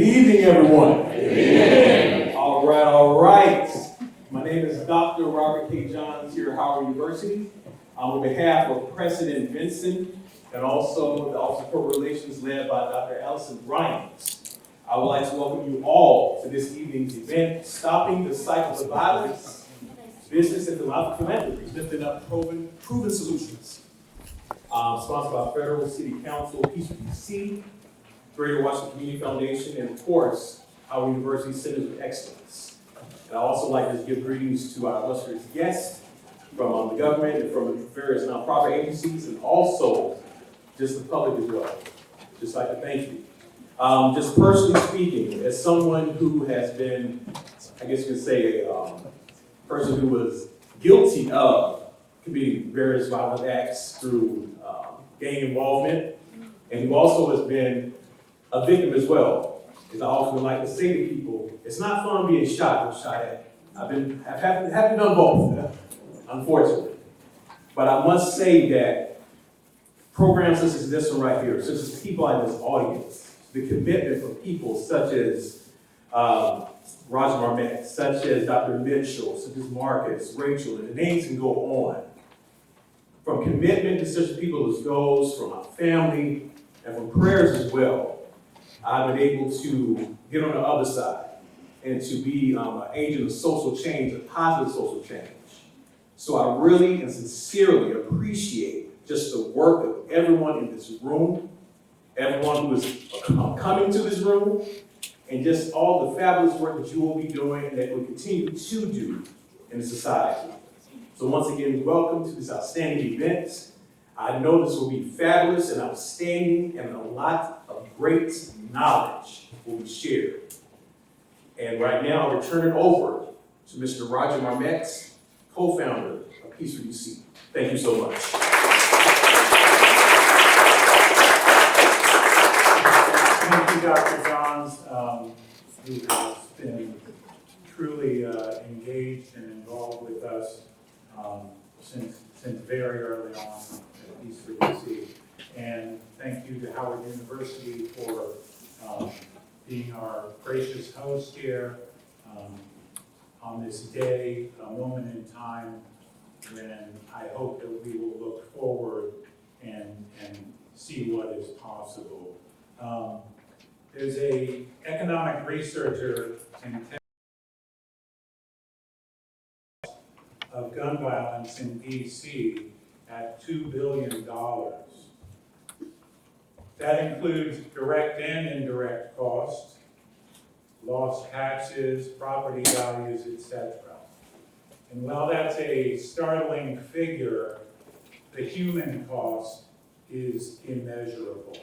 evening, everyone. Good evening. All right. My name is Dr. Robert K. Johns here at Howard University. On behalf of President Vincent and also the Office of Corporate Relations led by Dr. Allison Bryant, I would like to welcome you all to this evening's event, Stopping the Cycle of Violence, Business and Philanthropy, lifting up proven solutions. Sponsored by Federal City Council, Peace DC, Greater Washington Community Foundation, and of course, our University Centers of Excellence. And I also like to give greetings to our illustrious guests from the government and from various nonprofit agencies, and also just the public as well. Just like to thank you. Just personally speaking, as someone who has been, I guess you could say, a person who was guilty of committing various violent acts through gang involvement, and who also has been a victim as well. As I often like to say to people, it's not fun being shot or shot at. Haven't done both, unfortunately. But I must say that programs such as this one right here, such as people like this audience, the commitment from people such as Roger Marmet, such as Dr. Mitchell, such as Marcus, Rachel, and the names can go on. From commitment to such people as those, from my family, and from prayers as well, I've been able to get on the other side and to be an agent of social change, a positive social change. So I really and sincerely appreciate just the work of everyone in this room, everyone who is coming to this room, and just all the fabulous work that you will be doing and that will continue to do in the society. So once again, welcome to this outstanding event. I know this will be fabulous and outstanding, and a lot of great knowledge will be shared. And right now, I'll turn it over to Mr. Roger Marmet, co-founder of Peace for DC. Thank you so much. Thank you, Dr. Johns, who has been truly engaged and involved with us since very early on at Peace for DC. And thank you to Howard University for being our gracious host here on this day, a moment in time when I hope that we will look forward and see what is possible. There's an economic researcher in of gun violence in DC at $2 billion. That includes direct and indirect costs, lost taxes, property values, etc. And while that's a startling figure, the human cost is immeasurable.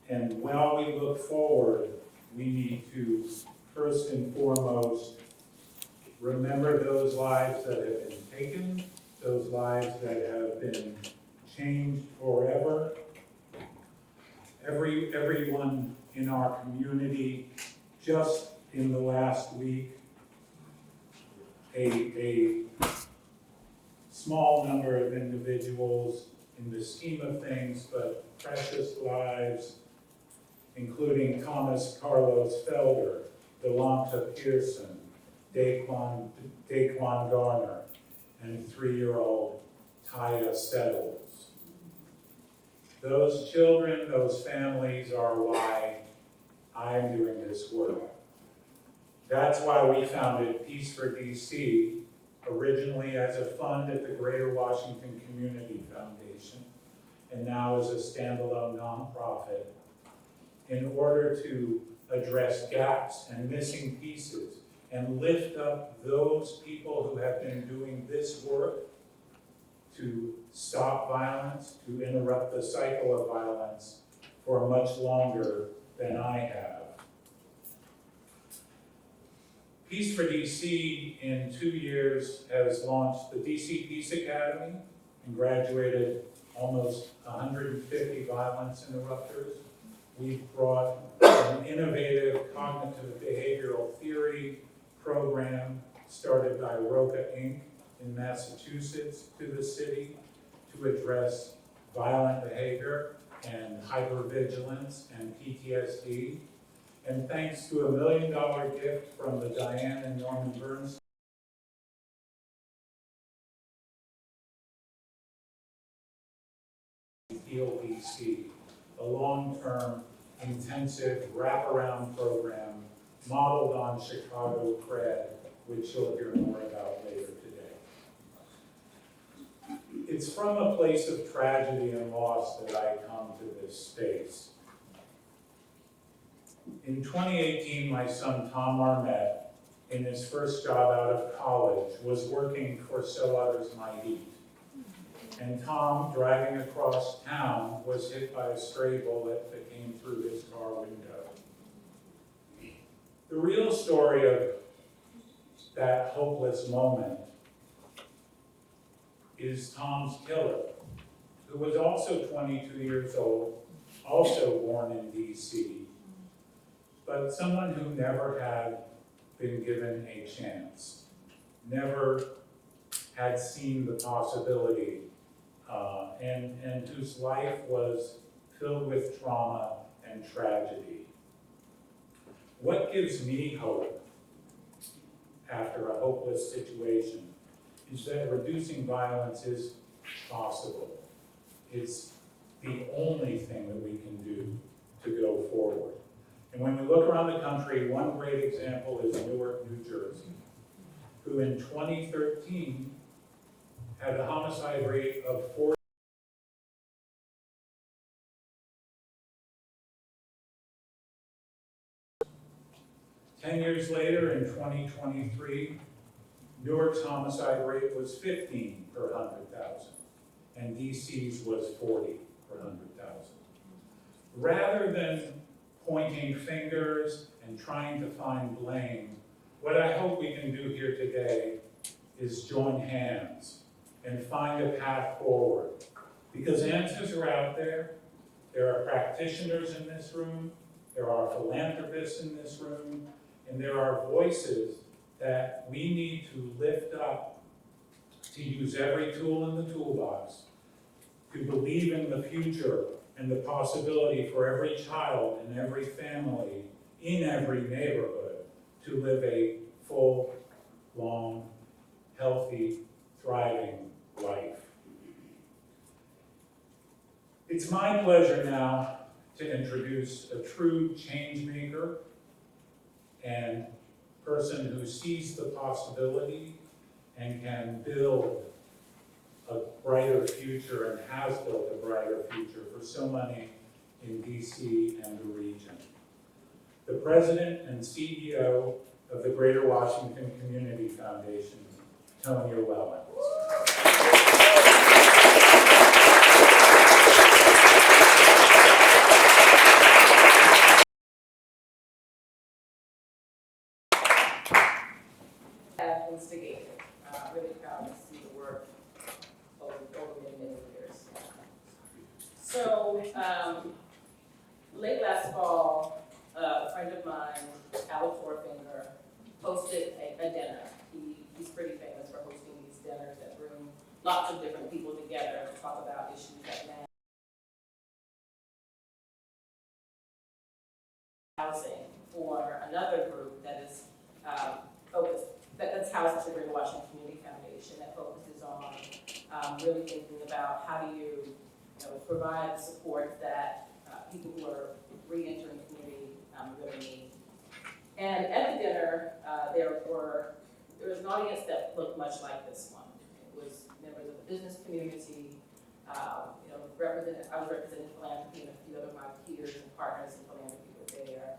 And while we look forward, we need to first and foremost remember those lives that have been taken, those lives that have been changed forever. Everyone in our community, just in the last week, a small number of individuals in the scheme of things, but precious lives, including Thomas Carlos Felder, Delonta Pearson, Daquan Garner, and 3-year-old Taya Settles. Those children, those families are why I'm doing this work. That's why we founded Peace for DC, originally as a fund at the Greater Washington Community Foundation, and now as a standalone nonprofit, in order to address gaps and missing pieces and lift up those people who have been doing this work to stop violence, to interrupt the cycle of violence for much longer than I have. Peace for DC in 2 years has launched the DC Peace Academy and graduated almost 150 violence interrupters. We've brought an innovative cognitive behavioral theory program started by Roca Inc. in Massachusetts to the city to address violent behavior. and hypervigilance and PTSD. And thanks to a $1 million gift from the Diane and Norman Burns PLBC, a long-term intensive wraparound program modeled on Chicago cred, which you'll hear more about later today. It's from a place of tragedy and loss that I come to this space. In 2018, my son Tom Marmette, in his first job out of college, was working for So Others Might Eat. And Tom, driving across town, was hit by a stray bullet that came through his car window. The real story of that hopeless moment is Tom's killer, who was also 22 years old, also born in DC, but someone who never had been given a chance, never had seen the possibility, and whose life was filled with trauma and tragedy. What gives me hope after a hopeless situation is that reducing violence is possible. It's the only thing that we can do to go forward. And when we look around the country, one great example is Newark, New Jersey, who in 2013 had a homicide rate of 40. 10 years later, in 2023, Newark's homicide rate was 15 per 100,000, and DC's was 40 per 100,000. Rather than pointing fingers and trying to find blame, what I hope we can do here today is join hands and find a path forward. Because answers are out there. There are practitioners in this room, there are philanthropists in this room, and there are voices that we need to lift up to use every tool in the toolbox, to believe in the future and the possibility for every child and every family in every neighborhood to live a full, long, healthy, thriving life. It's my pleasure now to introduce a true change maker and person who sees the possibility and can build a brighter future and has built a brighter future for so many in DC and the region. The president and CEO of the Greater Washington Community Foundation, Tony Llewellyn. Instigated. Really proud to see the work over many years. So, late last fall, a friend of mine, Alex Orfinger, hosted a dinner. He's pretty famous for hosting these dinners that bring lots of different people together to talk about issues that matter. Housing for another group that is focused. That's housed at the Greater Washington Community Foundation that focuses on really thinking about how do you provide support that people who are re-entering the community really need. And at the dinner, there was an audience that looked much like this one. It was members of the business community. I was representing Philanthropy, and a few other of my peers and partners in Philanthropy were there.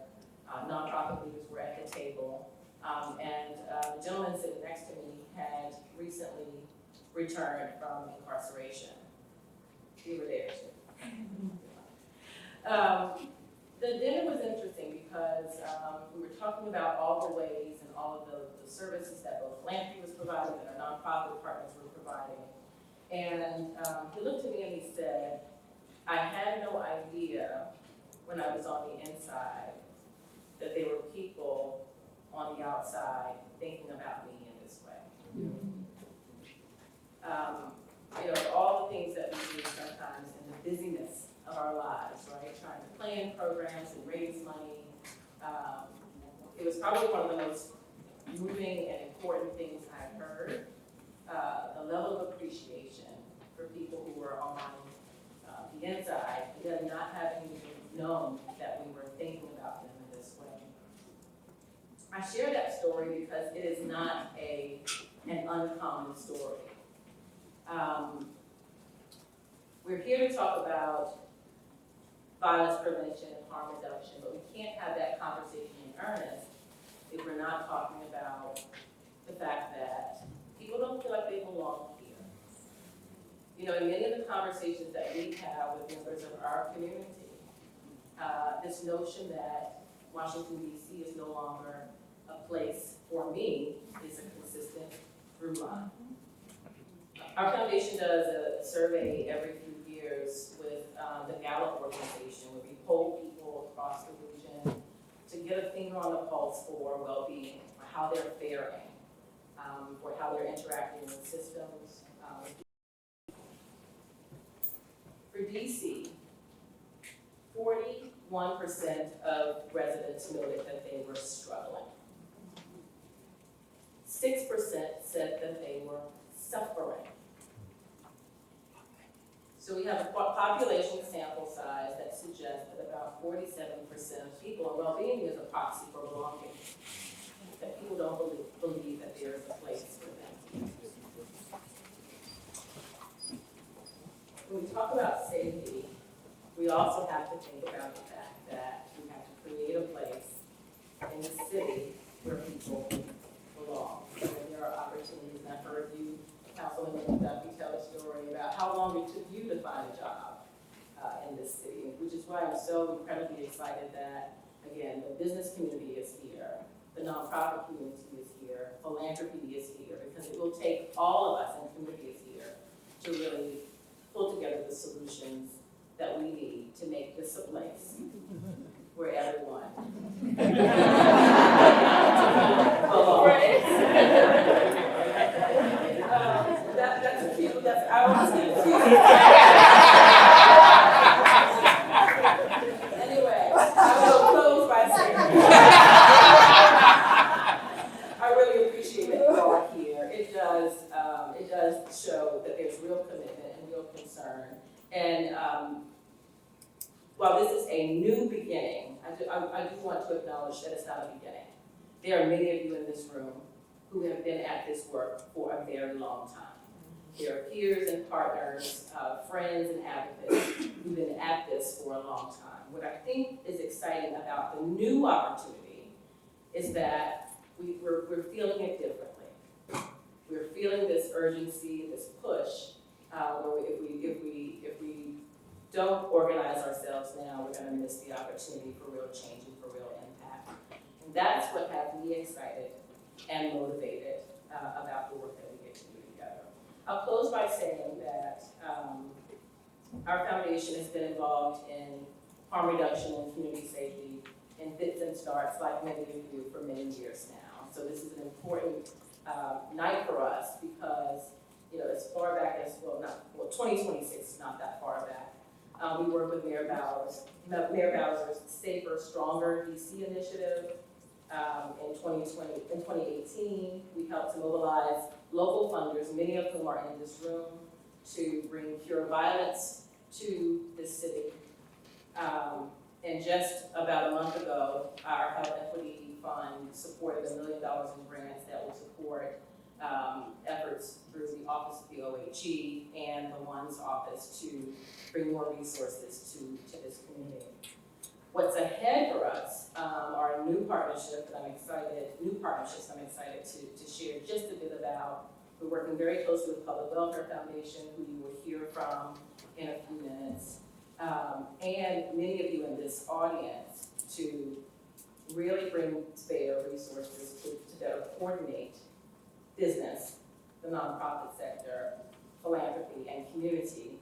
Nonprofit leaders were at the table. The gentleman sitting next to me had recently returned from incarceration. You were there too. The dinner was interesting because we were talking about all the ways and all of the services that both Philanthropy was providing and our nonprofit partners were providing. And he looked at me and he said, I had no idea when I was on the inside that there were people on the outside thinking about me in this way. All the things that we do sometimes in the busyness of our lives, right? Trying to plan programs and raise money. It was probably one of the most moving and important things I've heard. The level of appreciation for people who were on the inside, and them not having even known that we were thinking about them in this way. I share that story because it is not an uncommon story. We're here to talk about violence prevention and harm reduction, but we can't have that conversation in earnest if we're not talking about the fact that people don't feel like they belong here. You know, in many of the conversations that we have with members of our community, this notion that Washington, D.C. is no longer a place for me is a consistent through line. Our foundation does a survey every few years with the Gallup organization, where we poll people across the region to get a finger on the pulse for well-being, or how they're faring, or how they're interacting with systems. For DC, 41% of residents noted that they were struggling. 6% said that they were suffering. So we have a population sample size that suggests that about 47% of people, and well-being is a proxy for belonging, that people don't believe that there is a place for them. When we talk about safety, we also have to think about the fact that we have to create a place in the city where people belong, where there are opportunities. And I've heard you, Councilwoman Duffy, tell a story about how long it took you to find a job in this city, which is why I'm so incredibly excited that, again, the business community is here, the nonprofit community is here, philanthropy is here, because it will take all of us, and community is here, to really pull together the solutions that we need to make this a place where everyone belongs. That's a few, I was Anyway, I will close by saying I really appreciate that you all are here. It does show that there's real commitment and real concern. And while this is a new beginning, I do want to acknowledge that it's not a beginning. There are many of you in this room who have been at this work for a very long time. There are peers and partners, friends and advocates who've been at this for a long time. What I think is exciting about the new opportunity is that we're feeling it differently. We're feeling this urgency, this push, where if we don't organize ourselves now, we're going to miss the opportunity for real change and for real impact. And that's what has me excited and motivated about the work that we get to do together. I'll close by saying that our foundation has been involved in harm reduction and community safety in fits and starts, like many of you, for many years now. So this is an important night for us because, you know, as far back as, 2026 is not that far back. We work with Mayor Bowser's Safer, Stronger DC initiative. In 2018, we helped to mobilize local funders, many of whom are in this room, to bring Cure Violence to this city. And just about a month ago, our Health Equity Fund supported $1 million in grants that will support efforts through the Office of the OHE and the ONE's office to bring more resources to this community. What's ahead for us are new partnerships I'm excited to share just a bit about. We're working very closely with Public Welfare Foundation, who you will hear from in a few minutes, and many of you in this audience to really bring to bear resources to better coordinate business, the nonprofit sector, philanthropy, and community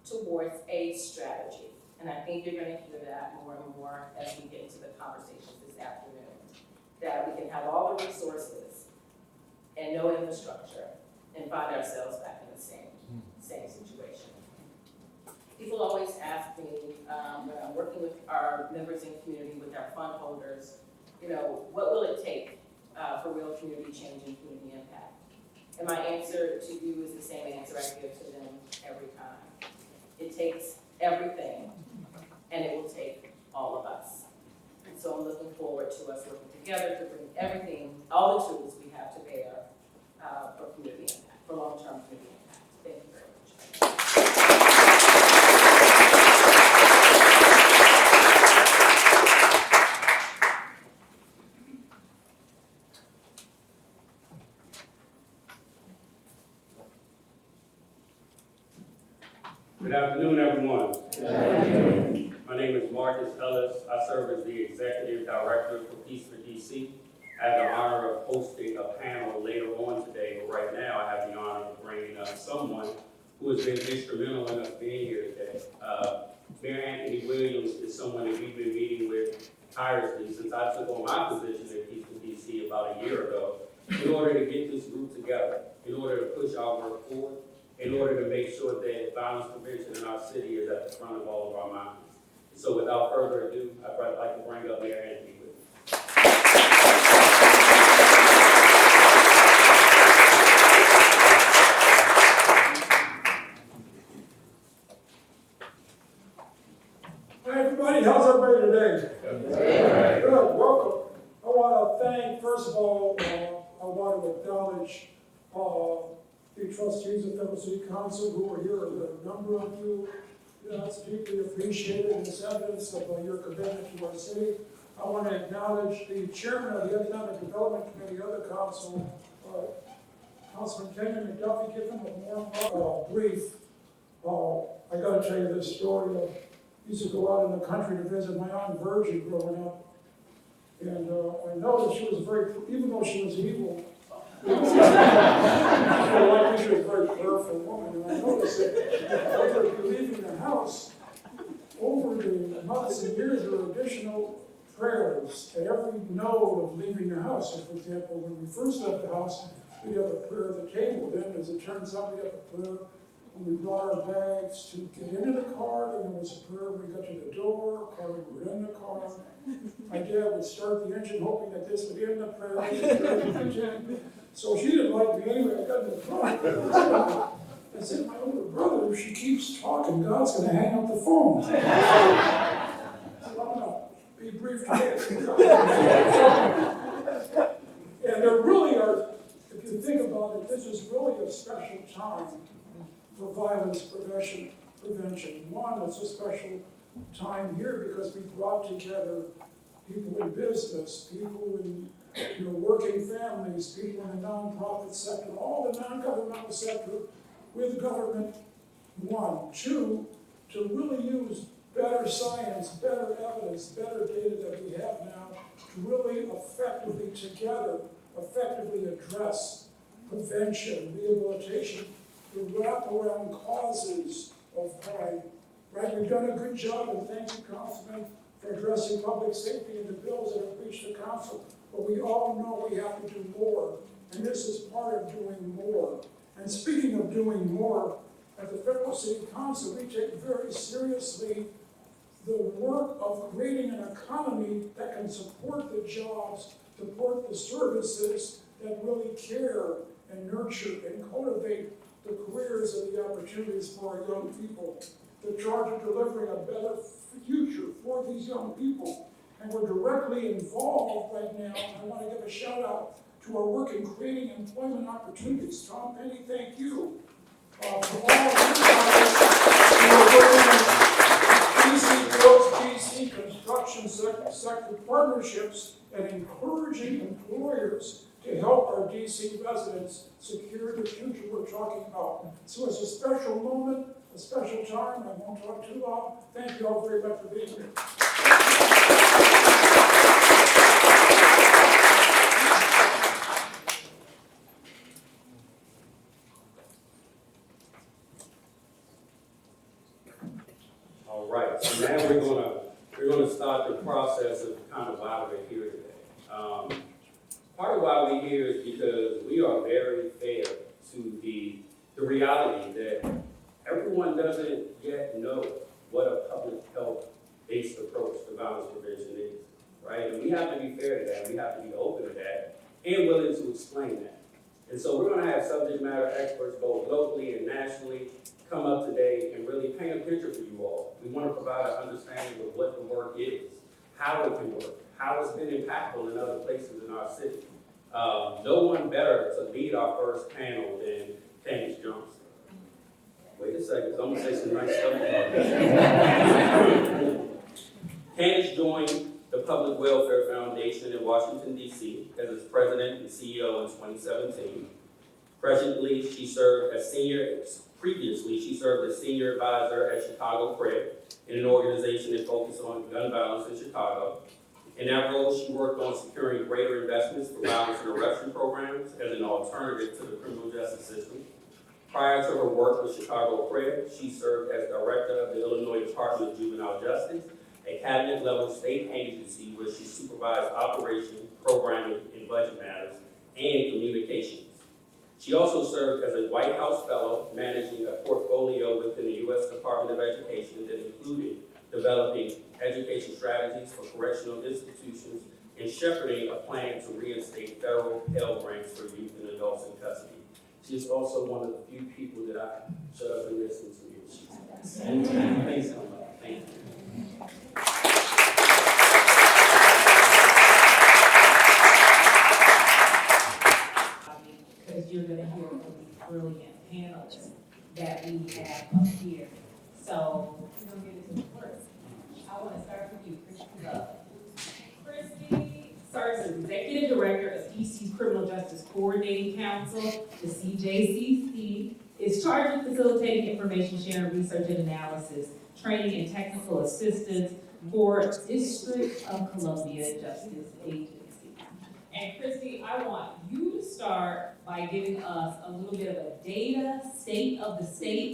towards a strategy. And I think you're going to hear that more and more as we get into the conversations this afternoon, that we can have all the resources and no infrastructure and find ourselves back in the same situation. People always ask me, when I'm working with our members in community, with our fund holders, what will it take for real community change and community impact? And my answer to you is the same answer I give to them every time. It takes everything, and it will take all of us. And so I'm looking forward to us working together to bring everything, all the tools we have to bear for community impact, for long-term community impact. Thank you very much. Good afternoon, everyone. Good afternoon. My name is Marcus Ellis. I serve as the Executive Director for Peace for DC. I have the honor of hosting a panel later on today, but right now I have the honor of bringing up someone who has been instrumental in us being here today. Mayor Anthony Williams is someone that we've been meeting with tirelessly since I took on my position at Peace for DC about a year ago, in order to get this group together, in order to push our work forward, in order to make sure that violence prevention in our city is at the front of all of our minds. So without further ado, I'd like to bring up Mayor Anthony with me. Hi everybody, how's everybody today? Good, welcome. I want to thank, first of all, I want to acknowledge the trustees of Federal City Council who are here, a number of you. That's deeply appreciated, and it's evidence of your commitment to our city. I want to acknowledge the chairman of the Economic Development Committee of the council, Councilman Kenyon McDuffie. Give him a more brief. I got to tell you this story of, used to go out in the country to visit my Aunt Virgie growing up. And I know that she was even though she was evil, she was a very prayerful woman. And I noticed that after leaving the house, over the months and years, there were additional prayers at every note of leaving the house. So for example, when we first left the house, we have a prayer at the table. Then as it turns out, we have a prayer when we brought our bags to get into the car. Then there was a prayer when we got to the door, or we were in the car. My dad would start the engine hoping that this would end the prayer. So she didn't like me anyway. I got in the car. I said, my older brother, if she keeps talking, God's going to hang up the phone. So I'm going to be brief today. And there really are, if you think about it, this is really a special time for violence prevention. One, it's a special time here because we brought together people in business, people in working families, people in the nonprofit sector, all the non-governmental sector with government. One. Two, to really use better science, better evidence, better data that we have now to really effectively address prevention, rehabilitation, to wrap around causes of crime. Right? We've done a good job, and thank you, Councilman, for addressing public safety in the bills that have reached the council. But we all know we have to do more, and this is part of doing more. And speaking of doing more, at the Federal City Council, we take very seriously the work of creating an economy that can support the jobs, support the services that really care and nurture and cultivate the careers and the opportunities for our young people. The charge of delivering a better future for these young people. And we're directly involved right now. I want to give a shout out to our work in creating employment opportunities. Tom Penny, thank you for all of you guys who are working in DC Girls, DC construction sector partnerships and encouraging employers to help our DC residents secure the future we're talking about. So it's a special moment, a special time. I won't talk too long. Thank you all very much for being here. All right, so now we're gonna start the process of kind of why we're here today. Part of why we're here is because we are very fair to the reality that everyone doesn't yet know what a public health-based approach to violence prevention is, right? And we have to be fair to that, we have to be open to that, and willing to explain that. And so we're gonna have subject matter experts, both locally and nationally, come up today and really paint a picture for you all. We wanna provide an understanding of what the work is, how it can work, how it's been impactful in other places in our city. No one better to lead our first panel than Candace Johnson. Wait a second, I'm gonna say some nice stuff about this. Candace joined the Public Welfare Foundation in Washington, D.C. as its president and CEO in 2017. Presently, previously, she served as senior advisor at Chicago CRED, in an organization that focuses on gun violence in Chicago. In that role, she worked on securing greater investments for violence interruption programs as an alternative to the criminal justice system. Prior to her work with Chicago CRED, she served as director of the Illinois Department of Juvenile Justice, a cabinet-level state agency where she supervised operation, programming, and budget matters, and communications. She also served as a White House Fellow, managing a portfolio within the U.S. Department of Education that included developing education strategies for correctional institutions and shepherding a plan to reinstate federal Pell Grants for youth and adults in custody. She's also one of the few people that I shut up and listen to. Thanks so much. Thank you. Because you're gonna hear from these brilliant panelists that we have up here. So, we're gonna get into the first. I wanna start with you, Christy Love. Christy serves as Executive Director of DC's Criminal Justice Coordinating Council. The CJCC is charged with facilitating information sharing, research and analysis, training and technical assistance for District of Columbia Justice Agency. And Christy, I want you to start by giving us a little bit of a state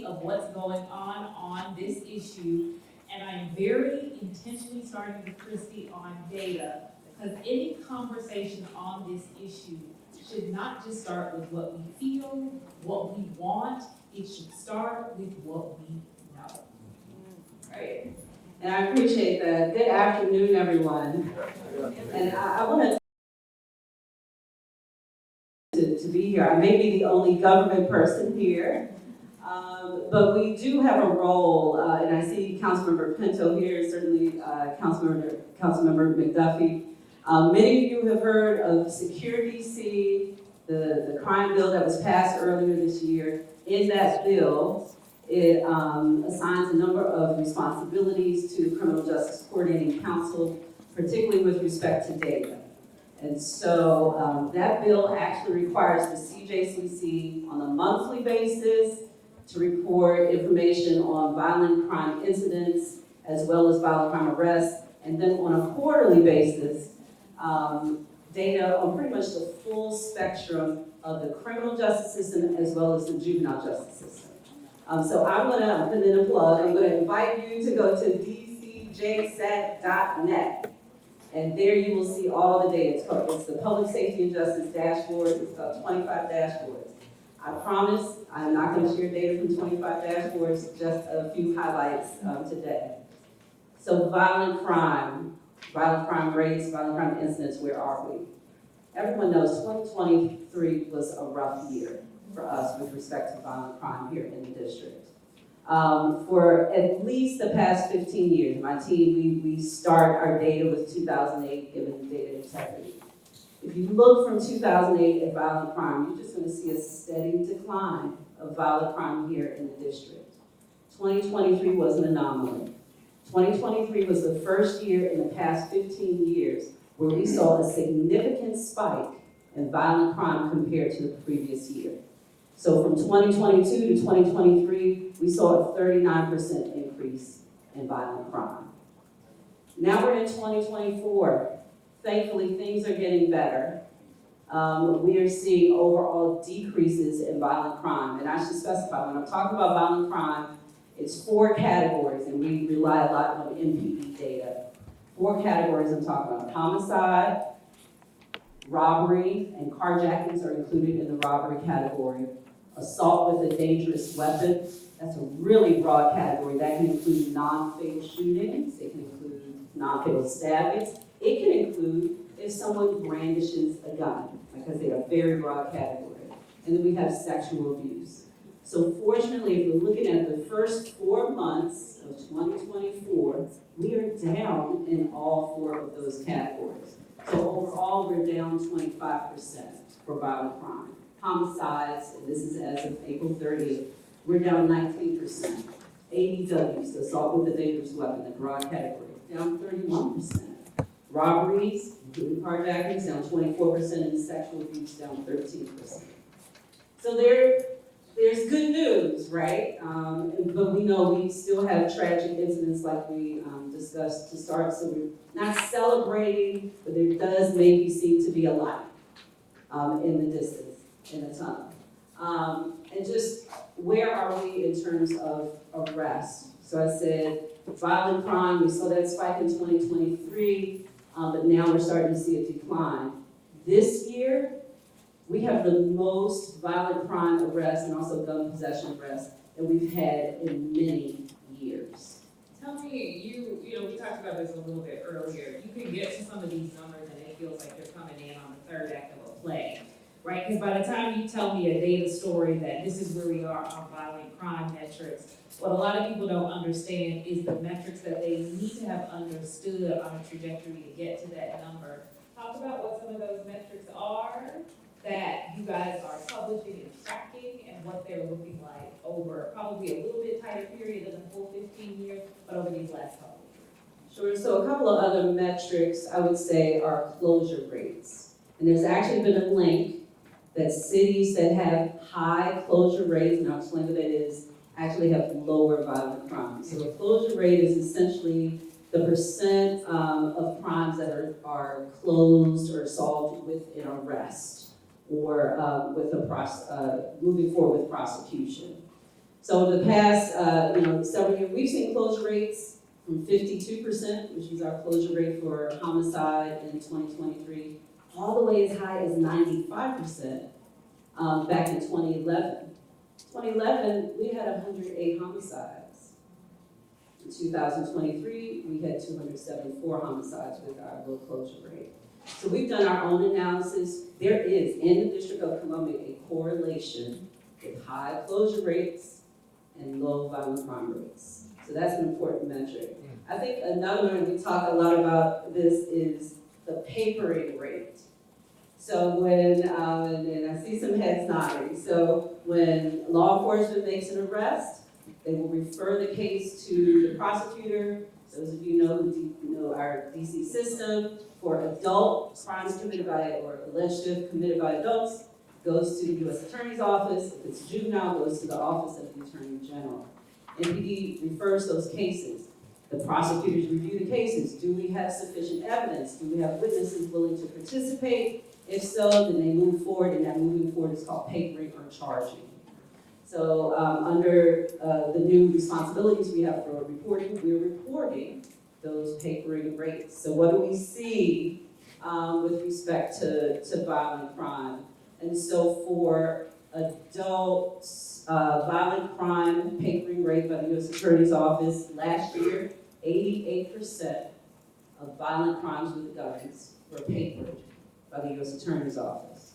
of what's going on this issue. And I'm very intentionally starting with Christy on data, because any conversation on this issue should not just start with what we feel, what we want. It should start with what we know. Right. And I appreciate that. Good afternoon, everyone. And I want to be here. I may be the only government person here, but we do have a role, and I see Councilmember Pinto here, certainly Councilmember McDuffie. Many of you have heard of Secure DC, the crime bill that was passed earlier this year. In that bill, it assigns a number of responsibilities to the Criminal Justice Coordinating Council, particularly with respect to data. And so that bill actually requires the CJCC on a monthly basis to report information on violent crime incidents as well as violent crime arrests, and then on a quarterly basis, data on pretty much the full spectrum of the criminal justice system as well as the juvenile justice system. So I'm putting in a plug, I'm gonna invite you to go to dcjsat.net. And there you will see all the data. It's the Public Safety and Justice Dashboard. It's about 25 dashboards. I promise I'm not going to share data from 25 dashboards, just a few highlights today. So violent crime rates, violent crime incidents, where are we? Everyone knows 2023 was a rough year for us with respect to violent crime here in the district. For at least the past 15 years, my team, we start our data with 2008, given data integrity. If you look from 2008 at violent crime, you're just going to see a steady decline of violent crime here in the district. 2023 was an anomaly. 2023 was the first year in the past 15 years where we saw a significant spike in violent crime compared to the previous year. So from 2022 to 2023, we saw a 39% increase in violent crime. Now we're in 2024. Thankfully, things are getting better. We are seeing overall decreases in violent crime. And I should specify, when I'm talking about violent crime, it's 4 categories, and we rely a lot on MPE data. 4 categories I'm talking about: homicide, robbery, and carjackings are included in the robbery category, Assault with a dangerous weapon, that's a really broad category. That can include non-fatal shootings, it can include non-fatal stabbings, it can include if someone brandishes a gun. Like I said, a very broad category. And then we have sexual abuse. So fortunately, if we're looking at the first 4 months of 2024, we are down in all 4 of those categories. So overall, we're down 25% for violent crime. Homicides, and this is as of April 30th, we're down 19%. ADWs, assault with a dangerous weapon, the broad category, down 31%. Robberies, including carjackings, down 24%, and sexual abuse down 13%. So there's good news, right? But we know we still have tragic incidents like we discussed to start, so we're not celebrating, but there does maybe seem to be a light in the distance, in the tunnel. And just where are we in terms of arrest? So I said violent crime, we saw that spike in 2023, but now we're starting to see a decline. This year, we have the most violent crime arrests and also gun possession arrests that we've had in many years. Tell me, you know, we talked about this a little bit earlier. You can get to some of these numbers and it feels like you're coming in on the third act of a play, right? Because by the time you tell me a data story that this is where we are on violent crime metrics, what a lot of people don't understand is the metrics that they need to have understood on a trajectory to get to that number. Talk about what some of those metrics are that you guys are publishing and tracking and what they're looking like over probably a little bit tighter period than the full 15 years, but over these last couple of years. Sure, so a couple of other metrics I would say are closure rates. And there's actually been a link that cities that have high closure rates, and I'll explain what that is, actually have lower violent crime. So a closure rate is essentially the percent of crimes that are closed or solved with an arrest, or with moving forward with prosecution. So over the past several years, we've seen closure rates from 52%, which is our closure rate for homicide in 2023, all the way as high as 95% back in 2011. 2011, we had 108 homicides. In 2023, we had 274 homicides with our low closure rate. So we've done our own analysis. There is, in the District of Columbia, a correlation with high closure rates and low violent crime rates. So that's an important metric. I think another one, we talk a lot about this, is the papering rate. So when, and I see some heads nodding, so when law enforcement makes an arrest, they will refer the case to the prosecutor. Those of you who know our DC system, for adult crimes committed by, or alleged to have committed by adults, goes to the U.S. Attorney's Office. If it's juvenile, goes to the Office of the Attorney General. MPD refers those cases. The prosecutors review the cases. Do we have sufficient evidence? Do we have witnesses willing to participate? If so, then they move forward, and that moving forward is called papering or charging. So under the new responsibilities we have for reporting, we're reporting those papering rates. So what do we see with respect to violent crime? And so for adults, violent crime papering rate by the U.S. Attorney's Office last year, 88% of violent crimes with guns were papered by the U.S. Attorney's Office.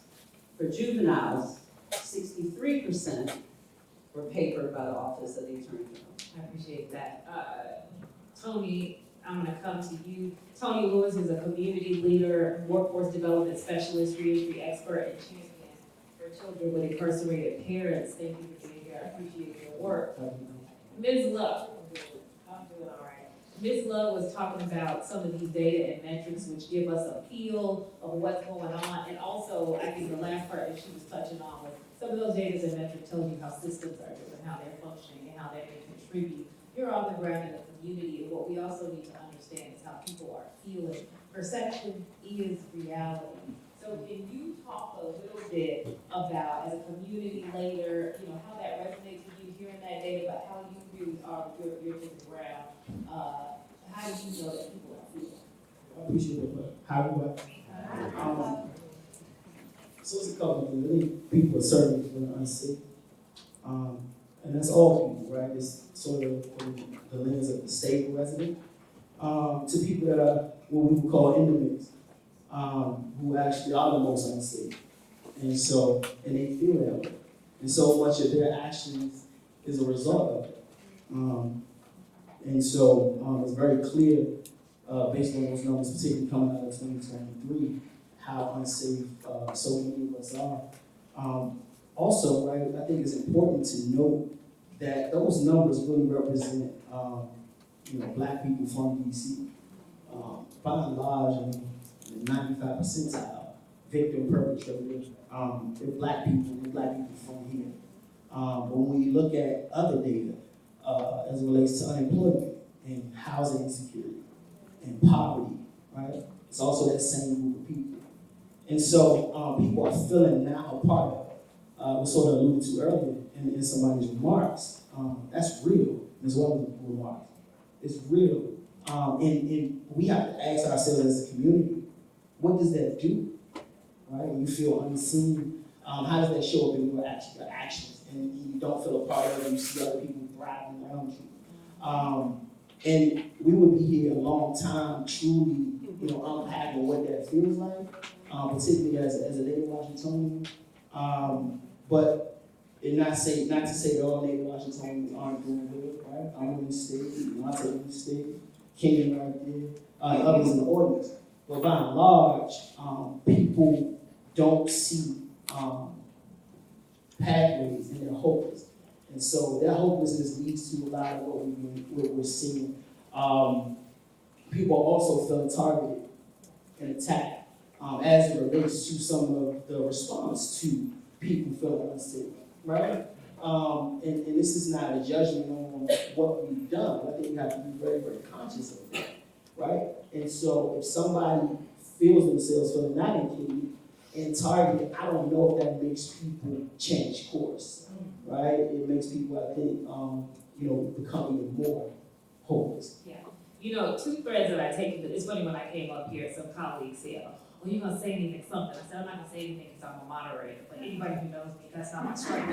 For juveniles, 63% were papered by the Office of the Attorney General. I appreciate that. Tony, I'm gonna come to you. Tony Lewis is a community leader, workforce development specialist, reentry expert, and champion for children with incarcerated parents. Thank you for being here. I appreciate your work. Ms. Love, I'm doing all right. Ms. Love was talking about some of these data and metrics which give us a feel of what's going on, and also I think the last part that she was touching on was some of those data and metrics tell you how systems are different, how they're functioning, and how they can contribute. You're on the ground in the community, and what we also need to understand is how people are feeling. Perception is reality. So can you talk a little bit about, as a community leader, how that resonates with you, hearing that data, but how you really are, you're to the ground. How do you know that people are feeling? I appreciate it, but how do I? So it's a couple of things. I think people are certainly feeling unsafe. And that's all people, right? It's sort of the lens of the stable resident, to people that are what we would call in the mix, who actually are the most unsafe. And they feel that way. And so much of their actions is a result of it. It's very clear, based on those numbers, particularly coming out of 2023, how unsafe so many of us are. Also, right, I think it's important to note that those numbers really represent, Black people from DC. By and large, the 95 percentile victim perpetrator, they're Black people from here. But when you look at other data, as it relates to unemployment and housing insecurity and poverty, right, it's also that same group of people. And so people are feeling now a part of it. We sort of alluded to earlier in somebody's remarks. That's real, as well as the remarks. It's real. And we have to ask ourselves as a community, what does that do? Right? When you feel unseen, how does that show up in your actions? And you don't feel a part of it, and you see other people thriving around you. And we would be here a long time, truly, unpacking what that feels like, particularly as a native Washingtonian. But not to say that all native Washingtonians aren't doing good, right? I'm in the state, Monte in the state, Kenyon right there, others in the audience. But by and large, people don't see pathways, and they're hopeless. And so that hopelessness leads to a lot of what we're seeing. People are also feeling targeted and attacked as it relates to some of the response to people feeling unsafe, right? And this is not a judgment on what we've done. I think we have to be very, very conscious of that, right? And so if somebody feels themselves feeling not included and targeted, I don't know if that makes people change course, right? It makes people, I think, become even more hopeless. Yeah. Two threads that I take, it's funny when I came up here, some colleagues said, well, you're going to say anything, something. I said, I'm not going to say anything because I'm a moderator, but anybody who knows me, that's not my strength.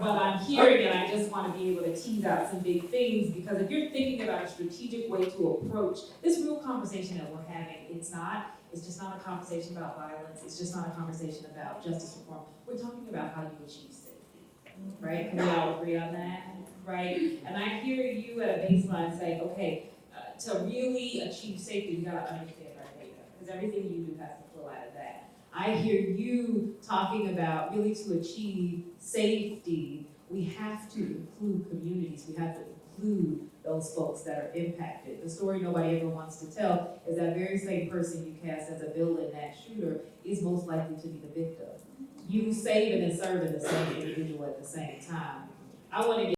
But I'm hearing and I just want to be able to tease out some big things, because if you're thinking about a strategic way to approach this real conversation that we're having, it's just not a conversation about violence. It's just not a conversation about justice reform. We're talking about how you achieve safety, right? Can we all agree on that, right? And I hear you at a baseline saying, okay, to really achieve safety, you gotta understand our data, because everything you do has to flow out of that. I hear you talking about really to achieve safety, we have to include communities, we have to include those folks that are impacted. The story nobody ever wants to tell is that very same person you cast as a villain, that shooter, is most likely to be the victim. You saving and serving the same individual at the same time. I want to get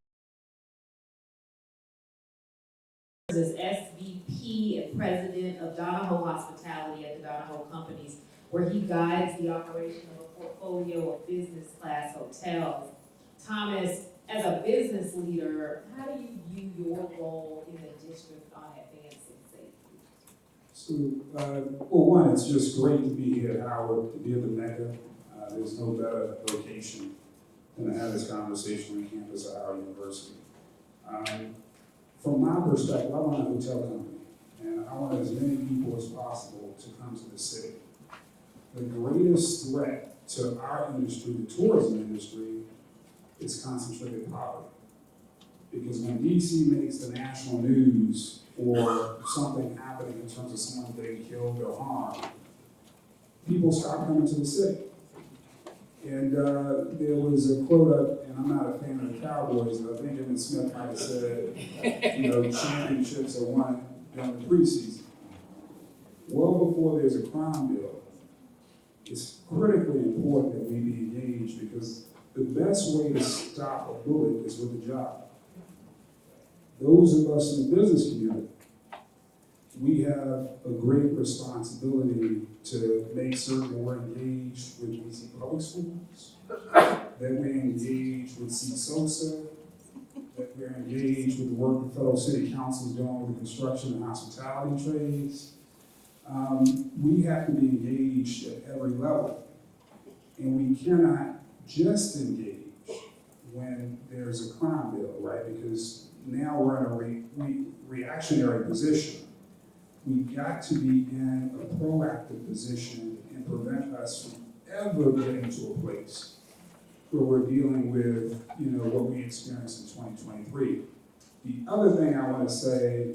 as SVP and President of Donahoe Hospitality at the Donahoe Companies, where he guides the operation of a portfolio of business class hotels. Thomas, as a business leader, how do you view your role in the district on advancing safety? So, one, it's just great to be here at Howard, to be at the Mecca. There's no better location than to have this conversation on campus at Howard University. From my perspective, I run a hotel company, and I want as many people as possible to come to the city. The greatest threat to our industry, the tourism industry, is concentrated poverty. Because when DC makes the national news for something happening in terms of someone getting killed or harmed, people start coming to the city. And there was a quote, and I'm not a fan of the Cowboys, but I think Emmitt Smith might have said, championships are won during the preseason. Well before there's a crime bill, it's critically important that we be engaged, because the best way to stop a bullet is with a job. Those of us in the business community, we have a great responsibility to make certain we're engaged with DC Public Schools, that we're engaged with CSOSA, that we're engaged with the work the fellow city councils doing with the construction and hospitality trades. We have to be engaged at every level, and we cannot just engage when there's a crime bill, right? Because now we're in a reactionary position. We've got to be in a proactive position and prevent us from ever getting to a place where we're dealing with, what we experienced in 2023. The other thing I want to say,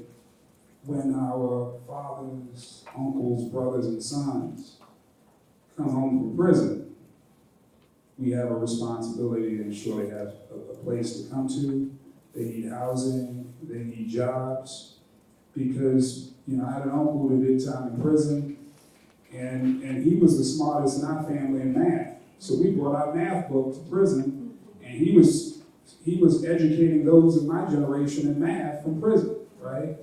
when our fathers, uncles, brothers, and sons come home from prison, we have a responsibility to ensure they have a place to come to. They need housing, they need jobs, because, I had an uncle that did time in prison, and he was the smartest in our family in math. So we brought our math book to prison, and he was educating those in my generation in math from prison, right?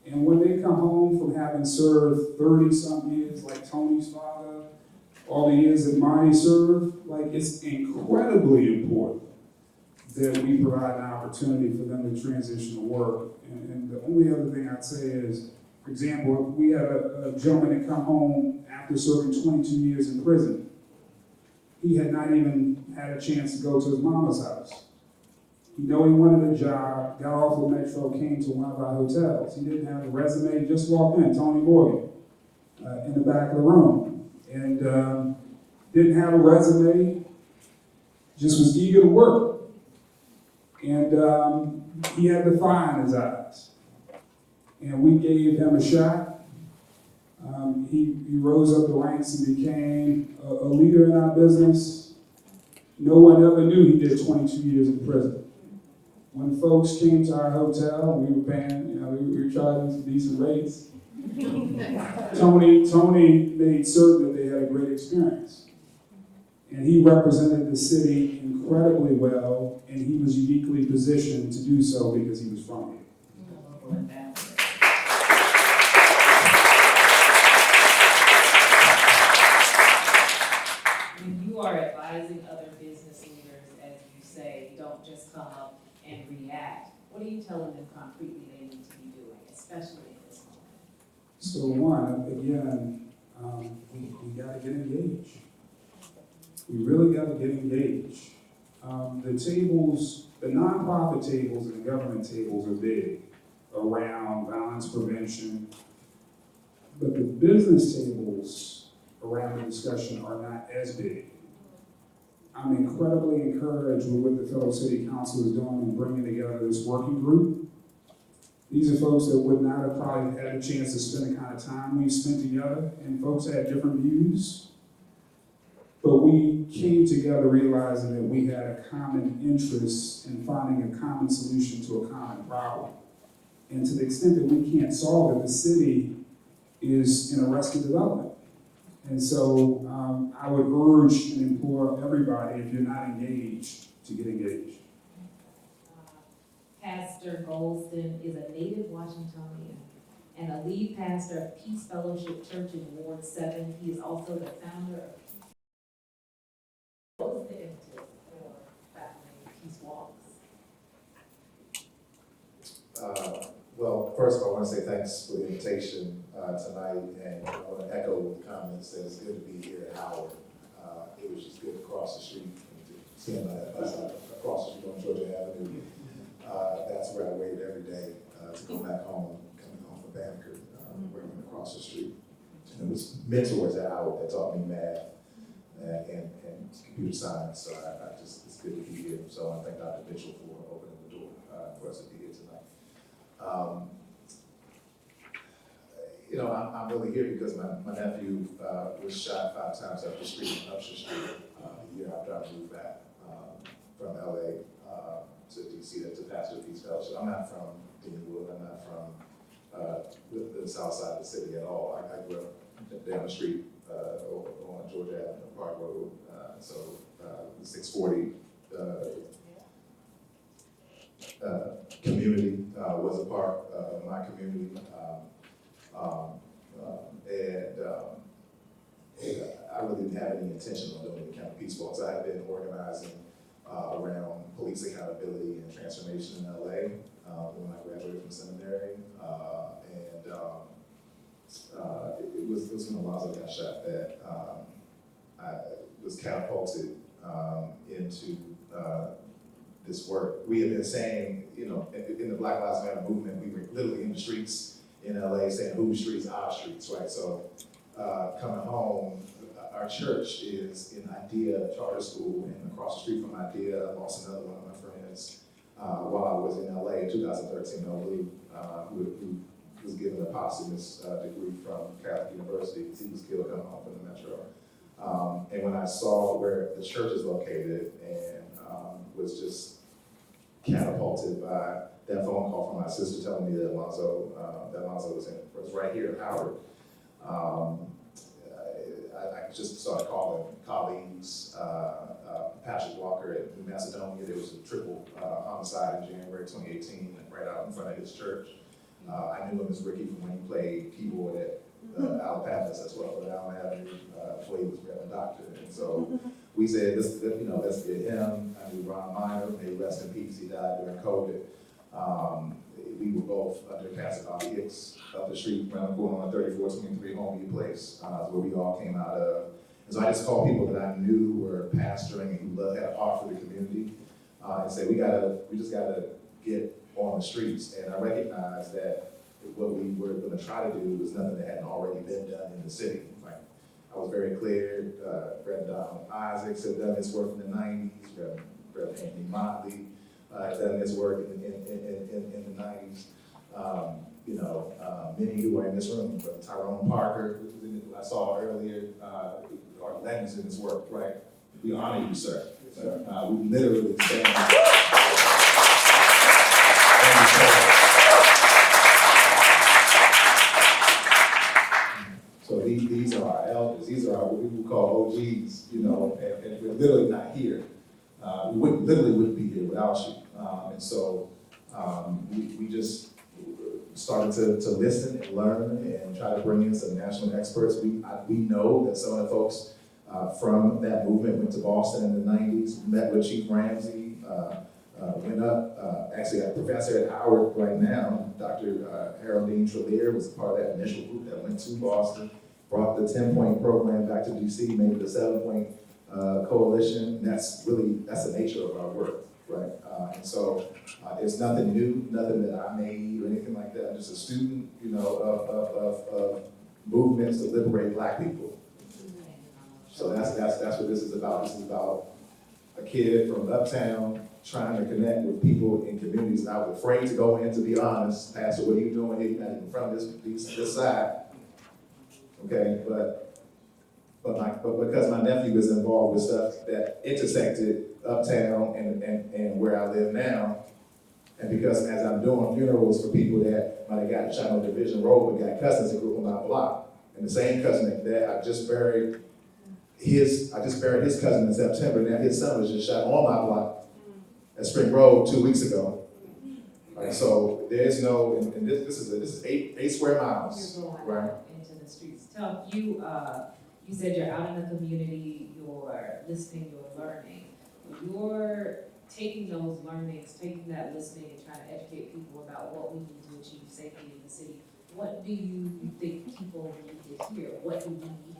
And when they come home from having served 30-some years, like Tony's father, all the years that Marty served, it's incredibly important that we provide an opportunity for them to transition to work. And the only other thing I'd say is, for example, we had a gentleman that come home after serving 22 years in prison. He had not even had a chance to go to his mama's house. He wanted a job, got off the metro, came to one of our hotels. He didn't have a resume, he just walked in, Tony Morgan, in the back of the room. And didn't have a resume, just was eager to work. And he had the fire in his eyes. And we gave him a shot. He rose up the ranks and became a leader in our business. No one ever knew he did 22 years in prison. When folks came to our hotel, we were paying, we were charging some decent rates. Tony made certain that they had a great experience. And he represented the city incredibly well, and he was uniquely positioned to do so because he was from here. When you are advising other business leaders, as you say, you don't just come up and react. What are you telling them concretely they need to be doing, especially in this moment? So one, again, we got to get engaged. We really got to get engaged. The nonprofit tables and the government tables are big around violence prevention, but the business tables around the discussion are not as big. I'm incredibly encouraged with what the fellow city council is doing in bringing together this working group. These are folks that would not have probably had a chance to spend the kind of time we've spent together, and folks had different views. But we came together realizing that we had a common interest in finding a common solution to a common problem. And to the extent that we can't solve it, the city is in arrested development. And so I would urge and implore everybody, if you're not engaged, to get engaged. Pastor Goldston is a native Washingtonian and a lead pastor of Peace Fellowship Church in Ward 7. He is also the founder of What was the impetus for founding Peace Walks? Well, first of all, I want to say thanks for the invitation tonight, and I want to echo the comments that it's good to be here at Howard. It was just good to cross the street and to see him across the street on Georgia Avenue. That's where I waited every day to go back home, coming home from Banneker, working across the street. And it was mentors at Howard that taught me math and computer science, so it's good to be here. So I want to thank Dr. Mitchell for opening the door for us to be here tonight. I'm really here because my nephew was shot 5 times up the street on Upshur Street the year after I moved back from LA to DC to pastor Peace Fellowship. I'm not from Deanwood. I'm not from the south side of the city at all. I grew up down the street on Georgia Avenue, Park Road. So the 640 community was a part of my community. I really didn't have any intention on doing any kind of peace walks. I had been organizing around police accountability and transformation in LA when I graduated from seminary. It was when Alonzo got shot that I was catapulted into this work. We have been saying, you know, in the Black Lives Matter movement, we were literally in the streets in LA saying, whose streets, our streets, right? So coming home, our church is in Idea Charter School, and across the street from Idea, I lost another one of my friends while I was in LA in 2013, who was given a posthumous degree from Catholic University because he was killed coming home from the metro. And when I saw where the church is located and was just catapulted by that phone call from my sister telling me that Alonzo was right here in Howard. I just started calling colleagues, Patrick Walker at New Macedonia. There was a triple homicide in January 2018 right out in front of his church. I knew him as Ricky from when he played keyboard at Alapathas as well, but Allen Avenue, before he was a doctor. And so we said, let's get him. I knew Ron Minor, may rest in peace, he died during COVID. We were both under Pastor Bobby Hicks up the street, around the corner on 3423 Homeview Place, where we all came out of. And so I just called people that I knew were pastoring and who had a heart for the community, and said, we just gotta get on the streets. And I recognized that what we were gonna try to do was nothing that hadn't already been done in the city. Like, I was very clear, Reverend Isaacs had done this work in the 90s, Reverend Anthony Motley done this work in the 90s. Many who are in this room, but Tyrone Parker, who I saw earlier, are legends in this work, right? We honor you, sir. We literally stand. So these are our elders. These are what we would call OGs, and we're literally not here. We wouldn't be here without you. And so we just started to listen and learn and try to bring in some national experts. We know that some of the folks from that movement went to Boston in the 90s, met with Chief Ramsey, went up, actually a professor at Howard right now, Dr. Haroldine Trelier was part of that initial group that went to Boston, brought the 10-point program back to DC, made the 7-point coalition. That's the nature of our work, right? And so it's nothing new, nothing that I made or anything like that. I'm just a student, of movements to liberate Black people. So that's what this is about. This is about a kid from uptown trying to connect with people in communities. And I was afraid to go in, to be honest. Pastor, what are you doing here? You're not even from this side. Okay, but because my nephew is involved with stuff that intersected uptown and where I live now, and because as I'm doing funerals for people that might have gotten shot on Division Road but got cousins that grew up on my block, and the same cousin that I just buried his cousin in September. Now his son was just shot on my block at Spring Road 2 weeks ago. Right, so there's no, and this is 8 square miles, right? Into the streets. Tell you, you said you're out in the community, you're listening, you're learning. You're taking those learnings, taking that listening and trying to educate people about what we need to achieve safety in the city. What do you think people need to hear? What do we need?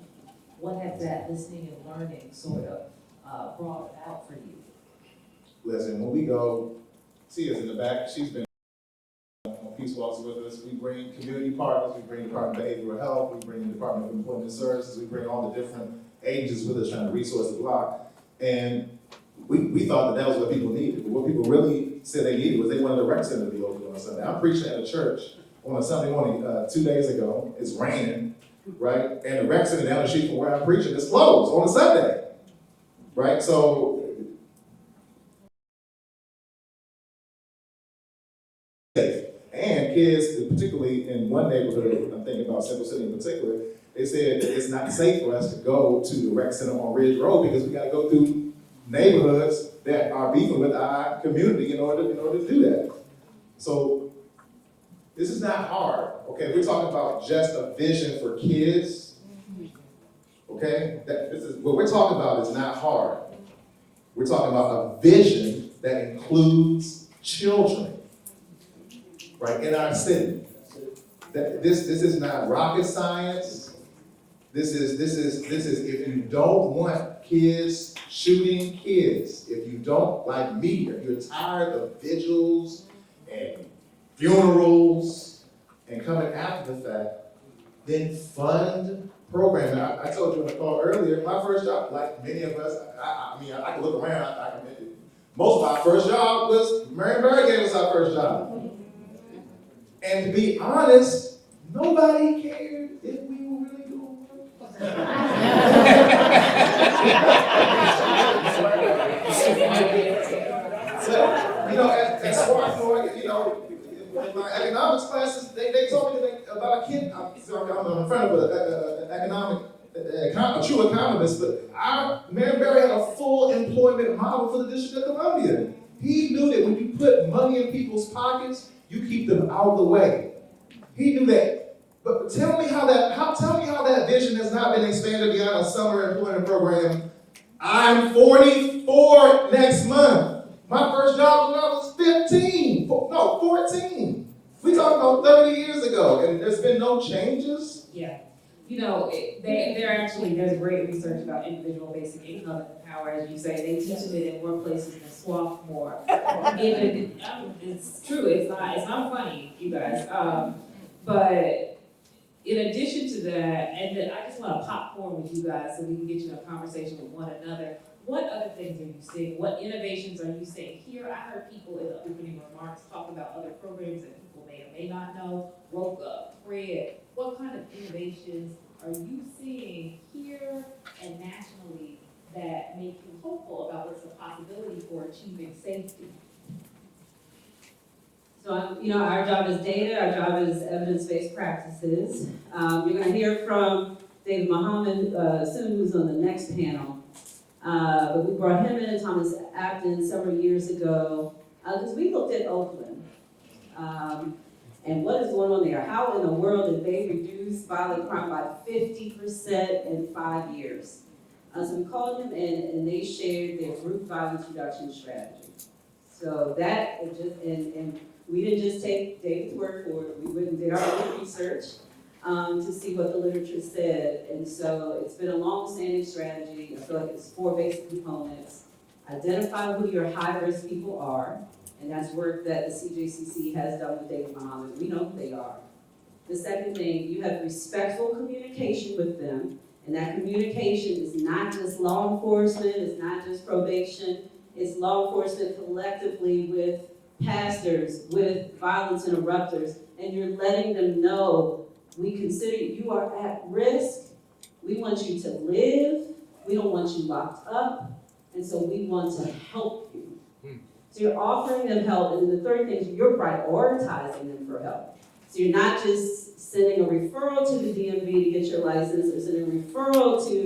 What has that listening and learning sort of brought out for you? Listen, when we go, Tia's in the back, she's been on Peace Walks with us. We bring community partners, we bring Department of Behavioral Health, we bring the Department of Employment Services, we bring all the different agencies with us trying to resource the block. And we thought that was what people needed. But what people really said they needed was they wanted the rec center to be open on a Sunday. I'm preaching at a church on a Sunday morning 2 days ago. It's raining, right? And the rec center down the street from where I'm preaching is closed on a Sunday, right? So, and kids, particularly in one neighborhood, I'm thinking about Central City in particular, they said it's not safe for us to go to the rec center on Ridge Road because we got to go through neighborhoods that are beefing with our community in order to do that. So this is not hard, okay? We're talking about just a vision for kids, okay? This is what we're talking about is not hard. We're talking about a vision that includes children, right, in our city. This is not rocket science. This is, if you don't want kids shooting kids, if you don't, like me, if you're tired of vigils and funerals and coming after the fact, then fund programming. I told you on the call earlier, my first job, like many of us, I mean, I can look around, most of our first job was, Marion Barry gave us our first job. And to be honest, nobody cared if we were really doing work. So, you know, at Swarthmore, you know, in my economics classes, they told me about a kid. I'm in front of a true economist, but Marion Barry had a full employment model for the District of Columbia. He knew that when you put money in people's pockets, you keep them out of the way. He knew that. But tell me how that vision has not been expanded beyond a summer employment program. I'm 44 next month. My first job when I was 14. We talking about 30 years ago, and there's been no changes. Yeah. You know, there's great research about individual basic income and the power, as you say. They teach it in more places than Swarthmore. It's true. It's not funny, you guys. But in addition to that, and then I just want to popcorn with you guys so we can get you in a conversation with one another. What other things are you seeing? What innovations are you seeing here? I heard people in the opening remarks talk about other programs that people may or may not know. ROCA, CRED. What kind of innovations are you seeing here and nationally that make you hopeful about what's the possibility for achieving safety? So, our job is data, our job is evidence-based practices. You're going to hear from David Muhammad soon, who's on the next panel. But we brought him in, Thomas Acton, several years ago, because we looked at Oakland. And what is going on there? How in the world did they reduce violent crime by 50% in 5 years? So we called them in, and they shared their group violence reduction strategy. So that is just, and we didn't just take David's word for it. We went and did our own research to see what the literature said. And so it's been a long-standing strategy. I feel like it's 4 basic components. Identify who your high-risk people are. And that's work that the CJCC has done with David Muhammad. We know who they are. The second thing, you have respectful communication with them. And that communication is not just law enforcement, it's not just probation, it's law enforcement collectively with pastors, with violence interrupters. And you're letting them know, we consider you are at risk. We want you to live. We don't want you locked up. And so we want to help you. So you're offering them help, and then the third thing is you're prioritizing them for help. So you're not just sending a referral to the DMV to get your license, or sending a referral to,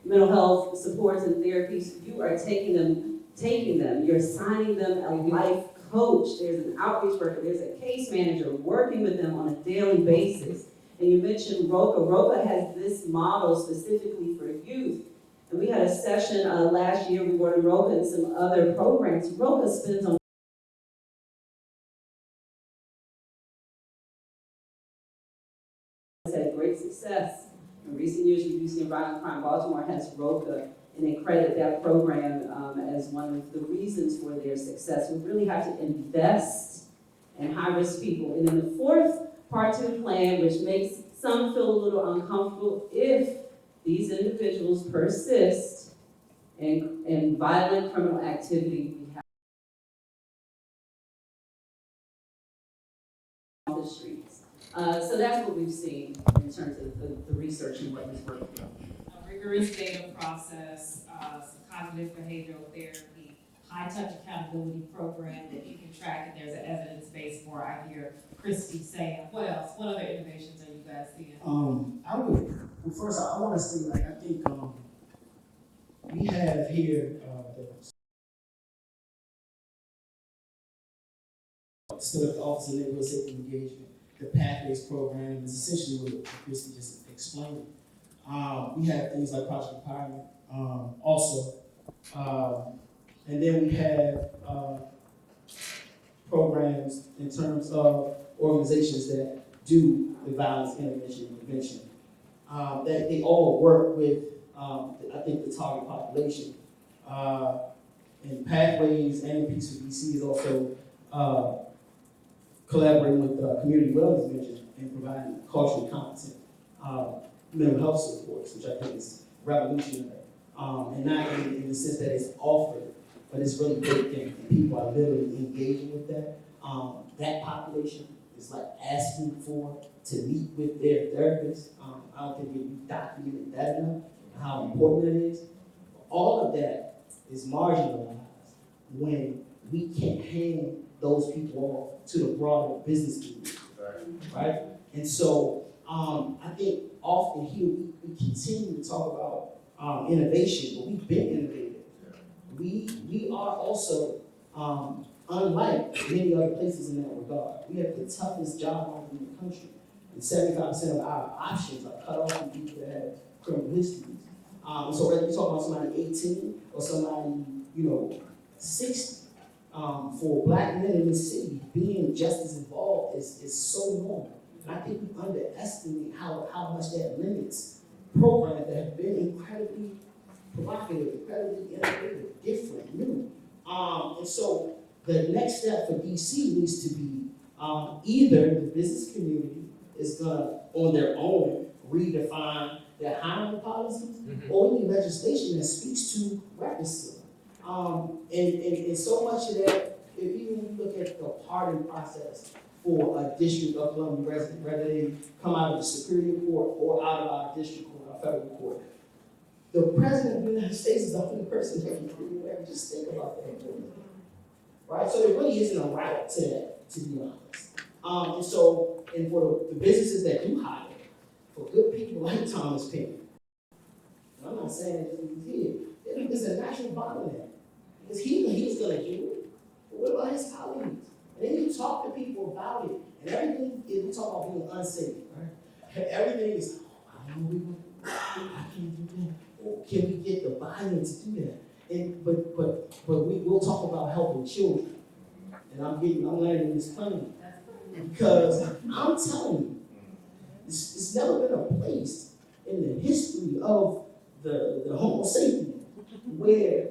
mental health supports and therapies. You are taking them, you're assigning them a life coach. There's an outreach worker, there's a case manager working with them on a daily basis. And you mentioned ROCA. ROCA has this model specifically for youth. And we had a session last year, we brought in ROCA and some other programs. ROCA spends on has had great success. In recent years, reducing violent crime. Baltimore has ROCA, and they credit that program as one of the reasons for their success. We really have to invest in high-risk people. And then the fourth part to the plan, which makes some feel a little uncomfortable, if these individuals persist in violent criminal activity, we have on the streets. So that's what we've seen in terms of the research and what is working. A rigorous data process, some cognitive behavioral therapy, high-touch accountability program that you can track, and there's an evidence-based more. I hear Christy saying. What else? What other innovations are you guys seeing? First, I want to say, I think we have here the Office of Neighborhood Safety Engagement. The Pathways program is essentially what Christy just explained. We have things like Project Empowerment also. And then we have programs in terms of organizations that do the violence intervention and prevention. that they all work with, I think, the target population. And Pathways and Peace for DC is also collaborating with Community Wellness Ventures and providing culturally competent mental health supports, which I think is revolutionary. And not in the sense that it's offered, but it's really baked in, and people are literally engaging with that. That population is like asking to meet with their therapist. I don't think we've documented that enough, how important it is. All of that is marginalized when we can't hand those people off to the broader business community, right? And so I think often here we continue to talk about innovation, but we've been innovative. We are also, unlike many other places in that regard, we have the toughest job market in the country. And 75% of our options are cut off from people that have criminal histories. So whether you're talking about somebody 18 or somebody, 60, for Black men in this city, being just as involved is so normal. And I think we underestimate how much that limits programs that have been incredibly provocative, incredibly innovative, different, new. And so the next step for DC needs to be either the business community is gonna, on their own, redefine their hiring policies, or we need legislation that speaks to racism. And so much of that, if even when you look at the pardon process for a District of Columbia resident, whether they come out of the Superior Court or out of our district or our federal court, the President of the United States is the only person that can do that. Just think about that. Right? So there really isn't a route to that, to be honest. And for the businesses that do hire, for good people like Thomas Penn, and I'm not saying that he's here, there's a national bottleneck. Because he's going to do it. But what about his colleagues? And then you talk to people about it, and everything is, we talk about being unsafe, right? Everything is, I don't know, I can't do that. Or can we get the buy-in to do that? And but we'll talk about helping children. And I'm landing this plane. Because I'm telling you, it's never been a place in the history of the Homo sapien where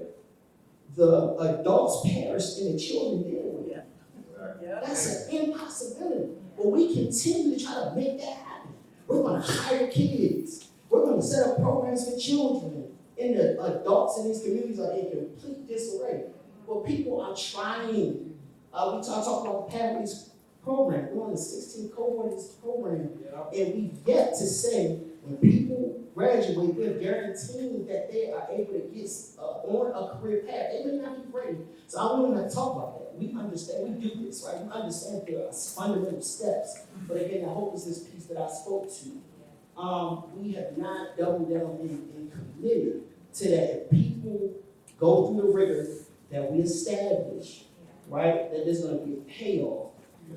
the adults perish and the children deal with it. That's an impossibility. But we continue to try to make that happen. We're going to hire kids. We're going to set up programs for children. And the adults in these communities are in complete disarray. But people are trying. We talk about the Pathways program. We're on the 16th cohort of this program. And we've yet to say, when people graduate, we're guaranteeing that they are able to get on a career path. They may not be ready. So I don't even have to talk about that. We understand, we do this, right? We understand there are fundamental steps. But again, I hope it's this piece that I spoke to. We have not doubled down and committed to that. If people go through the rigor that we establish, right, that there's going to be a payoff.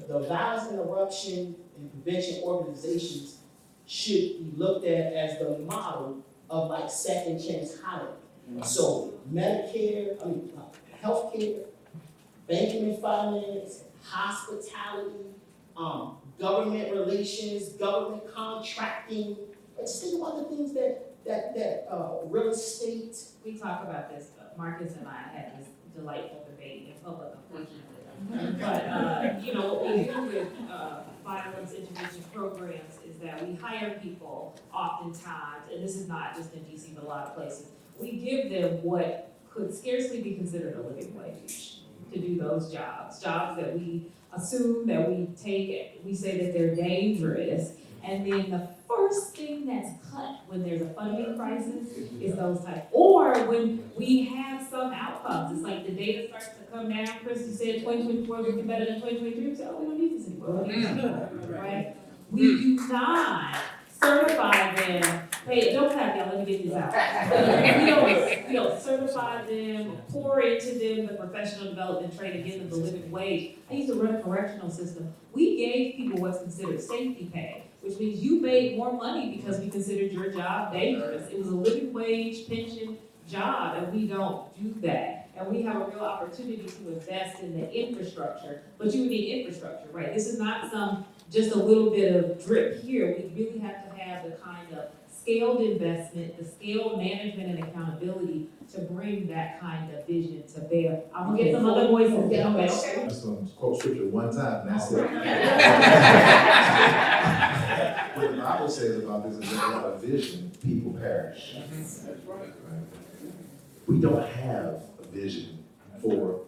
The violence interruption and prevention organizations should be looked at as the model of like second chance hiring. So Medicare, healthcare, banking and finance, hospitality, government relations, government contracting. Let's think about the things that real estate. We talk about this, Marcus and I had this delightful debate in public, unfortunately. But, what we do with violence intervention programs is that we hire people oftentimes, and this is not just in DC, but a lot of places, we give them what could scarcely be considered a living wage to do those jobs that we assume that we take, we say that they're dangerous, and then the first thing that's cut when there's a funding crisis is those types, or when we have some outcomes. It's like the data starts to come down. Christy said 2024 is looking better than 2023. We say, oh, we don't need this anymore. Right? We do not certify them. Hey, don't clap, y'all. Let me get this out. We don't certify them, pour into them the professional development training, give them the living wage. I used to run a correctional system. We gave people what's considered safety pay, which means you made more money because we considered your job dangerous. It was a living wage pension job, and we don't do that. And we have a real opportunity to invest in the infrastructure, but you need infrastructure, right? This is not just a little bit of drip here. We really have to have the kind of scaled investment, the scaled management and accountability to bring that kind of vision to bear. I'm gonna get some other voices down, but okay. I'm just gonna quote scripture one time, and that's it. What the Bible says about this is that without a vision, people perish. We don't have a vision for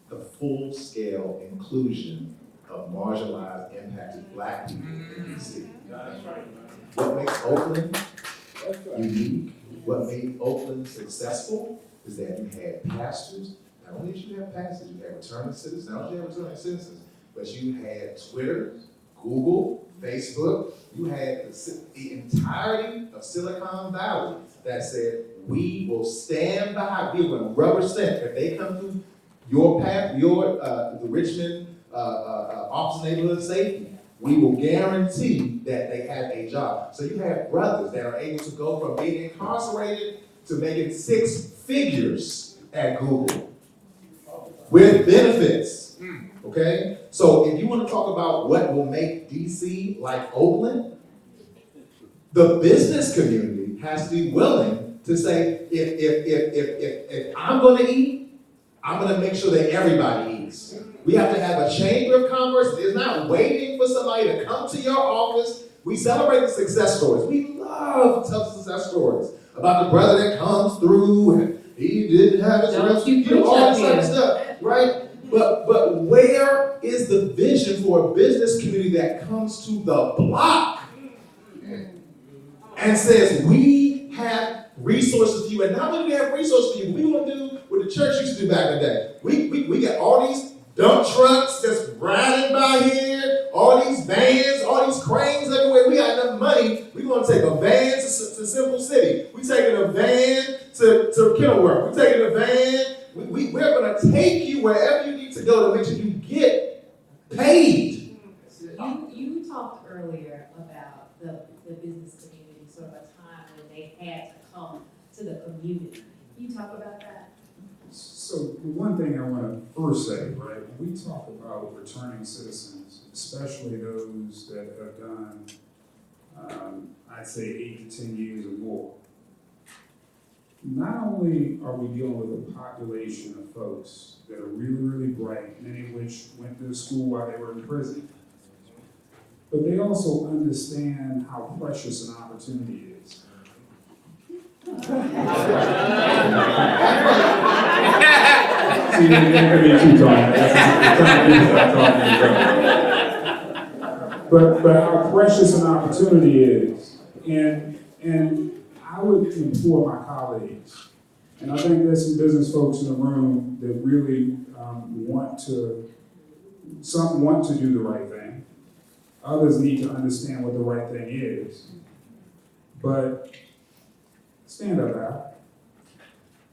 the full-scale inclusion of marginalized, impacted Black people in the city. What makes Oakland unique, what made Oakland successful, is that you had pastors. Not only did you have pastors, you had returning citizens. Not only did you have returning citizens, but you had Twitter, Google, Facebook. You had the entirety of Silicon Valley that said, we will stand by, we're going to rubber stamp. If they come through your path, the Richmond Office of Neighborhood Safety, we will guarantee that they have a job. So you have brothers that are able to go from being incarcerated to making 6 figures at Google with benefits, okay? So if you want to talk about what will make DC like Oakland, the business community has to be willing to say, if I'm going to eat, I'm going to make sure that everybody eats. We have to have a chamber of commerce. It's not waiting for somebody to come to your office. We celebrate the success stories. We love to tell success stories about the brother that comes through and he didn't have his rest, all this type of stuff, right? But where is the vision for a business community that comes to the block and says, we have resources for you, and not only do we have resources for you, we want to do what the church used to do back in the day. We got all these dump trucks just riding by here, all these vans, all these cranes everywhere. We got enough money. We're going to take a van to Simple City. We're taking a van to Kenilworth. We're taking a van. We're going to take you wherever you need to go to make sure you get paid. You talked earlier about the business community, sort of a time when they had to come to the community. Can you talk about that? So the one thing I want to first say, right, when we talk about returning citizens, especially those that have done, I'd say 8 to 10 years or more, not only are we dealing with a population of folks that are really, really bright, many of which went to school while they were in prison, but they also understand how precious an opportunity is. See, there may be two talking. But how precious an opportunity is, and I would implore my colleagues, and I think there's some business folks in the room that really want to do the right thing. Others need to understand what the right thing is. But stand up, Al.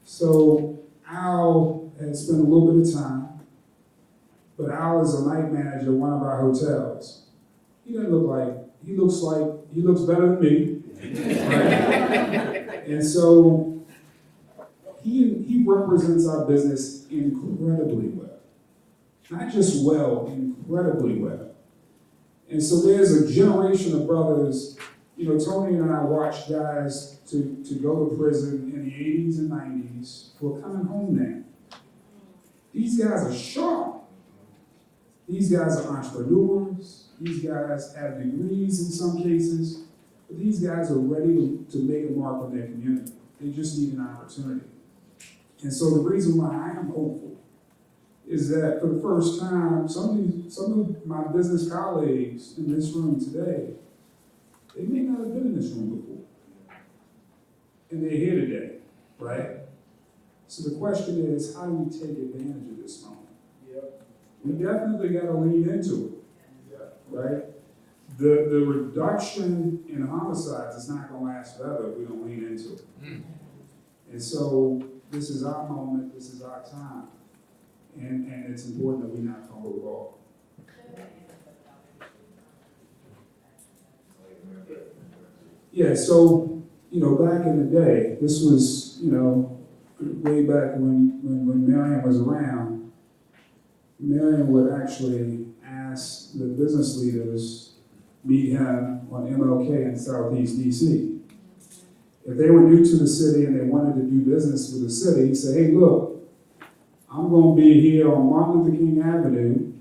So Al has spent a little bit of time, but Al is a night manager at one of our hotels. He looks better than me. Right? And so he represents our business incredibly well. Not just well, incredibly well. And so there's a generation of brothers, Tony and I watched guys to go to prison in the 80s and 90s who are coming home now. These guys are sharp. These guys are entrepreneurs. These guys have degrees in some cases. But these guys are ready to make a mark on their community. They just need an opportunity. And so the reason why I am hopeful is that for the first time, some of my business colleagues in this room today, they may not have been in this room before. And they're here today, right? So the question is, how do we take advantage of this moment? Yep. We definitely got to lean into it, right? The reduction in homicides is not going to last forever if we don't lean into it. And so this is our moment, this is our time. And it's important that we not fumble the ball. Yeah, so, back in the day, this was, way back when Marion was around, Marion would actually ask the business leaders meet him on MLK in Southeast DC. If they were new to the city and they wanted to do business with the city, say, hey, look, I'm gonna be here on Martin Luther King Avenue,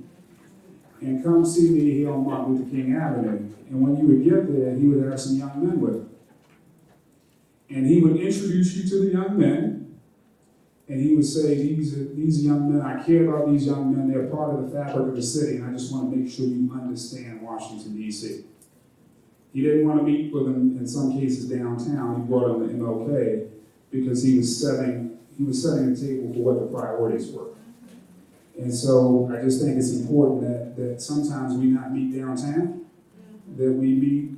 and come see me here on Martin Luther King Avenue. And when you would get there, he would have some young men with him. And he would introduce you to the young men, and he would say, these young men, I care about these young men, they're part of the fabric of the city, and I just want to make sure you understand Washington, D.C. He didn't want to meet with them, in some cases, downtown. He brought them to MLK because he was setting the table for what the priorities were. And so I just think it's important that sometimes we not meet downtown, that we meet,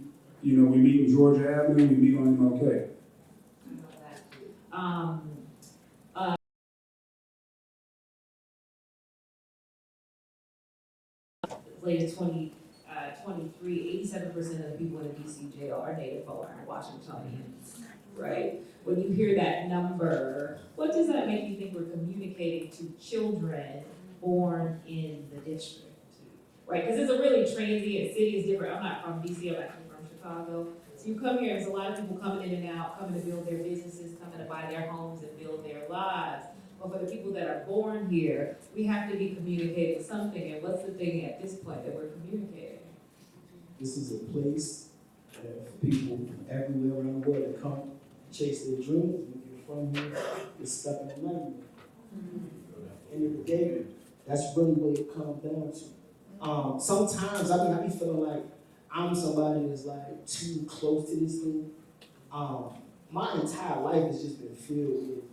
we meet in Georgia Avenue, we meet on MLK. Latest 2023, 87% of the people in the DC jail are native born Washingtonians, right? When you hear that number, what does that make you think we're communicating to children born in the district? Right, because it's a really transient city, is different. I'm not from DC, I'm actually from Chicago. So you come here, there's a lot of people coming in and out, coming to build their businesses, coming to buy their homes and build their lives. But for the people that are born here, we have to be communicating something. And what's the thing at this point that we're communicating? This is a place for people from everywhere around the world to come chase their dreams. When you're from here, you're stuck in the nightmare. End of the day, that's really what it comes down to. Sometimes, I be feeling like I'm somebody that's like too close to this thing. My entire life has just been filled with,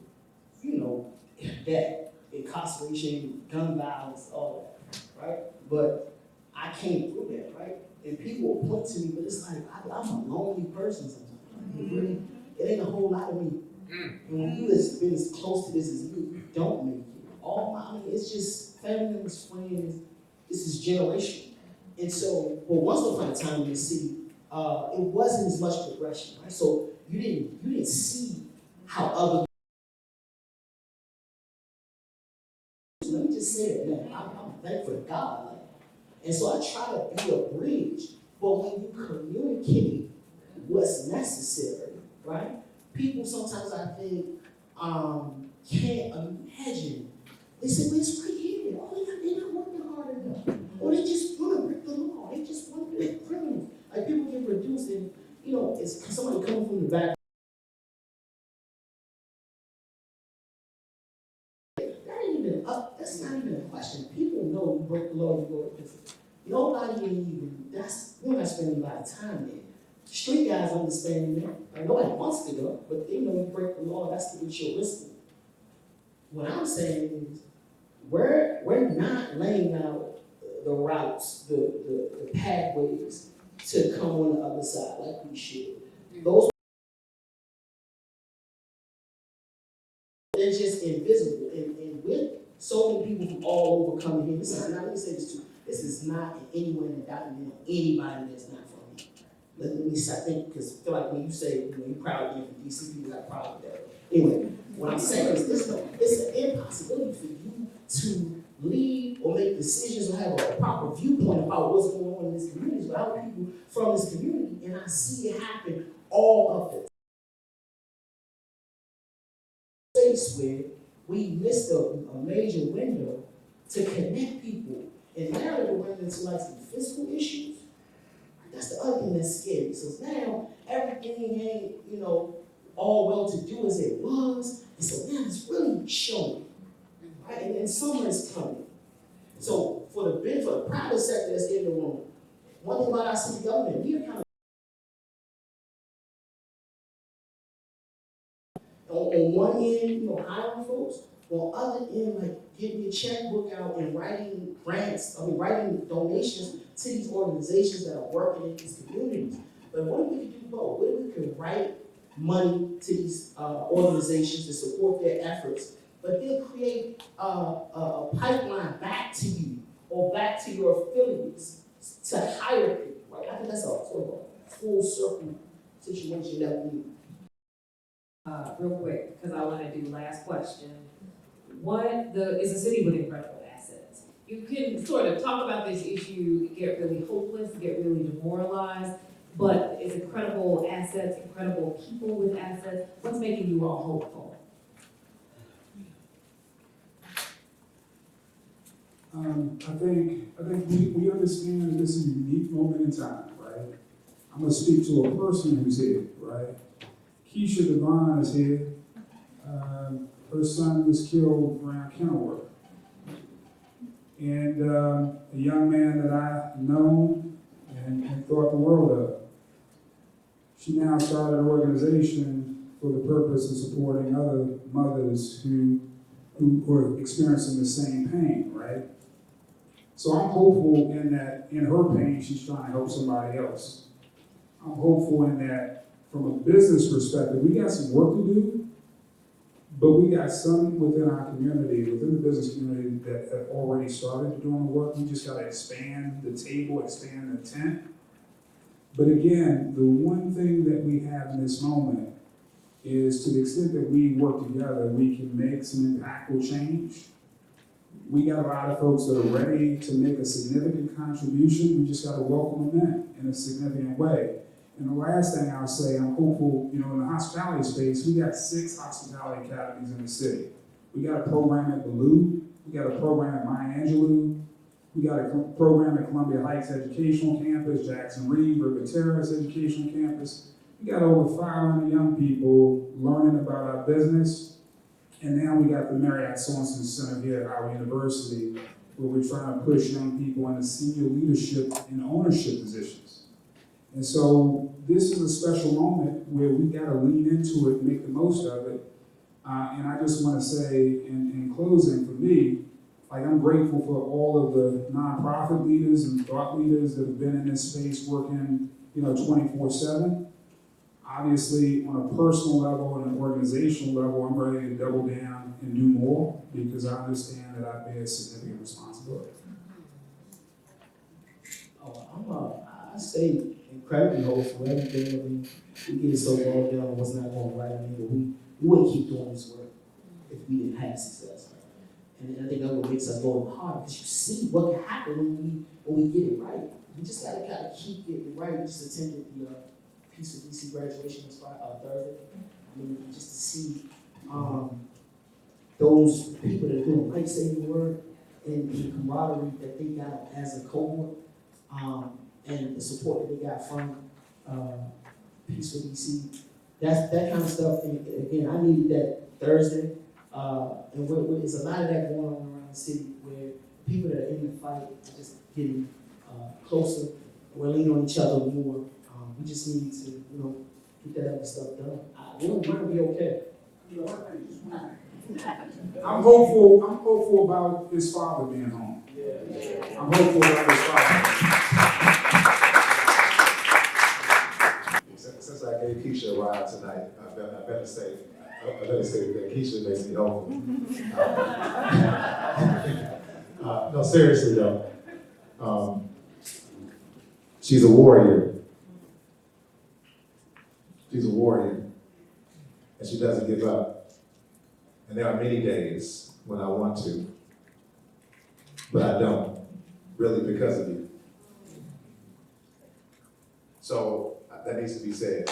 that incarceration, gun violence, all that, right? But I came through that, right? And people will point to me, but it's like, I'm a lonely person sometimes. It ain't a whole lot of me. And when you have been as close to this as me, you don't make it. It's just family members, friends, this is generational. And so, well, once upon a time in the city, it wasn't as much progression, right? So you didn't see how other. Let me just say that now. I'm thankful to God. And so I try to be a bridge. But when you communicate what's necessary, right? People sometimes I think can't imagine. They say, well, it's right here. Oh, they're not working hard enough. Or they just want to break the law. They just want to be criminals. Like people get reduced and, it's somebody coming from the back. That's not even a question. People know you break the law, you go to prison. We're not spending a lot of time there. Street guys understand that. Like, nobody wants to go, but they know you break the law, that's what you're risking. What I'm saying is, we're not laying out the routes, the pathways to come on the other side like we should. Those they're just invisible. And with so many people from all over coming here, let me say this too. This is not in any way an indictment on anybody that's not from here. Let me say, I think, because I feel like when you say, you're proud of being from DC, people got proud of that. Anyway, what I'm saying is this, it's an impossibility for you to lead or make decisions or have a proper viewpoint about what's going on in this community without people from this community. And I see it happen all of the space where we missed a major window to connect people. And now that we're running into like some fiscal issues, that's the other thing that's scary. So now everything ain't, all well to do as it was. And so now it's really showing, right? And summer is coming. So for the private sector that's in the room, one thing about our city government, we are kind of on one end, hiring folks, on the other end, like getting your checkbook out and writing donations to these organizations that are working in these communities. But what if we could do both? What if we could write money to these organizations to support their efforts, but then create a pipeline back to you or back to your affiliates to hire people, right? I think that's a sort of a full circle situation that we need. Real quick, because I want to do last question. Is a city with incredible assets. You can sort of talk about this issue, get really hopeless, get really demoralized, but it's incredible assets, incredible people with assets. What's making you all hopeful? I think we understand that this is a unique moment in time, right? I'm gonna speak to a person who's here, right? Keisha Devon is here. Her son was killed around Kenilworth. And a young man that I know and thought the world of. She now started an organization for the purpose of supporting other mothers who were experiencing the same pain, right? So I'm hopeful in that in her pain, she's trying to help somebody else. I'm hopeful in that from a business perspective, we got some work to do, but we got some within our community, within the business community that have already started doing the work. We just got to expand the table, expand the tent. But again, the one thing that we have in this moment is to the extent that we work together, we can make some impactful change. We got a lot of folks that are ready to make a significant contribution. We just got to welcome them in a significant way. And the last thing I'll say, I'm hopeful, in the hospitality space, we got 6 hospitality academies in the city. We got a program at Ballou, we got a program at Maya Angelou, we got a program at Columbia Heights Educational Campus, Jackson Reed, River Terrace Educational Campus. We got over 500 young people learning about our business. And now we got the Marriott Sorensen Center here at Howard University, where we're trying to push young people into senior leadership and ownership positions. And so this is a special moment where we got to lean into it and make the most of it. And I just want to say in closing, for me, I'm grateful for all of the nonprofit leaders and thought leaders that have been in this space working, 24/7. Obviously, on a personal level and an organizational level, I'm ready to double down and do more because I understand that I bear significant responsibility. I stay incredibly hopeful. Everything we get so bogged down on what's not going right. But we wouldn't keep doing this work if we didn't have success. And I think that's what makes us go harder because you see what can happen when we get it right. We just gotta kind of keep getting it right. We just attended the Peace of DC graduation this Thursday. Just to see those people that are doing life-saving work and the camaraderie that they got as a cohort, and the support that they got from Peace for DC. That kind of stuff. And again, I needed that Thursday. And there's a lot of that going on around the city where people that are in the fight are just getting closer. We're leaning on each other more. We just need to, get that other stuff done. We're gonna be okay. I'm hopeful about his father being home. I'm hopeful about his father. Since I gave Keisha a ride tonight, I better say that Keisha makes me hopeful. No, seriously though. She's a warrior. She's a warrior. And she doesn't give up. And there are many days when I want to, but I don't, really because of you. So that needs to be said.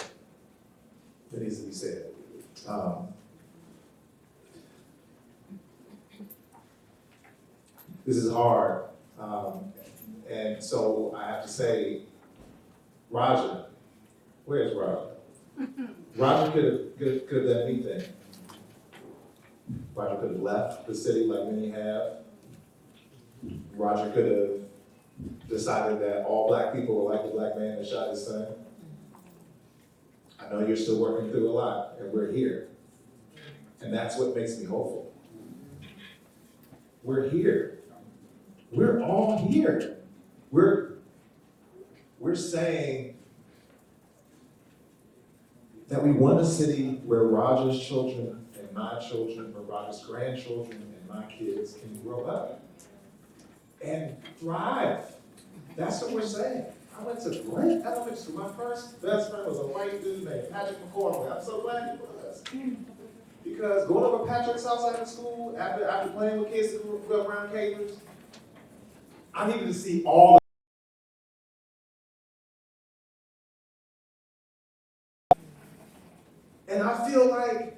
That needs to be said. This is hard. And so I have to say, Roger, where's Roger? Roger could have done anything. Roger could have left the city like many have. Roger could have decided that all black people were like the black man that shot his son. I know you're still working through a lot, and we're here. And that's what makes me hopeful. We're here. We're all here. We're saying that we want a city where Roger's children and my children, where Roger's grandchildren and my kids can grow up and thrive. That's what we're saying. I went to great elementary school. My first best friend was a white dude named Patrick McCormick. I'm so glad he was. Because going over Patrick's house after school, after playing with kids who grew up around Capers, I needed to see all And I feel like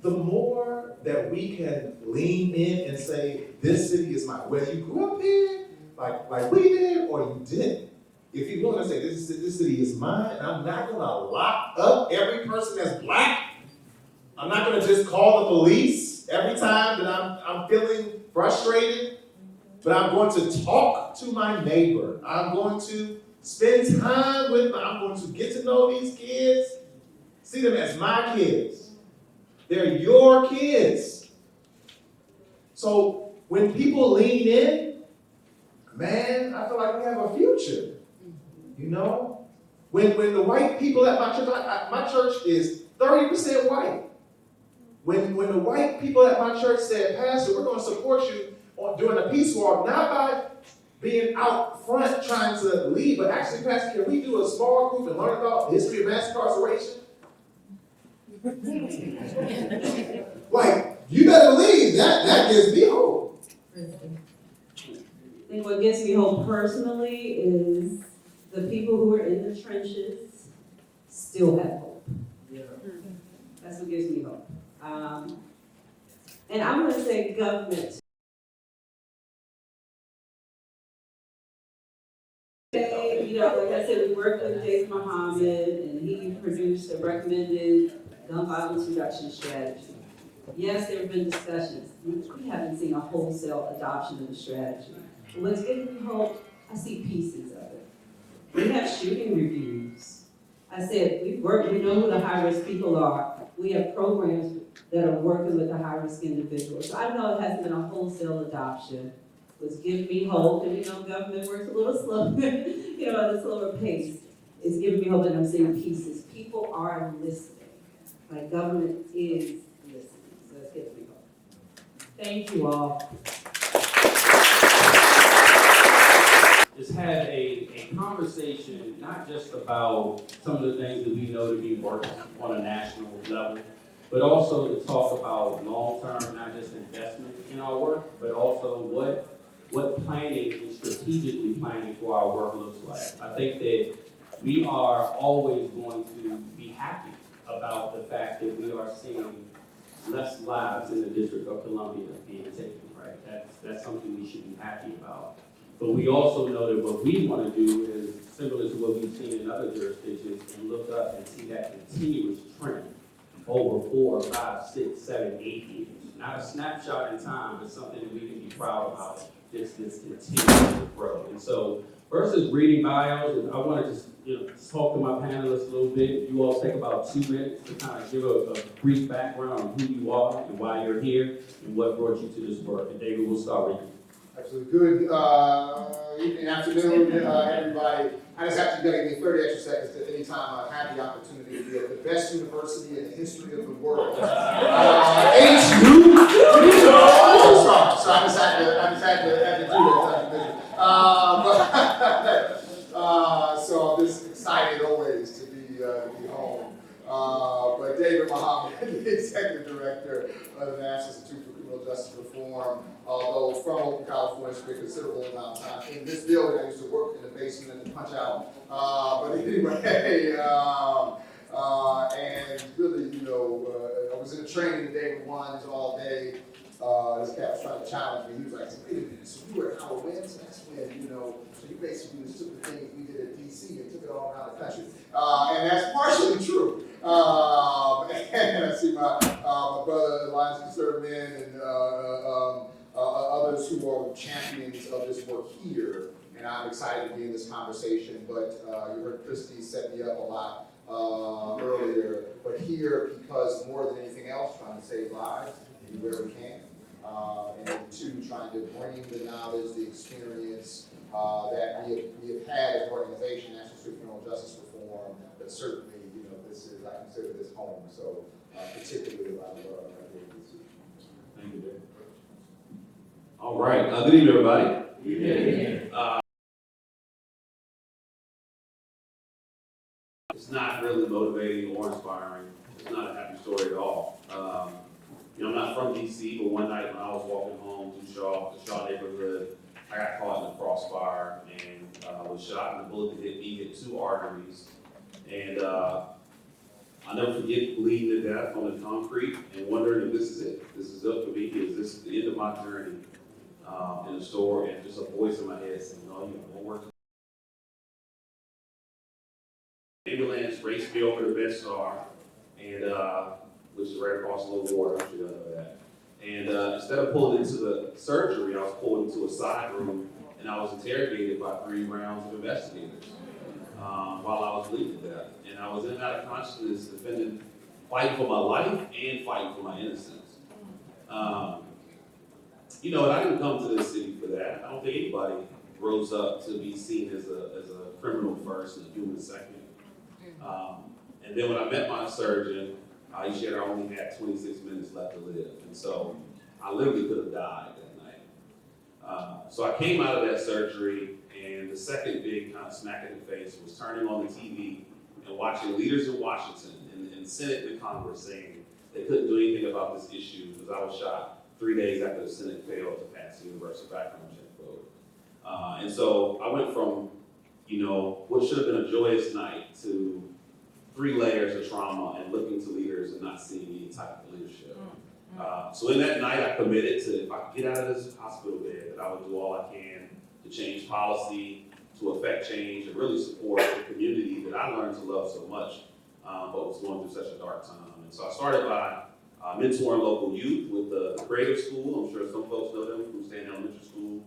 the more that we can lean in and say, this city is mine, whether you grew up here, like we did, or you didn't. If you're willing to say, this city is mine, and I'm not gonna lock up every person that's black. I'm not gonna just call the police every time that I'm feeling frustrated, but I'm going to talk to my neighbor. I'm going to spend time with them. I'm going to get to know these kids, see them as my kids. They're your kids. So when people lean in, man, I feel like we have a future. You know? When the white people at my church, my church is 30% white. When the white people at my church said, Pastor, we're going to support you during the peace walk, not by being out front trying to lead, but actually, Pastor, can we do a small group and learn about the history of mass incarceration? Like, you better leave. That gives me hope. I think what gives me hope personally is the people who are in the trenches still have hope. That's what gives me hope. And I'm going to say government. You know, like I said, we worked with David Muhammad, and he produced a recommended gun violence reduction strategy. Yes, there have been discussions. We haven't seen a wholesale adoption of the strategy. But what's giving me hope, I see pieces of it. We have shooting reviews. I said, we know who the high-risk people are. We have programs that are working with the high-risk individuals. So I know it hasn't been a wholesale adoption. What's giving me hope, and government works a little slow, at a slower pace. It's giving me hope that I'm seeing pieces. People are listening. Like government is listening. So it's giving me hope. Thank you all. Just had a conversation, not just about some of the things that we know to be working on a national level, but also to talk about long-term, not just investment in our work, but also what planning and strategically planning for our work looks like. I think that we are always going to be happy about the fact that we are seeing less lives in the District of Columbia being taken, right? That's something we should be happy about. But we also know that what we want to do is similar to what we've seen in other jurisdictions and look up and see that continuous trend over 4, 5, 6, 7, 8 years. Not a snapshot in time, but something that we can be proud about. This continues to grow. And so versus reading bios, I want to just talk to my panelists a little bit. You all take about 2 minutes to kind of give a brief background on who you are and why you're here and what brought you to this work. And David, we'll start with you. Absolutely. Good evening, afternoon, everybody. I just actually going to give me 30 extra seconds to any time I have the opportunity to be at the best university in the history of the world. HU. So I just had to do it. So I'm just excited always to be home. But David Muhammad, the Executive Director of the National Institute for Criminal Justice Reform, although from Oakland, California, spent a considerable amount of time in this building. I used to work in the basement and punch out. But anyway, and really, I was in a training day with ones all day. This cat was trying to challenge me. He was like, wait a minute, so you were at Howard Winds? That's when, so you basically just took the things we did at DC and took it all around the country. And that's partially true. And I see my brother, Alliance Conservative Men, and others who are champions of this work here. And I'm excited to be in this conversation, but you heard Christy set me up a lot earlier. But here, because more than anything else, trying to save lives, and do where we can. And two, trying to bring the knowledge, the experience that we have had as an organization, National Institute for Criminal Justice Reform, but certainly, I consider this home, so particularly about the Thank you, David. All right. Good evening, everybody. Good evening. It's not really motivating or inspiring. It's not a happy story at all. I'm not from DC, but one night when I was walking home through the Shaw neighborhood, I got caught in a crossfire and was shot, and the bullet that hit me hit 2 arteries. And I'll never forget bleeding to death on the concrete and wondering if this is it. This is it for me. Is this the end of my journey in the store? And just a voice in my head saying, no, you got more work. Ambulance raced me over to Bedstar, and which is right across the little water. I'm sure you know that. And instead of pulled into the surgery, I was pulled into a side room, and I was interrogated by 3 rounds of investigators while I was bleeding to death. And I was in and out of consciousness, defending, fighting for my life and fighting for my innocence. You know, and I didn't come to this city for that. I don't think anybody rose up to be seen as a criminal first and a human second. And then when I met my surgeon, he shared I only had 26 minutes left to live. And so I literally could have died that night. So I came out of that surgery, and the second big kind of smack in the face was turning on the TV and watching leaders in Washington and Senate and Congress saying they couldn't do anything about this issue because I was shot 3 days after the Senate failed to pass the universal background check vote. And so I went from, you know, what should have been a joyous night to 3 layers of trauma and looking to leaders and not seeing any type of leadership. So in that night, I committed to, if I could get out of this hospital bed, that I would do all I can to change policy, to affect change, and really support the community that I learned to love so much, but was going through such a dark time. And so I started by mentoring local youth with the Creative School. I'm sure some folks know them from Stanton Elementary School.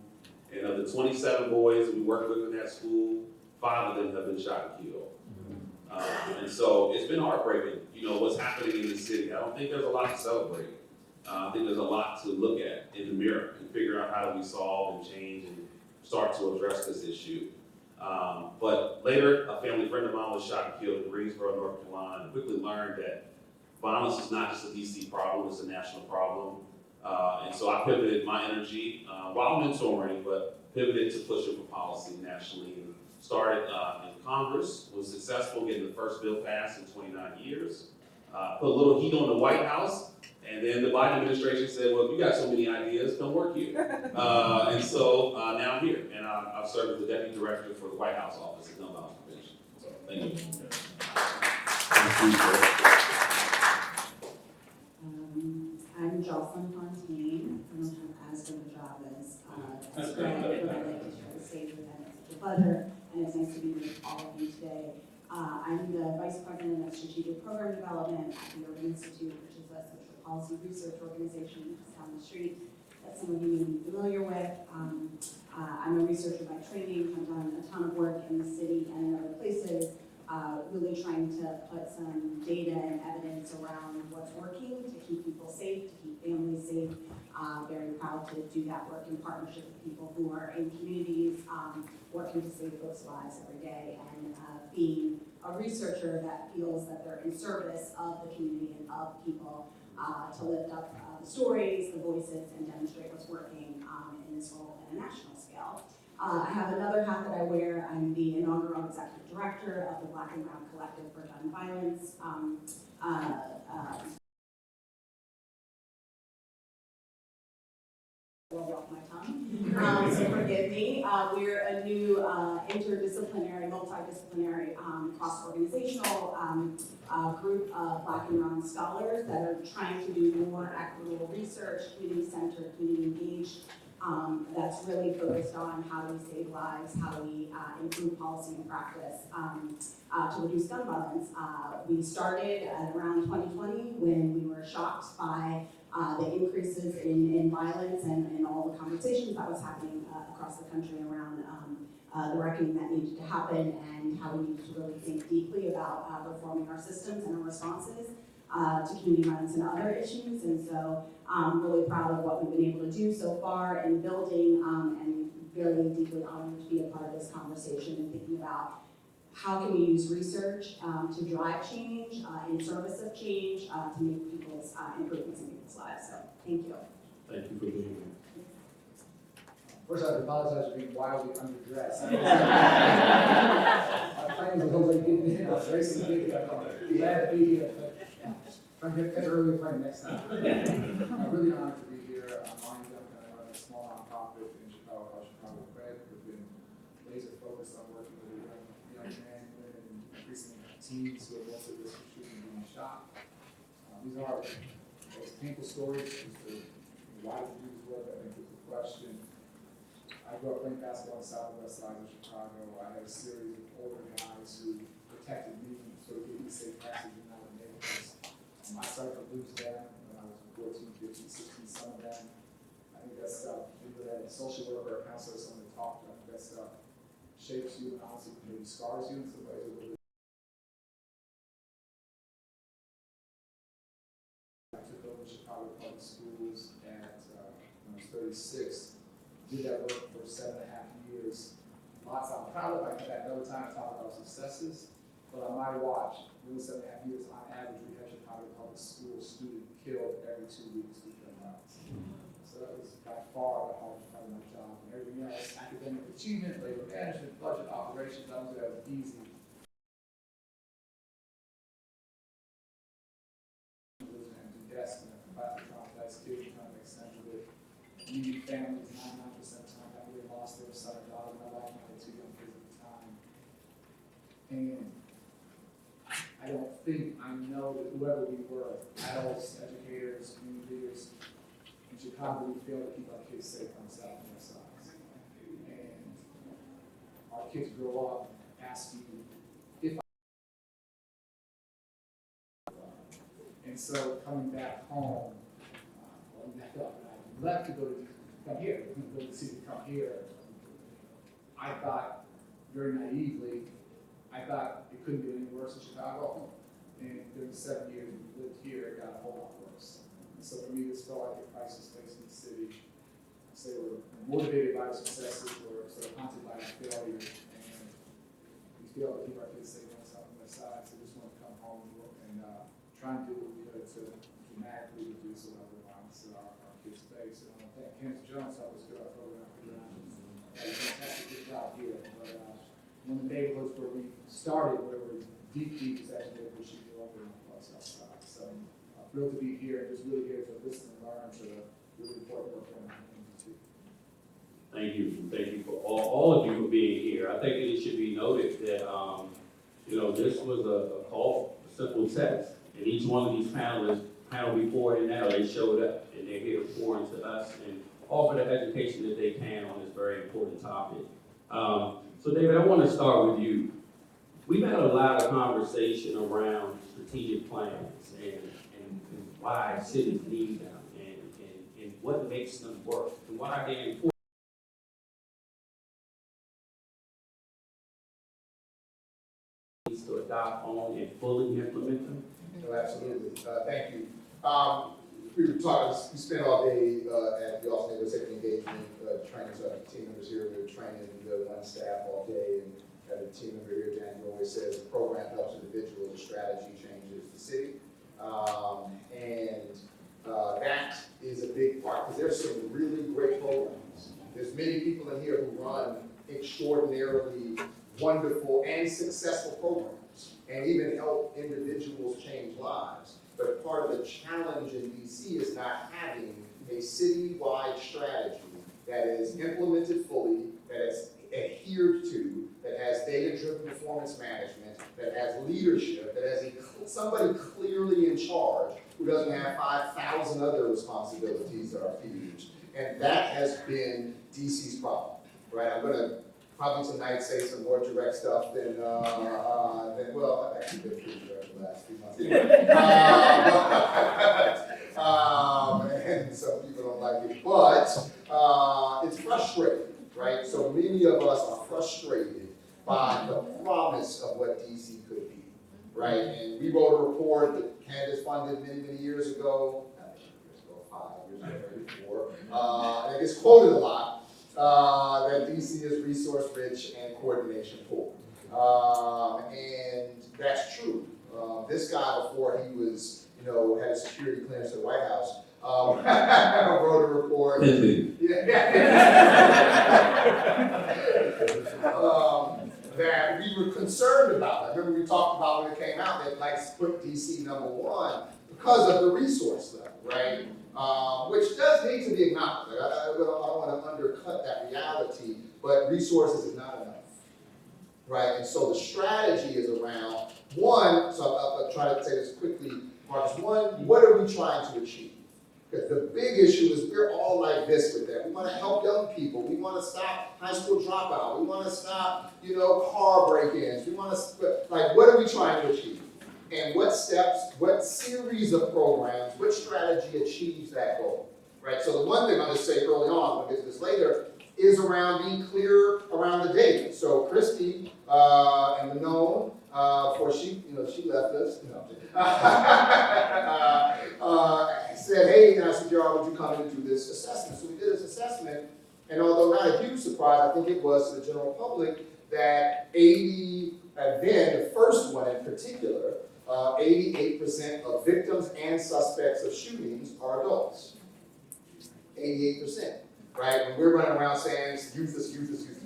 And of the 27 boys that we worked with in that school, 5 of them have been shot and killed. And so it's been heartbreaking, you know, what's happening in the city. I don't think there's a lot to celebrate. I think there's a lot to look at in the mirror and figure out how do we solve and change and start to address this issue. But later, a family friend of mine was shot and killed in Greensboro, North Carolina, and quickly learned that violence is not just a DC problem, it's a national problem. And so I pivoted my energy while mentoring, but pivoted to pushing for policy nationally. And started in Congress, was successful getting the first bill passed in 29 years. Put a little heat on the White House, and then the Biden administration said, well, if you got so many ideas, come work here. And so now I'm here, and I've served as the Deputy Director for the White House Office of Gun Violence Prevention. So thank you. I'm Jocelyn Fontaine. I don't have as good a job as Greg, but I like to share the stage with them. It's such a pleasure, and it's nice to be with all of you today. I'm the Vice President of Strategic Program Development at the Urban Institute, which is a social policy research organization down the street that some of you may be familiar with. I'm a researcher by training. I've done a ton of work in the city and in other places, really trying to put some data and evidence around what's working to keep people safe, to keep families safe. Very proud to do that work in partnership with people who are in communities, working to save folks' lives every day, and being a researcher that feels that they're in service of the community and of people to lift up the stories, the voices, and demonstrate what's working in this role at a national scale. I have another hat that I wear. I'm the inaugural executive director of the Black and Brown Collective for Gun Violence. Off my tongue, so forgive me. We're a new interdisciplinary, multidisciplinary, cross-organizational group of Black and brown scholars that are trying to do more equitable research, community-centered, community-engaged, that's really focused on how do we save lives, how do we improve policy and practice to reduce gun violence. We started at around 2020 when we were shocked by the increases in violence and all the conversations that was happening across the country around the reckoning that needed to happen and how we needed to really think deeply about reforming our systems and our responses to community violence and other issues. And so I'm really proud of what we've been able to do so far in building and very deeply honored to be a part of this conversation and thinking about how can we use research to drive change, in service of change, to make people's improvements in people's lives. So thank you. Thank you for being here. First, I apologize for being wildly underdressed. My plane was already getting in. I was racing to get here. Glad to be here. Trying to get an earlier plane next time. I'm really honored to be here. I'm Lonnie Duncan. I run a small nonprofit in Chicago called Chicago Cred. We've been laser focused on working with young men, women, and increasingly teens who are most at risk of shooting and being shot. These are those painful stories. Why did you do this work? I think is the question. I grew up playing basketball on the south and west side of Chicago. I had a series of older guys who protected me and sort of gave me safe passage in our neighborhoods. I started to lose them when I was 14, 15, 16, some of them. I think that stuff, either a social worker or a counselor, someone to talk to, I think that stuff shapes you and honestly maybe scars you in some ways a little bit. I took over Chicago Public Schools at when I was 36. Did that work for 7.5 years. Lots I'm proud of. I come back another time to talk about successes. But on my watch, in those 7.5 years, on average, we had Chicago Public School student killed every 2 weeks with gun violence. So that was by far the hardest part of my job. And everything else, academic achievement, labor management, budget operations, I don't think that was easy. It was an empty desk and a completely traumatized kid trying to make sense of it. Needy families, 99% of the time, I really lost their son or daughter in my life, and I had 2 young kids at the time. And I don't think I know that whoever we were, adults, educators, community leaders, in Chicago, we failed to keep our kids safe on the south and west sides. And our kids grow up asking if and so coming back home, well, back up, and I left to come here, go to the city to come here. I thought, very naively, it couldn't get any worse in Chicago. And during the 7 years we lived here, it got a whole lot worse. And so for me, this felt like a crisis facing the city. So we're motivated by our successes, we're sort of haunted by our failures, and we failed to keep our kids safe on the south and west side. So we just want to come home and try and do what we could to dramatically reduce the level of violence that our kids face. And I want to thank Candace Jones, helped us get our program off the ground. Had a fantastic job here. But one of the neighborhoods where we started, where we're deep is actually where we should go over on the south side. So thrilled to be here and just really here to listen and learn to the really important work going on in D2. Thank you. Thank you for all of you for being here. I think it should be noted that, this was a call, a simple text. And each one of these panel before and now, they showed up and they're here to pour into us and offer the education that they can on this very important topic. So David, I want to start with you. We've had a lot of conversation around strategic plans and why cities need them and what makes them work and why they're important. To adopt on and fully implement them. No, absolutely. Thank you. We spent all day at the Austin Neighborhood Safety Engagement training, so I have team members here. We were training one staff all day, and have a team member here, Jan, who always says the program helps individuals, the strategy changes the city. That is a big part, because there's some really great programs. There's many people in here who run extraordinarily wonderful and successful programs, and even help individuals change lives. But part of the challenge in DC is not having a citywide strategy that is implemented fully, that is adhered to, that has data-driven performance management, that has leadership, that has somebody clearly in charge who doesn't have 5,000 other responsibilities that are huge. And that has been DC's problem, right? I'm gonna probably tonight say some more direct stuff than well, I've actually been pretty direct the last few months anyway. And some people don't like it, but it's frustrating, right? So many of us are frustrated by the promise of what DC could be, right? And we wrote a report that Candace funded many years ago, 5 years ago, maybe 4, and it gets quoted a lot. That DC is resource rich and coordination poor. And that's true. This guy, before he was, had a security clearance at the White House, wrote a report. That we were concerned about. I remember we talked about when it came out that put DC #1 because of the resource level, right? Which does need to be acknowledged. I don't want to undercut that reality, but resources is not enough. right? And so the strategy is around, one, so I'll try to say this quickly, Marcus, one, what are we trying to achieve? Because the big issue is we're all like this with that. We want to help young people. We want to stop high school dropout. We want to stop, car break-ins. We want to, like, what are we trying to achieve? And what steps, what series of programs, what strategy achieves that goal, right? So the one thing I'll just say early on, we'll get to this later, is around being clear around the data. So Christy and Manon, before she left us, said, hey, now CPR, would you come in and do this assessment? So we did this assessment, and although not a huge surprise, I think it was to the general public that 80, then the first one in particular, 88% of victims and suspects of shootings are adults. 88%, right? When we're running around saying it's useless.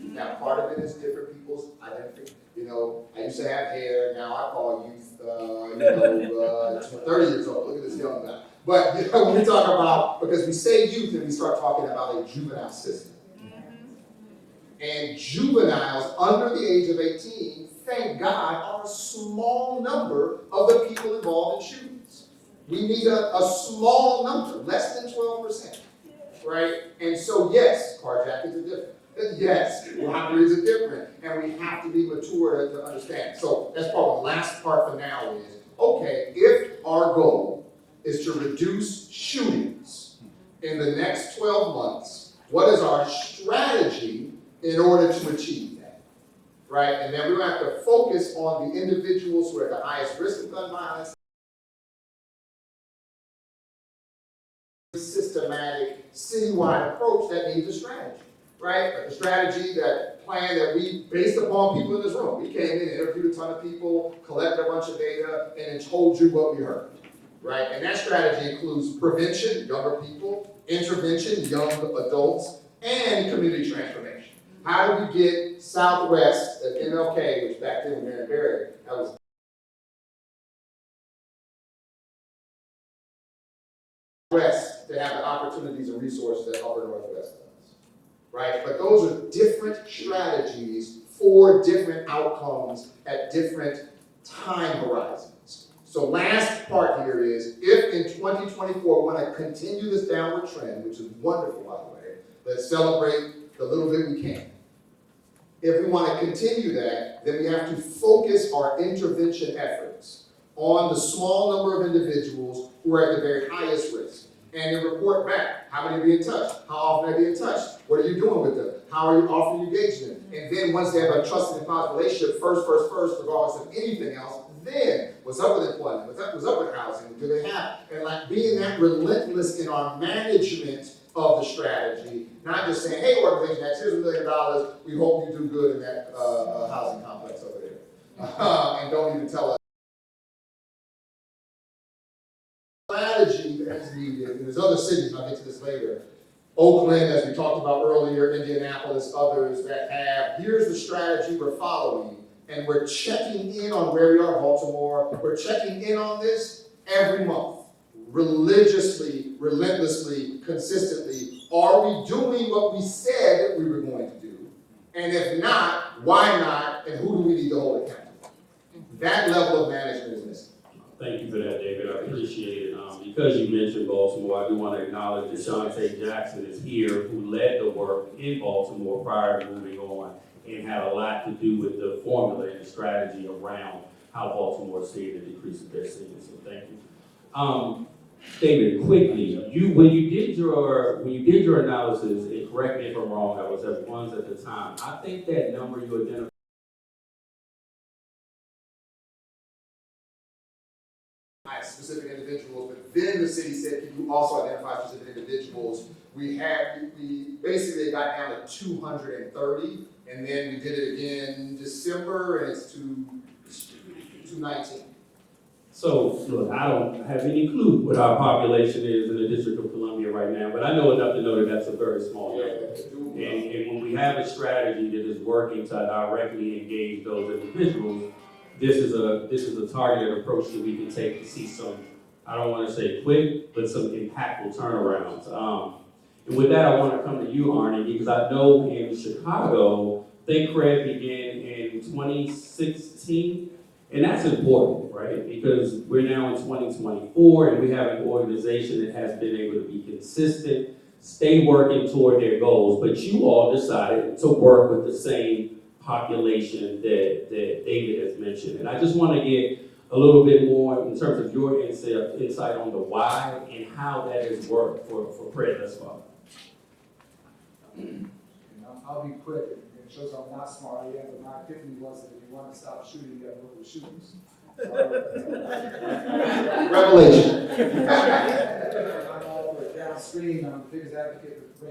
Now, part of it is different people's identity. I used to have hair. Now I call youth, 30 years old. Look at this young guy. But when we talk about, because we say youth and we start talking about a juvenile system. And juveniles under the age of 18, thank God, are a small number of the people involved in shootings. We need a small number, less than 12%, right? And so, yes, carjackings are different. Yes, robberies are different, and we have to be mature to understand. So that's probably the last part for now is, okay, if our goal is to reduce shootings in the next 12 months, what is our strategy in order to achieve that, right? And then we're going to have to focus on the individuals who are at the highest risk of gun violence. Systematic, citywide approach that needs a strategy, right? But the strategy, that plan that we, based upon people in this room, we came in, interviewed a ton of people, collected a bunch of data, and then told you what we heard, right? And that strategy includes prevention, younger people, intervention, young adults, and community transformation. How do we get Southwest at MLK, which back then was Marion Barry, that was West to have the opportunities and resources that Upper Northwest does, right? But those are different strategies for different outcomes at different time horizons. So last part here is, if in 2024 we want to continue this downward trend, which is wonderful, by the way, let's celebrate the little bit we can. If we want to continue that, then we have to focus our intervention efforts on the small number of individuals who are at the very highest risk. And then report back. How many are being touched? How often are they being touched? What are you doing with them? How are you offering engagement? And then once they have a trusted and positive relationship, first, regardless of anything else, then what's up with employment? What's up with housing? Do they have? And like being that relentless in our management of the strategy, not just saying, hey, organization, here's $1 million. We hope you do good in that housing complex over there. And don't even tell us. Strategy that's needed, and there's other cities, I'll get to this later. Oakland, as we talked about earlier, Indianapolis, others that have, here's the strategy we're following, and we're checking in on where we are, Baltimore. We're checking in on this every month, religiously, relentlessly, consistently. Are we doing what we said we were going to do? And if not, why not, and who do we need to hold accountable? That level of management is missing. Thank you for that, David. I appreciate it. Because you mentioned Baltimore, I do want to acknowledge that Shante Jackson is here, who led the work in Baltimore prior to moving on, and had a lot to do with the formula and the strategy around how Baltimore is seeing the decrease of their seniors. So thank you. David, quickly, when you did your analysis, and correct me if I'm wrong, I was at ones at the time. I think that number you identified specific individuals, but then the city said, can you also identify specific individuals? We basically got down to 230, and then we did it again December, and it's 219. So, look, I don't have any clue what our population is in the District of Columbia right now, but I know enough to know that that's a very small number. And when we have a strategy that is working to directly engage those individuals, this is a targeted approach that we can take to see some, I don't want to say quick, but some impactful turnarounds. And with that, I want to come to you, Arnie, because I know in Chicago, Think Cred began in 2016. And that's important, right? Because we're now in 2024 and we have an organization that has been able to be consistent, stay working toward their goals, but you all decided to work with the same population that David has mentioned. And I just want to get a little bit more in terms of your insight on the why and how that has worked for Prayer thus far. I'll be quick. It shows I'm not smart yet, but my epiphany was that if you want to stop shooting, you have to look at the shootings. Revelation. I'm all for it. Downstream, I'm the biggest advocate for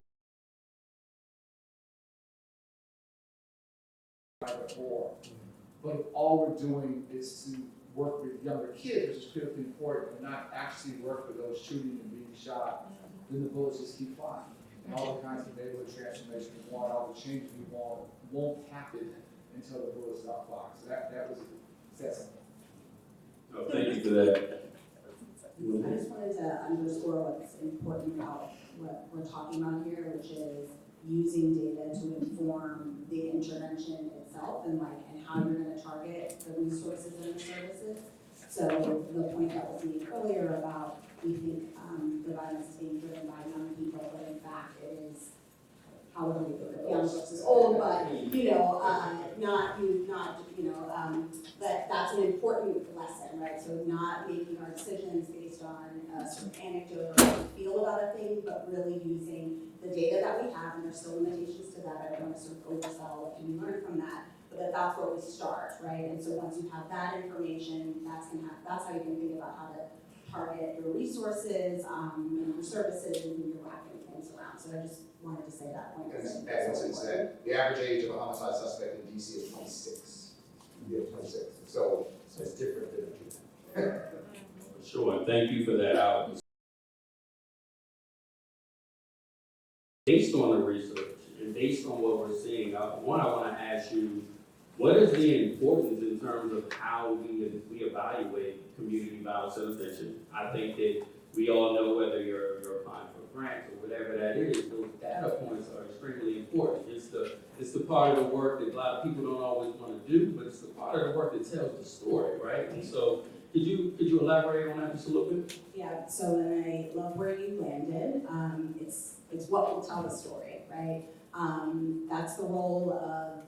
before. But if all we're doing is to work with younger kids, which is critically important, and not actually work with those shooting and being shot, then the bullets just keep flying. And all the kinds of neighborhood transformation we want, all the change we want, won't happen until the bullets stop flying. So that was that simple. Oh, thank you for that. I just wanted to underscore what's important about what we're talking about here, which is using data to inform the intervention itself and how you're going to target the resources and the services. So the point that was made earlier about we think the violence is being driven by young people, but in fact it is, however we think of young versus old, but but that's an important lesson, right? So not making our decisions based on sort of anecdote or how we feel about a thing, but really using the data that we have, and there's still limitations to that. I don't want to sort of oversell what can be learned from that, but that's where we start, right? And so once you have that information, that's how you can think about how to target your resources and your services and who you're wrapping things around. So I just wanted to say that point. The average age of a homicide suspect in DC is 26. Yeah, 26. So it's different than Sure, and thank you for that, Alex. Based on the research and based on what we're seeing, I want to ask you, what is the importance in terms of how we evaluate community violence intervention? I think that we all know whether you're applying for grants or whatever that is, those data points are extremely important. It's the part of the work that a lot of people don't always want to do, but it's the part of the work that tells the story, right? And so could you elaborate on that just a little bit? Yeah, so and I love where you landed. It's what will tell the story, right? That's the role of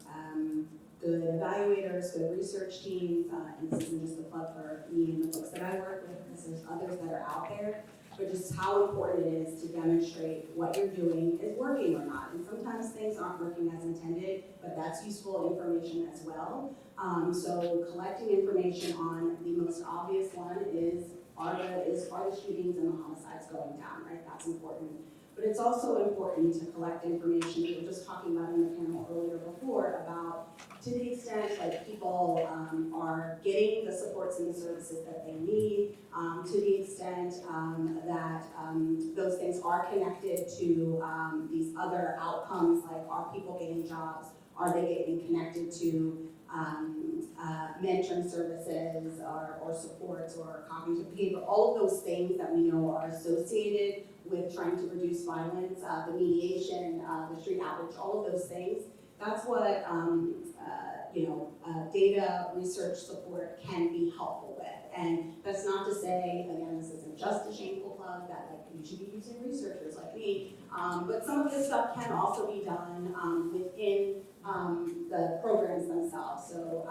good evaluators, good research teams, and this isn't just a plug for me and the folks that I work with, because there's others that are out there, but just how important it is to demonstrate what you're doing is working or not. And sometimes things aren't working as intended, but that's useful information as well. So collecting information on the most obvious one are the shootings and the homicides going down, right? That's important. But it's also important to collect information. We were just talking about in the panel earlier before about to the extent people are getting the supports and the services that they need, to the extent that those things are connected to these other outcomes, like are people getting jobs, are they getting connected to mentoring services or supports or cognitive behavior, all of those things that we know are associated with trying to reduce violence, the mediation, the street outreach, all of those things. That's what data research support can be helpful with. And that's not to say, again, this isn't just a shameful plug that you should be using researchers like me, but some of this stuff can also be done within the programs themselves. So,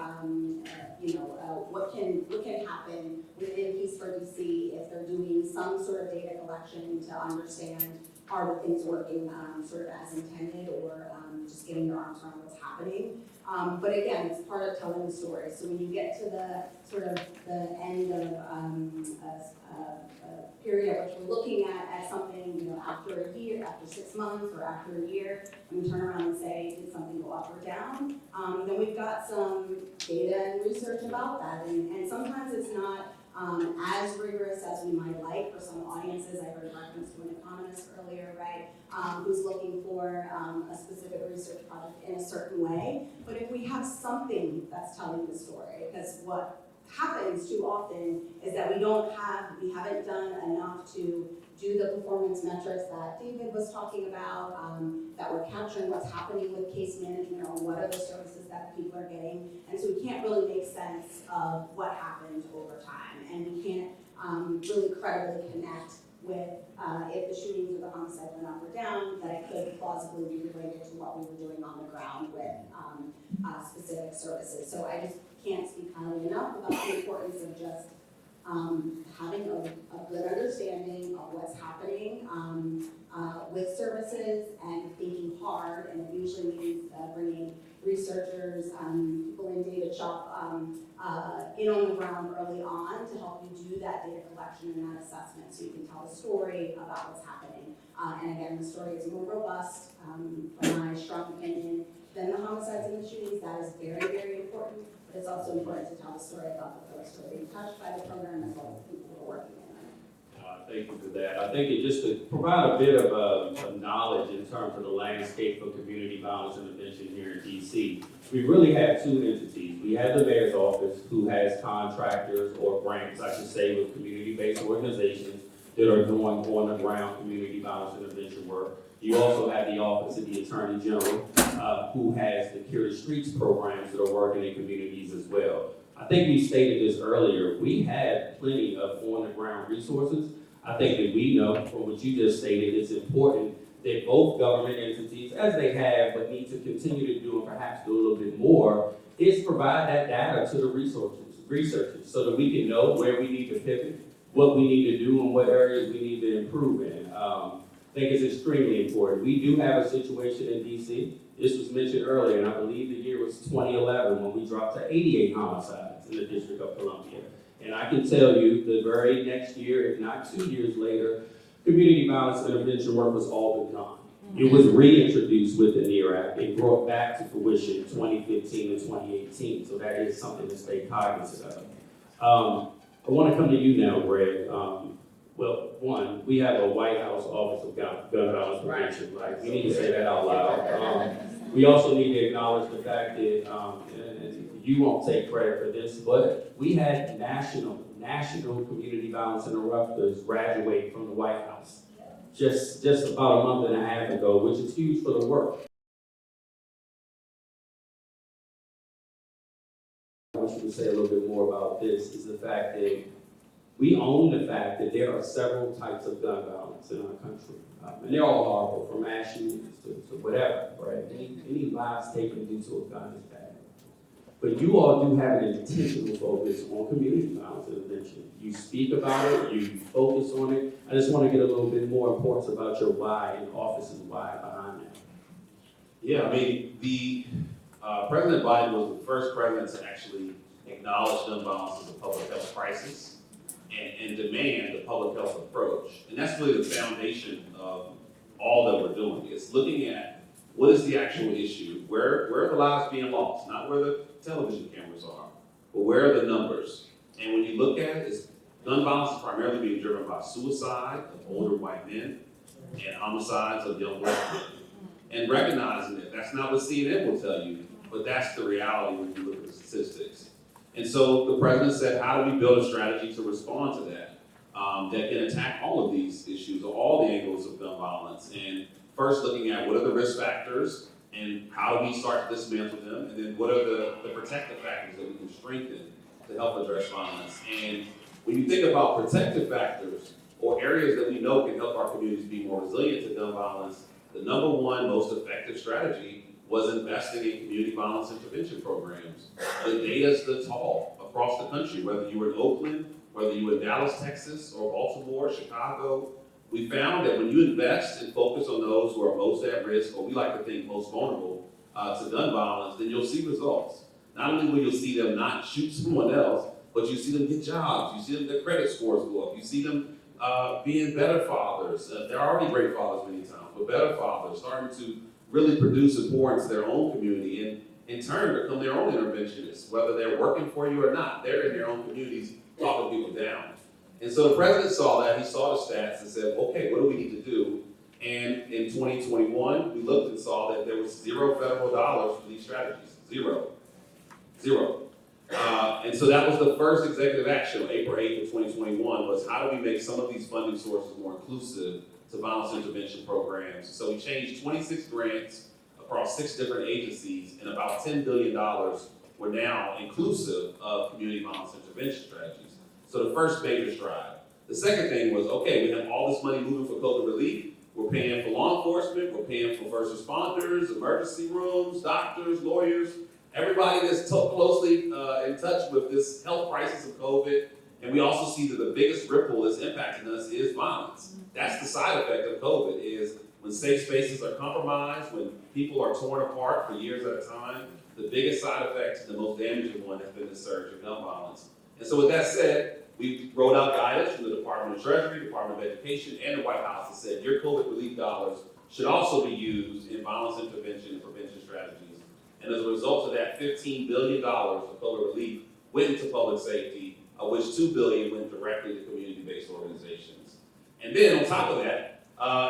what can happen within Peace for DC if they're doing some sort of data collection to understand are the things working sort of as intended, or just getting your arms around what's happening. But again, it's part of telling the story. So when you get to the sort of the end of a period at which we're looking at something, after a year, after 6 months, or after a year, and we turn around and say, did something go up or down? Then we've got some data and research about that, and sometimes it's not as rigorous as we might like for some audiences. I heard reference to an economist earlier, right, who's looking for a specific research project in a certain way. But if we have something that's telling the story, because what happens too often is that we haven't done enough to do the performance metrics that David was talking about, that we're capturing what's happening with case management or what are the services that people are getting. And so we can't really make sense of what happened over time. And we can't really credibly connect with if the shootings or the homicides went up or down, that it could plausibly be related to what we were doing on the ground with specific services. So I just can't speak highly enough about the importance of just having a good understanding of what's happening with services and thinking hard, and it usually means bringing researchers, people in data shop in on the ground early on to help you do that data collection and that assessment so you can tell a story about what's happening. And again, the story is more robust, in my strong opinion, than the homicides and the shootings. That is very, very important. But it's also important to tell the story about the folks who are being touched by the program as well as people who are working in it. Thank you for that. I think it just to provide a bit of knowledge in terms of the landscape for community violence intervention here in DC. We really have two entities. We have the mayor's office, who has contractors or grants, I should say, with community-based organizations that are doing on-the-ground community violence intervention work. You also have the Office of the Attorney General, who has the Cure the Streets programs that are working in communities as well. I think we stated this earlier. We have plenty of on-the-ground resources. I think that we know from what you just stated, it's important that both government entities, as they have, but need to continue to do and perhaps do a little bit more, is provide that data to the researchers, so that we can know where we need to pivot, what we need to do, and what areas we need to improve in. I think it's extremely important. We do have a situation in DC. This was mentioned earlier, and I believe the year was 2011 when we dropped to 88 homicides in the District of Columbia. And I can tell you the very next year, if not 2 years later, community violence intervention work was all but gone. It was reintroduced with the NEAR Act and brought back to fruition in 2015 and 2018. So that is something to stay cognizant of. I want to come to you now, Greg. Well, one, we have a White House Office of Gun Violence Prevention, right? We need to say that out loud. We also need to acknowledge the fact that, and you won't take credit for this, but we had national community violence interrupters graduate from the White House just about a month and a half ago, which is huge for the work. I want you to say a little bit more about this, is the fact that we own the fact that there are several types of gun violence in our country. And they're all horrible, from mass shootings to whatever, right? Any lives taken due to a gun is bad. But you all do have an intentional focus on community violence intervention. You speak about it, you focus on it. I just want to get a little bit more importance about your why and office's why behind that. Yeah, I mean, President Biden was the first president to actually acknowledge gun violence as a public health crisis and demand a public health approach. And that's really the foundation of all that we're doing. It's looking at what is the actual issue, where are the lives being lost, not where the television cameras are, but where are the numbers? And when you look at it, gun violence is primarily being driven by suicide of older white men and homicides of young black men. And recognizing that that's not what CNN will tell you, but that's the reality when you look at the statistics. And so the president said, how do we build a strategy to respond to that, that can attack all of these issues, or all the angles of gun violence? And first looking at what are the risk factors, and how do we start to dismantle them, and then what are the protective factors that we can strengthen to help address violence. And when you think about protective factors, or areas that we know can help our communities be more resilient to gun violence, the number one most effective strategy was investing in community violence intervention programs. The data's the tall across the country, whether you were in Oakland, whether you were in Dallas, Texas, or Baltimore, Chicago. We found that when you invest and focus on those who are most at risk, or we like to think most vulnerable to gun violence, then you'll see results. Not only will you see them not shoot someone else, but you see them get jobs, you see them, their credit scores go up, you see them being better fathers. They're already great fathers many times, but better fathers, starting to really produce and pour into their own community, and in turn become their own interventionists, whether they're working for you or not. They're in their own communities talking people down. And so the president saw that, he saw the stats and said, okay, what do we need to do? And in 2021, we looked and saw that there was $0 federal dollars for these strategies. Zero. And so that was the first executive action on April 8th of 2021 was how do we make some of these funding sources more inclusive to violence intervention programs. So we changed 26 grants across 6 different agencies, and about $10 billion were now inclusive of community violence intervention strategies. So the first major stride. The second thing was, okay, we have all this money moving for COVID relief. We're paying for law enforcement, we're paying for first responders, emergency rooms, doctors, lawyers, everybody that's closely in touch with this health crisis of COVID. And we also see that the biggest ripple that's impacting us is violence. That's the side effect of COVID is when safe spaces are compromised, when people are torn apart for years at a time, the biggest side effect, the most damaging one has been the surge of gun violence. And so with that said, we wrote out guidance from the Department of Treasury, Department of Education, and the White House that said your COVID relief dollars should also be used in violence intervention and prevention strategies. And as a result of that, $15 billion of COVID relief went into public safety, of which $2 billion went directly to community-based organizations. And then on top of that,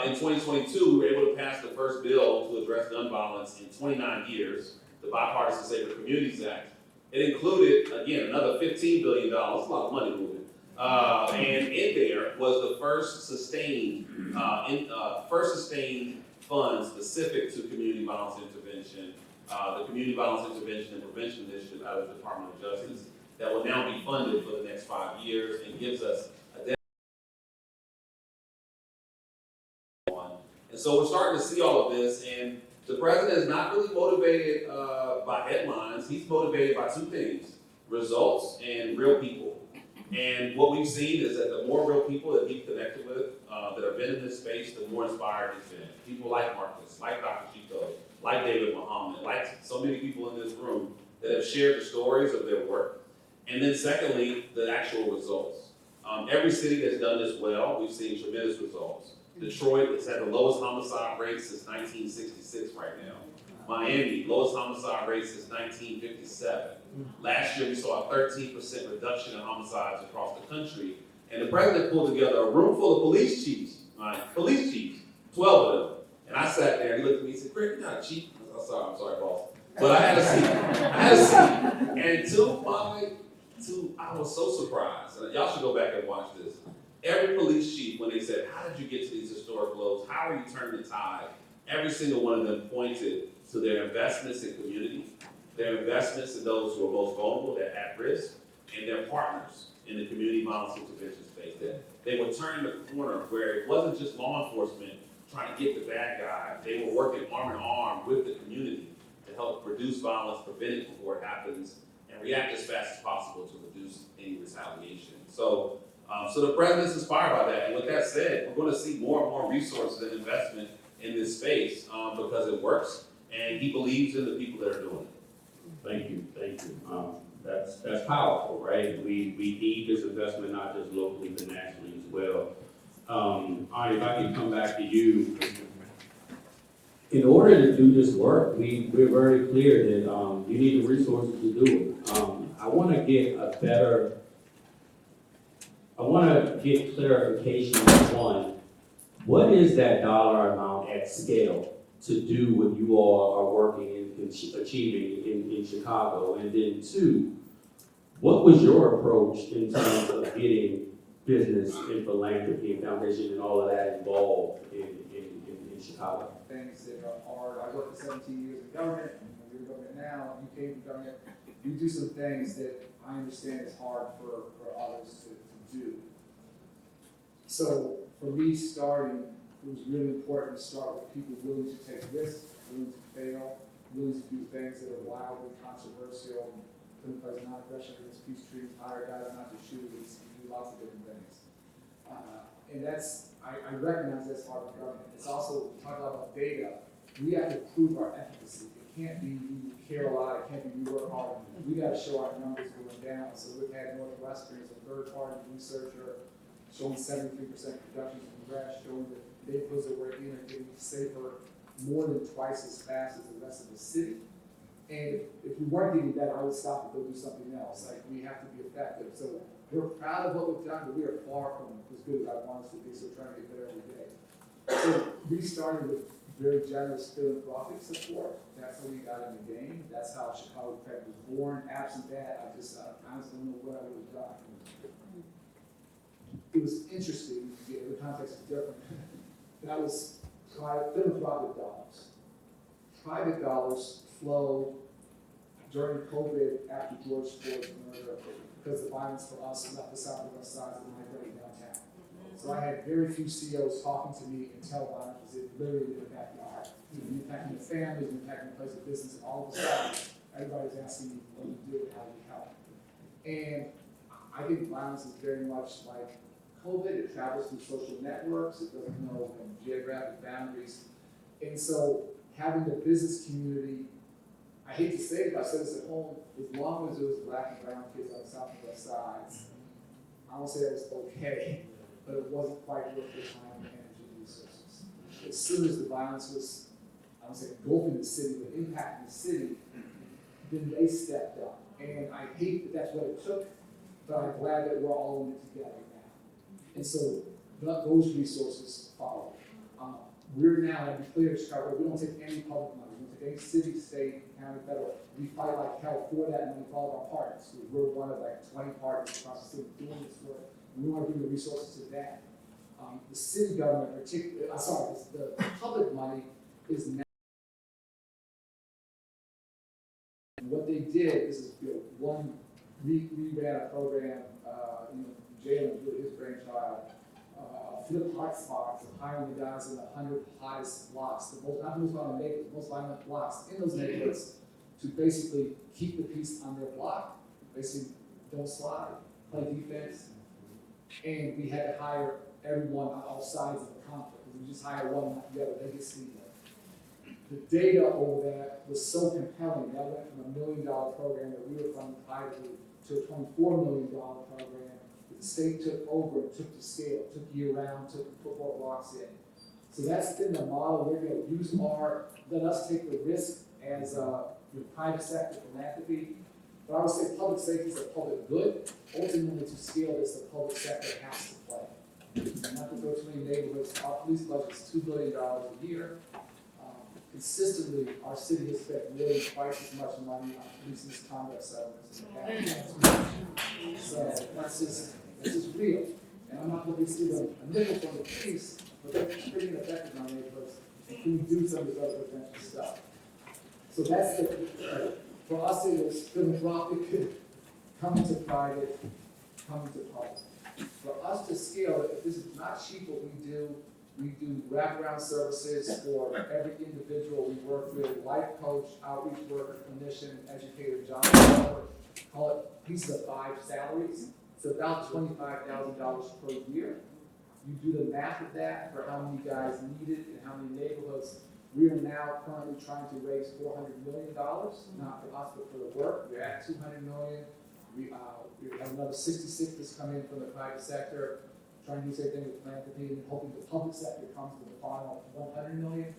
in 2022, we were able to pass the first bill to address gun violence in 29 years, the Bipartisan Safer Communities Act. It included, again, another $15 billion, a lot of money moving. And in there was the first sustained fund specific to community violence intervention, the Community Violence Intervention and Prevention Initiative out of the Department of Justice that will now be funded for the next 5 years and gives us a deadline. And so we're starting to see all of this, and the president is not really motivated by headlines. He's motivated by 2 things, results and real people. And what we've seen is that the more real people that he's connected with, that have been in this space, the more inspired he's been. People like Marcus, like Dr. Chico, like David Muhammad, like so many people in this room that have shared the stories of their work. And then secondly, the actual results. Every city that's done this well, we've seen tremendous results. Detroit has had the lowest homicide rate since 1966 right now. Miami, lowest homicide rate since 1957. Last year, we saw a 13% reduction in homicides across the country. And the president pulled together a room full of police chiefs, 12 of them. And I sat there, and he looked at me and said, "Craig, you're not a chief." I'm sorry, boss. But I had a seat. And I was so surprised. And y'all should go back and watch this. Every police chief, when they said, "How did you get to these historic lows? How are you turning the tide?" Every single one of them pointed to their investments in community, their investments in those who are most vulnerable, they're at risk, and their partners in the community violence intervention space. That they were turning the corner where it wasn't just law enforcement trying to get the bad guy. They were working arm in arm with the community to help reduce violence, prevent it before it happens, and react as fast as possible to reduce any retaliation. So the president's inspired by that. And with that said, we're going to see more and more resources and investment in this space because it works, and he believes in the people that are doing it. Thank you. That's powerful, right? We need this investment not just locally but nationally as well. Arnie, if I can come back to you. In order to do this work, we're very clear that you need the resources to do it. I want to get clarification on one. What is that dollar amount at scale to do what you all are working in achieving in Chicago? And then 2, what was your approach in terms of getting business and philanthropy and foundation and all of that involved in Chicago? Things that are hard. I worked for 17 years in government, and you're in government now, you came from government. You do some things that I understand is hard for others to do. So for me starting, it was really important to start with people willing to take risks, willing to fail, willing to do things that are wildly controversial, put in place non-aggression against peace treaties, hire guys not to shoot, and do lots of different things. And I recognize that's hard for government. It's also, talk about data, we have to prove our efficacy. It can't be we care a lot, it can't be we work hard. We got to show our numbers going down. So we've had Northwestern as a third-party researcher showing 73% reductions in crash, showing that neighborhoods that we're in are getting safer more than twice as fast as the rest of the city. And if we weren't getting that, I would stop and go do something else. Like, we have to be effective. So we're proud of what we've done, but we are far from as good as I want us to be, so trying to get better every day. So we started with very generous philanthropic support. That's how we got in the game. That's how Chicago Tech was born. Absent that, I honestly don't know what I would have done. It was interesting, the context is different. That was philanthropic dollars. Private dollars flowed during COVID after George Floyd's murder because the violence for us left the South and West sides of the migrate downtown. So I had very few CEOs talking to me until violence was literally in their backyard. Impacting the families, impacting the place of business, and all of a sudden, everybody's asking me what to do and how to help. And I think violence is very much like COVID. It travels through social networks. It doesn't know geographic boundaries. And so having the business community, I hate to say it, but I said this at home, as long as it was black and brown kids on the South and West sides, I won't say it was okay, but it wasn't quite worth the time and energy and resources. As soon as the violence was, I won't say engulfing the city, but impacting the city, then they stepped up. And I hate that that's what it took, but I'm glad that we're all in it together now. And so those resources follow. We're now, and to be clear, Chicago, we don't take any public money. We don't take any city, state, county, federal. We fight like hell for that money for all of our partners. We're one of like 20 partners across the city doing this work. And we want to bring the resources to that. The city government, the public money is now. And what they did is, we ran a program, Jalen, his brainchild, flip hotspots and hiring the guys in the 100 hottest blocks, not most violent neighborhoods, most violent blocks in those neighborhoods to basically keep the peace on their block, basically don't slide, play defense. And we had to hire everyone on all sides of the conflict. We just hire one, not the other, they get speed up. The data over that was so compelling. That went from $1 million program that we were funding privately to a $24 million program. The state took over and took the scale, took year round, took the football blocks in. So that's been the model. We're going to use let us take the risk as the private sector philanthropy. But I would say public safety is a public good. Ultimately, to scale this, the public sector has to play. Not to go to many neighborhoods. Our police budget is $2 billion a year. Consistently, our city has spent nearly twice as much money on police misconduct settlements in the past. So that's just real. And I'm not looking to see a nickel from the police, but they're pretty ineffective in our neighborhoods. Can we do some of this other potential stuff? So that's for us it was philanthropic, coming to private, coming to public. For us to scale it, this is not cheap what we do. We do wraparound services for every individual we work with, life coach, outreach worker, clinician, educator, job developer. Call it pieces of 5 salaries. It's about $25,000 per year. You do the math of that for how many guys need it and how many neighborhoods. We are now currently trying to raise $400 million, not for us, but for the work. We're at $200 million. We have another 66 that's come in from the private sector, trying to do the same thing with philanthropy and hoping the public sector comes to the final $100 million.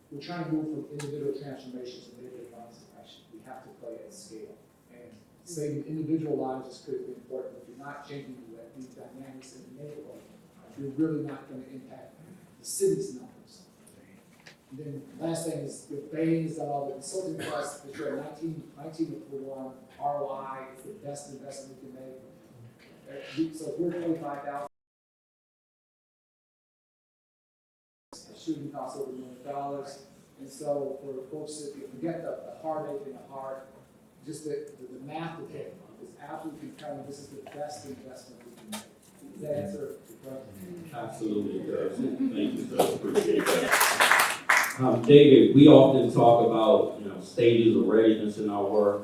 We're trying to move from individual transformations to neighborhood violence suppression. We have to play at scale. And saving individual lives is critically important. If you're not changing these dynamics in the neighborhood, you're really not going to impact the city's numbers. And then the last thing is the Bain has done all the consulting for us. It's your 19 for ROI. It's the best investment we can make. So if we're 25,000, shooting costs over $1 million. And so for folks that forget the heartache and the heart, just the math of it is absolutely compelling. This is the best investment we can make. Does that answer the question? Absolutely does. Thank you, sir. Appreciate that. David, we often talk about, stages of readiness in our work,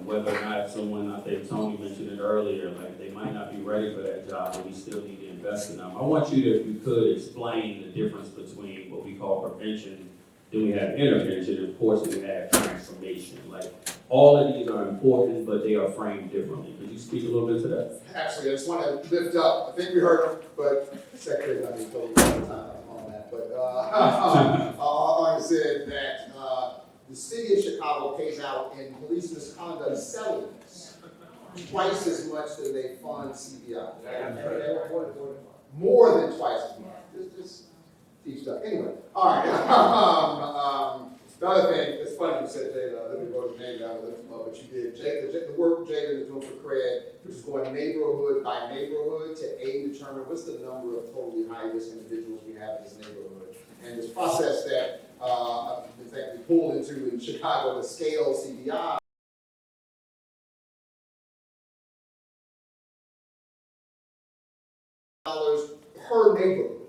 whether or not someone, I think Tony mentioned it earlier, like they might not be ready for that job, but we still need to invest in them. I want you to, if you could, explain the difference between what we call prevention, then we have intervention, and of course we have transformation. Like, all of these are important, but they are framed differently. Could you speak a little bit to that? Actually, I just want to lift up, I think we heard him, but Secretary Dunn told me all the time on that. But I said that the city of Chicago pays out in police misconduct settlements twice as much than they fund CBI. More than twice as much. Just teach you done. Anyway, all right. The other thing, it's funny you said, Jada, let me go to name down, but you did. The work Jada is doing for CRED, which is going neighborhood by neighborhood to aid determine what's the number of totally high-risk individuals we have in this neighborhood. And this process that, in fact, we pulled into in Chicago, the scale CBI, per neighborhood,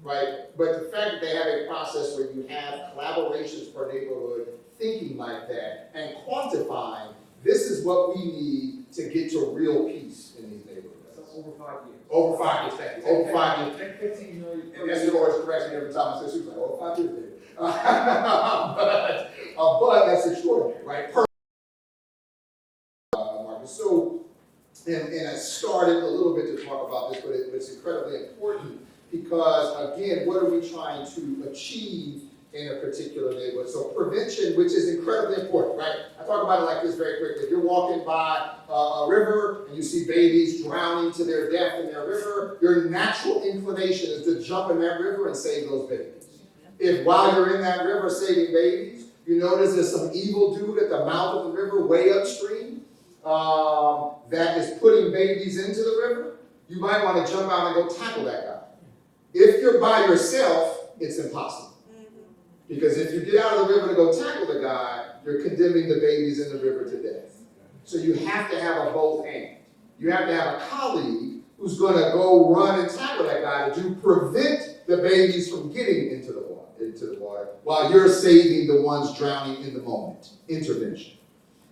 right? But the fact that they have a process where you have collaborations per neighborhood, thinking like that, and quantifying, this is what we need to get to real peace in these neighborhoods. Over 5 years. Over 5 years, thank you. Over 5 years. 15 million. And that's the always corrects me every time I say, she was like, over 5 years, David. But that's extraordinary, right? Marcus. So, and I started a little bit to talk about this, but it's incredibly important because, again, what are we trying to achieve in a particular neighborhood? So prevention, which is incredibly important, right? I talk about it like this very quickly. If you're walking by a river and you see babies drowning to their death in their river, your natural inclination is to jump in that river and save those babies. If while you're in that river saving babies, you notice there's some evil dude at the mouth of the river way upstream that is putting babies into the river, you might want to jump out and go tackle that guy. If you're by yourself, it's impossible. Because if you get out of the river to go tackle the guy, you're condemning the babies in the river to death. So you have to have a both and. You have to have a colleague who's going to go run and tackle that guy to prevent the babies from getting into the water, while you're saving the ones drowning in the moment. Intervention.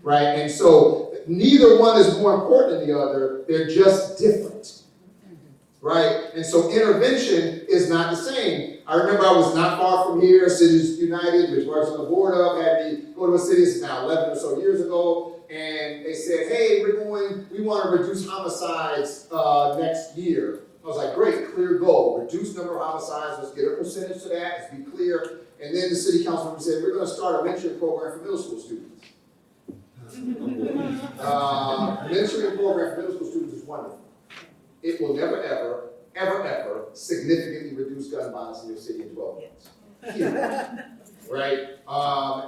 Right? And so neither one is more important than the other. They're just different. Right? And so intervention is not the same. I remember I was not far from here, Cities United, which works on the board of, had me go to a city, it's now 11 or so years ago, and they said, hey, we want to reduce homicides next year. I was like, great, clear goal, reduce number of homicides, let's get a percentage to that, let's be clear. And then the city council member said, we're going to start a mentoring program for middle school students. Mentoring program for middle school students is wonderful. It will never, ever significantly reduce gun violence in your city in 12 months. Right?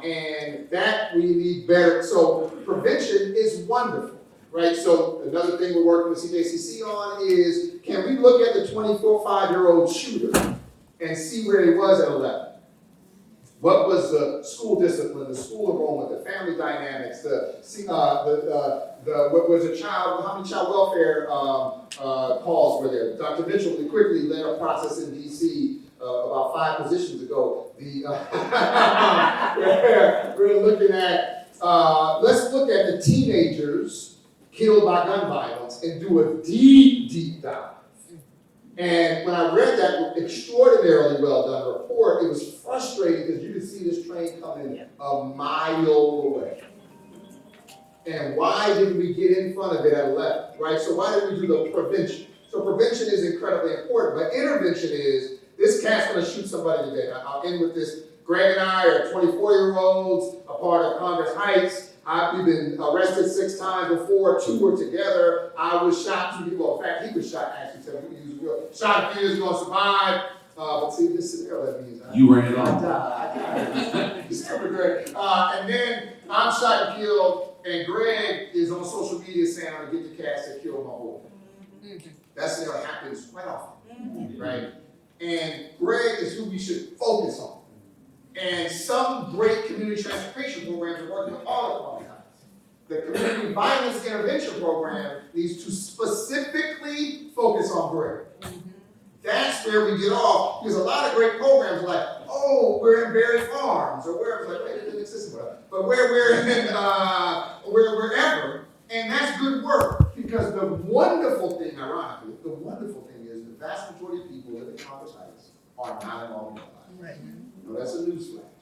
And that we need better. So prevention is wonderful. Right? So another thing we're working with CJCC on is, can we look at the 24-5-year-old shooter and see where he was at 11? What was the school discipline, the school enrollment, the family dynamics, what was a child, how many child welfare calls were there? Dr. Mitchell quickly led a process in DC about 5 positions ago. We're looking at, let's look at the teenagers killed by gun violence and do a deep dive. And when I read that extraordinarily well done report, it was frustrating because you could see this train coming a mile away. And why didn't we get in front of it at 11, right? So why did we do the prevention? So prevention is incredibly important, but intervention is, this cat's gonna shoot somebody today. I'll end with this. Greg and I are 24-year-olds, a part of Congress Heights. We've been arrested 6 times before, 2 were together. I was shot 2 years ago. In fact, he was shot actually 7 years ago. Shot a few years ago, survived. But see, this scenario that means you ran it on. I died. And then I'm shot and killed, and Greg is on social media saying, I'm gonna get the cats that killed my boy. That scenario happens quite often, right? And Greg is who we should focus on. And some great community transportation programs are working with all of them. The Community Violence Intervention Program needs to specifically focus on Greg. That's where we get off, because a lot of great programs are like, oh, we're in Berry Farms, or wherever, like, wait, it didn't exist anywhere. But where we're in, wherever, and that's good work, because the wonderful thing, ironically, the wonderful thing is the vast majority of people living in Congress Heights are not involved in violence. Right. No, that's a newsflash.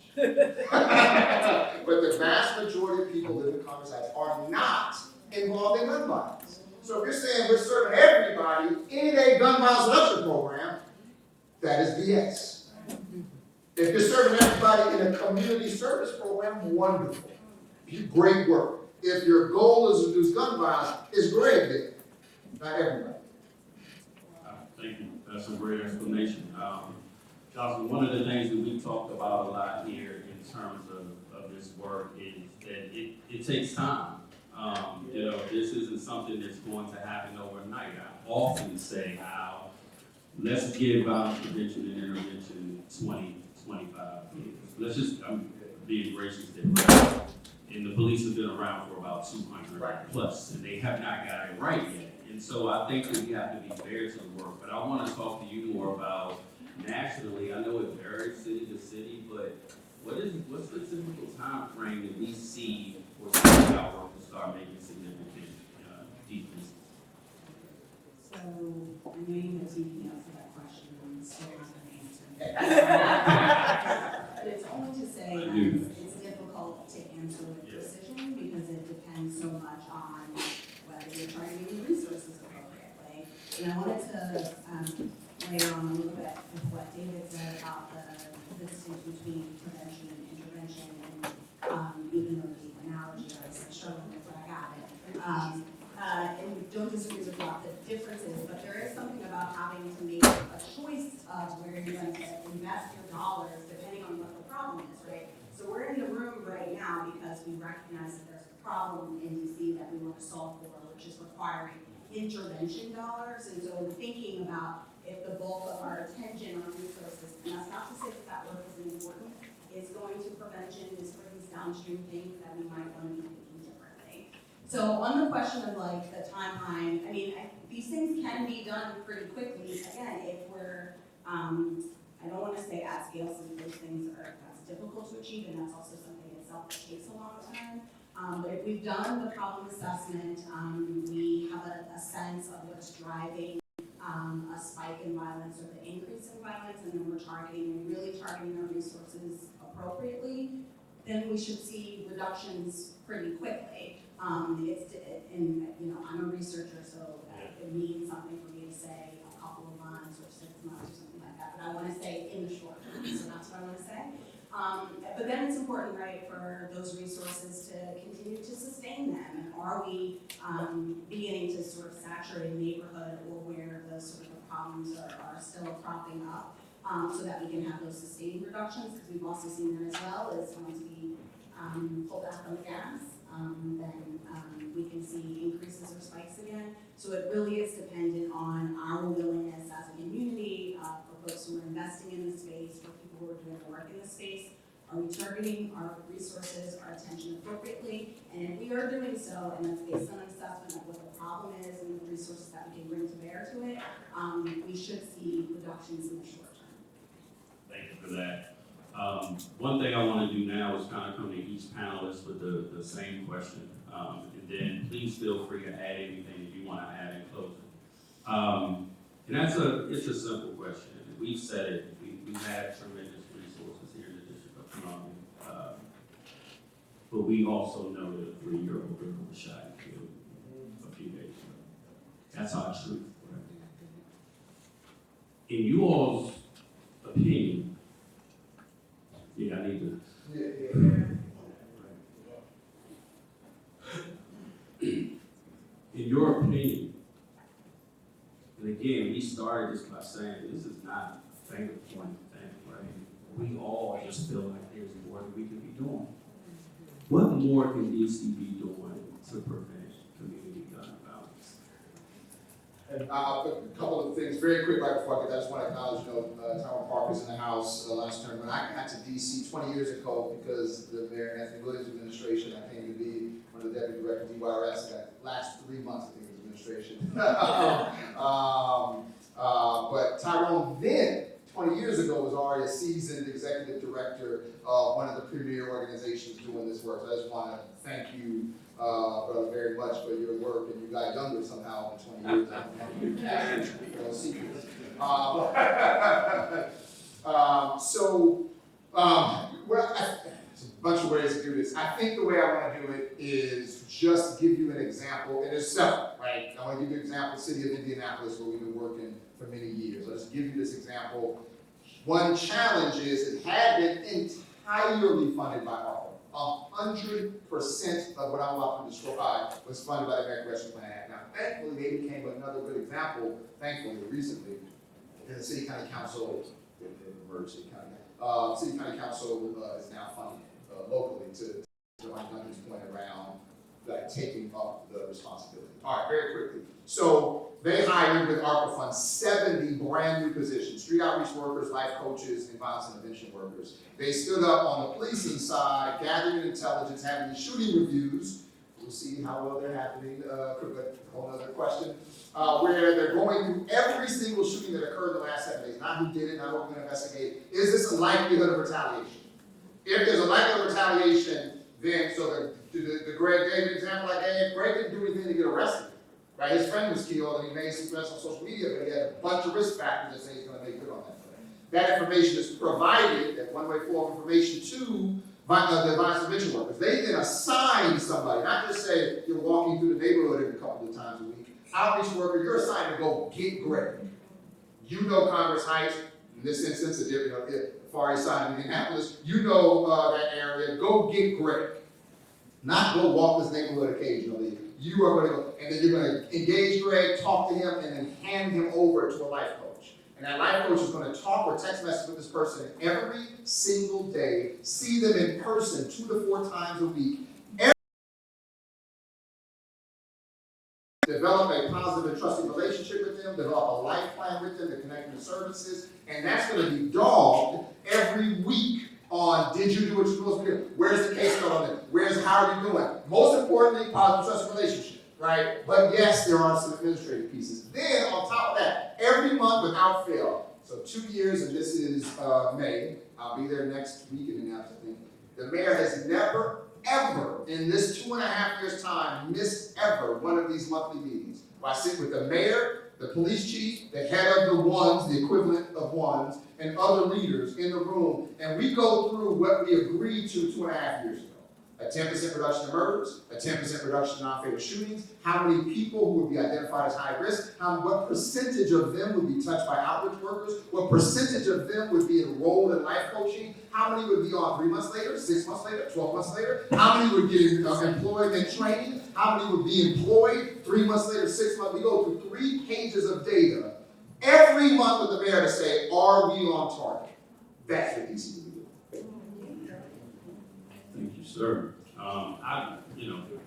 But the vast majority of people living in Congress Heights are not involved in gun violence. So if you're saying we're serving everybody in a gun violence reduction program, that is BS. If you're serving everybody in a community service program, wonderful. Great work. If your goal is to reduce gun violence, it's great then. Not everybody. Thank you. That's a great explanation. Jocelyn, one of the things that we talked about a lot here in terms of this work is that it takes time. You know, this isn't something that's going to happen overnight. I often say how, let's give violence prevention and intervention 20, 25 years. Let's just, I'm being gracious there, right? And the police have been around for about 200 plus, and they have not got it right yet. And so I think that we have to be fair to the work. But I want to talk to you more about nationally. I know it varies city to city, but what's the typical time frame that we see for our work to start making significant decreases? So, I know you know me to answer that question, and I'm still not gonna answer. But it's only to say that it's difficult to answer with precision because it depends so much on whether you're targeting the resources appropriately. And I wanted to layer on a little bit with what David said about the distinction between prevention and intervention, and even though the analogy I was struggling with, but I got it. And we don't disagree with what the difference is, but there is something about having to make a choice of where you're going to invest your dollars depending on what the problem is, right? So we're in the room right now because we recognize that there's a problem in DC that we want to solve for, which is requiring intervention dollars. And so thinking about if the bulk of our attention on resources, and that's not to say that that work isn't important, is going to prevention, is for these downstream things that we might want to be thinking differently. So on the question of like the timeline, I mean, these things can be done pretty quickly. Again, if we're, I don't want to say at scale since those things are that's difficult to achieve, and that's also something itself that takes a long time. But if we've done the problem assessment, we have a sense of what's driving a spike in violence or the increase in violence, and then we're really targeting our resources appropriately, then we should see reductions pretty quickly. And you know, I'm a researcher, so it means something for me to say a couple of months or 6 months or something like that. But I want to say in the short term, so that's what I want to say. But then it's important, right, for those resources to continue to sustain them. And are we beginning to sort of saturate a neighborhood or where the sort of the problems are still cropping up, so that we can have those sustained reductions? Because we've also seen that as well is once we pull back on the gas, then we can see increases or spikes again. So it really is dependent on our willingness as a community, for folks who are investing in the space, for people who are doing the work in the space. Are we targeting our resources, our attention appropriately? And if we are doing so, and that's based on an assessment of what the problem is and the resources that we can bring to bear to it, we should see reductions in the short term. Thank you for that. One thing I want to do now is kind of come to each panelist with the same question. And then please feel free to add anything that you want to add in closing. And it's a simple question. We've said it, we have tremendous resources here in the District of Columbia. But we also know that a 3-year-old girl was shot and killed a few days ago. That's our truth. Right? In you all's opinion, I need to. In your opinion, and again, we started this by saying this is not a finger pointing thing, right? We all just feel like there's more that we could be doing. What more can DC be doing to prevent community gun violence? A couple of things very quick right before I get that. I just want to acknowledge, Tyrone Parker's in the House last term. When I got to DC 20 years ago, because the Mayor Anthony Williams administration, I came to be one of the deputy directors of DYRS. That last 3 months, I think, of his administration. But Tyrone then, 20 years ago, was already a seasoned executive director of one of the premier organizations doing this work. So I just want to thank you, brother, very much for your work. And you got younger somehow in 20 years. I don't know, actually, secrets. There's a bunch of ways to do this. I think the way I want to do it is just give you an example, and there's several, right? I want to give you an example, City of Indianapolis, where we've been working for many years. I'll just give you this example. One challenge is it had been entirely funded by ARPA. 100% of what I'm about to describe was funded by the American Rescue Plan Act. Now, thankfully, they became another good example, recently, in the City County Council Merge City County. City County Council is now funding locally to Mike Duncan's point around like taking up the responsibility. All right, very quickly. So they hired with ARPA funds 70 brand new positions: street outreach workers, life coaches, and violence intervention workers. They stood up on the policing side, gathering intelligence, having shooting reviews. We'll see how well they're happening, a whole other question, where they're going through every single shooting that occurred in the last 7 days. Not who did it, not what we're gonna investigate. Is this a likelihood of retaliation? If there's a likelihood of retaliation, then, so the Greg David example I gave, Greg didn't do anything to get arrested, right? His friend was killed and he made some threats on social media, but he had a bunch of risk factors that say he's gonna make good on that. That information is provided, that one-way flow of information to the violence prevention workers. They then assign somebody, not just say you're walking through the neighborhood every couple of times a week. Outreach worker, you're assigned to go get Greg. You know Congress Heights, in this instance, the Far East Side of Indianapolis, you know that area, go get Greg. Not go walk this neighborhood occasionally. You are going to go, and then you're going to engage Greg, talk to him, and then hand him over to a life coach. And that life coach is going to talk or text message with this person every single day, see them in person 2 to 4 times a week. Develop a positive and trusting relationship with them, develop a life plan with them to connect them to services, and that's going to be dogged every week on, did you do what you're supposed to do? Where's the case going on? How are you doing? Most importantly, positive trusting relationship, right? But yes, there are some administrative pieces. Then on top of that, every month without fail, so 2 years, and this is May, I'll be there next week in Indianapolis, I think. The mayor has never, ever, in this 2.5 years' time, missed ever one of these monthly meetings. Where I sit with the mayor, the police chief, the head of the ones, the equivalent of ones, and other leaders in the room, and we go through what we agreed to 2.5 years ago. A 10% reduction in murders, a 10% reduction in non-fatal shootings, how many people who would be identified as high risk, what percentage of them would be touched by outreach workers, what percentage of them would be enrolled in life coaching, how many would be on 3 months later, 6 months later, 12 months later, how many would get employed and training, how many would be employed 3 months later, 6 months. We go through 3 pages of data every month with the mayor to say, are we on target? That's what DC will do. Thank you, sir.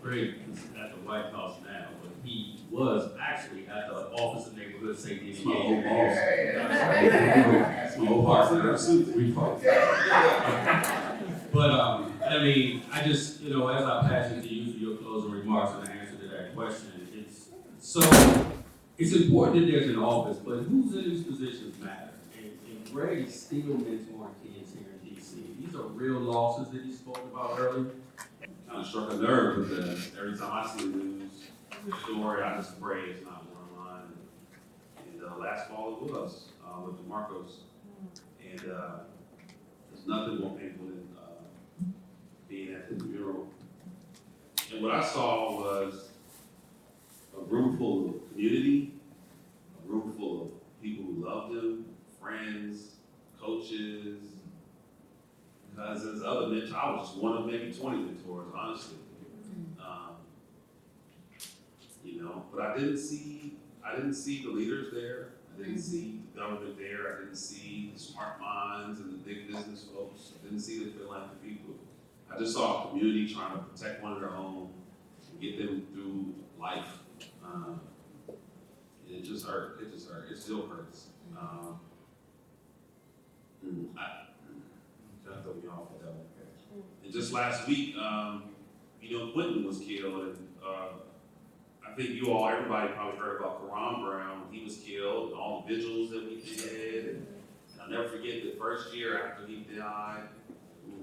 Greg is at the White House now, but he was actually at the Office of Neighborhood Safety. It's my old boss. It's my old boss. But I just, as I pass it to you for your closing remarks and the answer to that question, it's important that there's an office, but who's in these positions matter. And Greg is still mentoring kids here in DC. These are real losses that he spoke about earlier. Kind of struck a nerve with every time I see the news story, I just pray it's not one line. And last fall it was with the Marcos. And there's nothing more painful than being at the funeral. And what I saw was a room full of community, a room full of people who loved him, friends, coaches, cousins, other mentors. I was just one of maybe 20 mentors, honestly. But I didn't see the leaders there. I didn't see the government there. I didn't see the smart minds and the big business folks. I didn't see the philanthropy people. I just saw a community trying to protect one of their own and get them through life. And it just hurt. It still hurts. John threw me off with that one. And just last week, Quentin was killed, and I think everybody probably heard about Karan Brown. He was killed, and all the vigils that we did. And I'll never forget the first year after he died,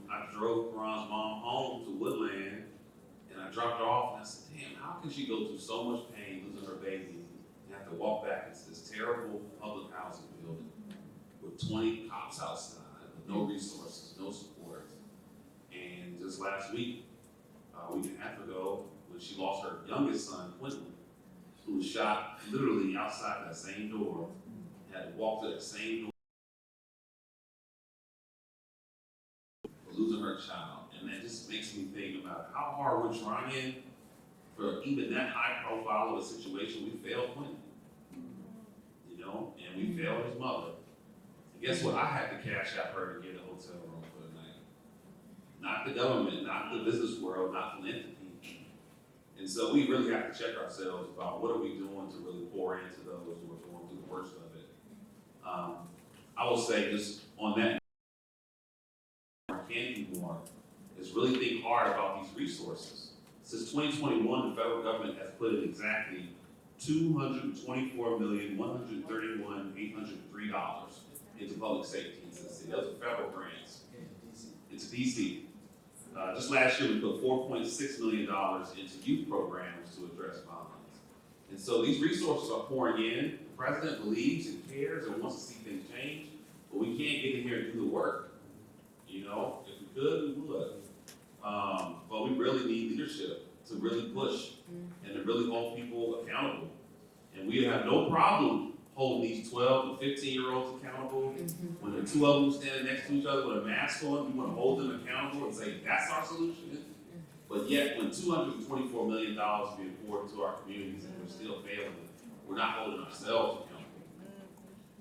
I drove Karan's mom home to Woodland, and I dropped her off, and I said, damn, how can she go through so much pain losing her baby and have to walk back into this terrible public housing building with 20 cops outside, with no resources, no support. And just last week, a week and a half ago, when she lost her youngest son, Quentin, who was shot literally outside that same door, had to walk to that same door, losing her child. And that just makes me think about how hard we're trying for even that high profile of a situation. We failed Quentin, and we failed his mother. Guess what? I had to cash out her to get a hotel room for the night. Not the government, not the business world, not philanthropy. And so we really have to check ourselves about what are we doing to really pour into those who are going through the worst of it. I will say just on that, can do more is really think hard about these resources. Since 2021, the federal government has put in exactly $224,131,803 into public safety in the city. Those are federal grants. It's DC. Just last year, we put $4.6 million into youth programs to address violence. And so these resources are pouring in. The president believes and cares and wants to see things change, but we can't get in here and do the work. You know, if we could, we would. But we really need leadership to really push and to really hold people accountable. And we have no problem holding these 12 to 15-year-olds accountable. When the two of them standing next to each other with a mask on, we want to hold them accountable and say, that's our solution. But yet, when $224 million is being poured into our communities and we're still failing, we're not holding ourselves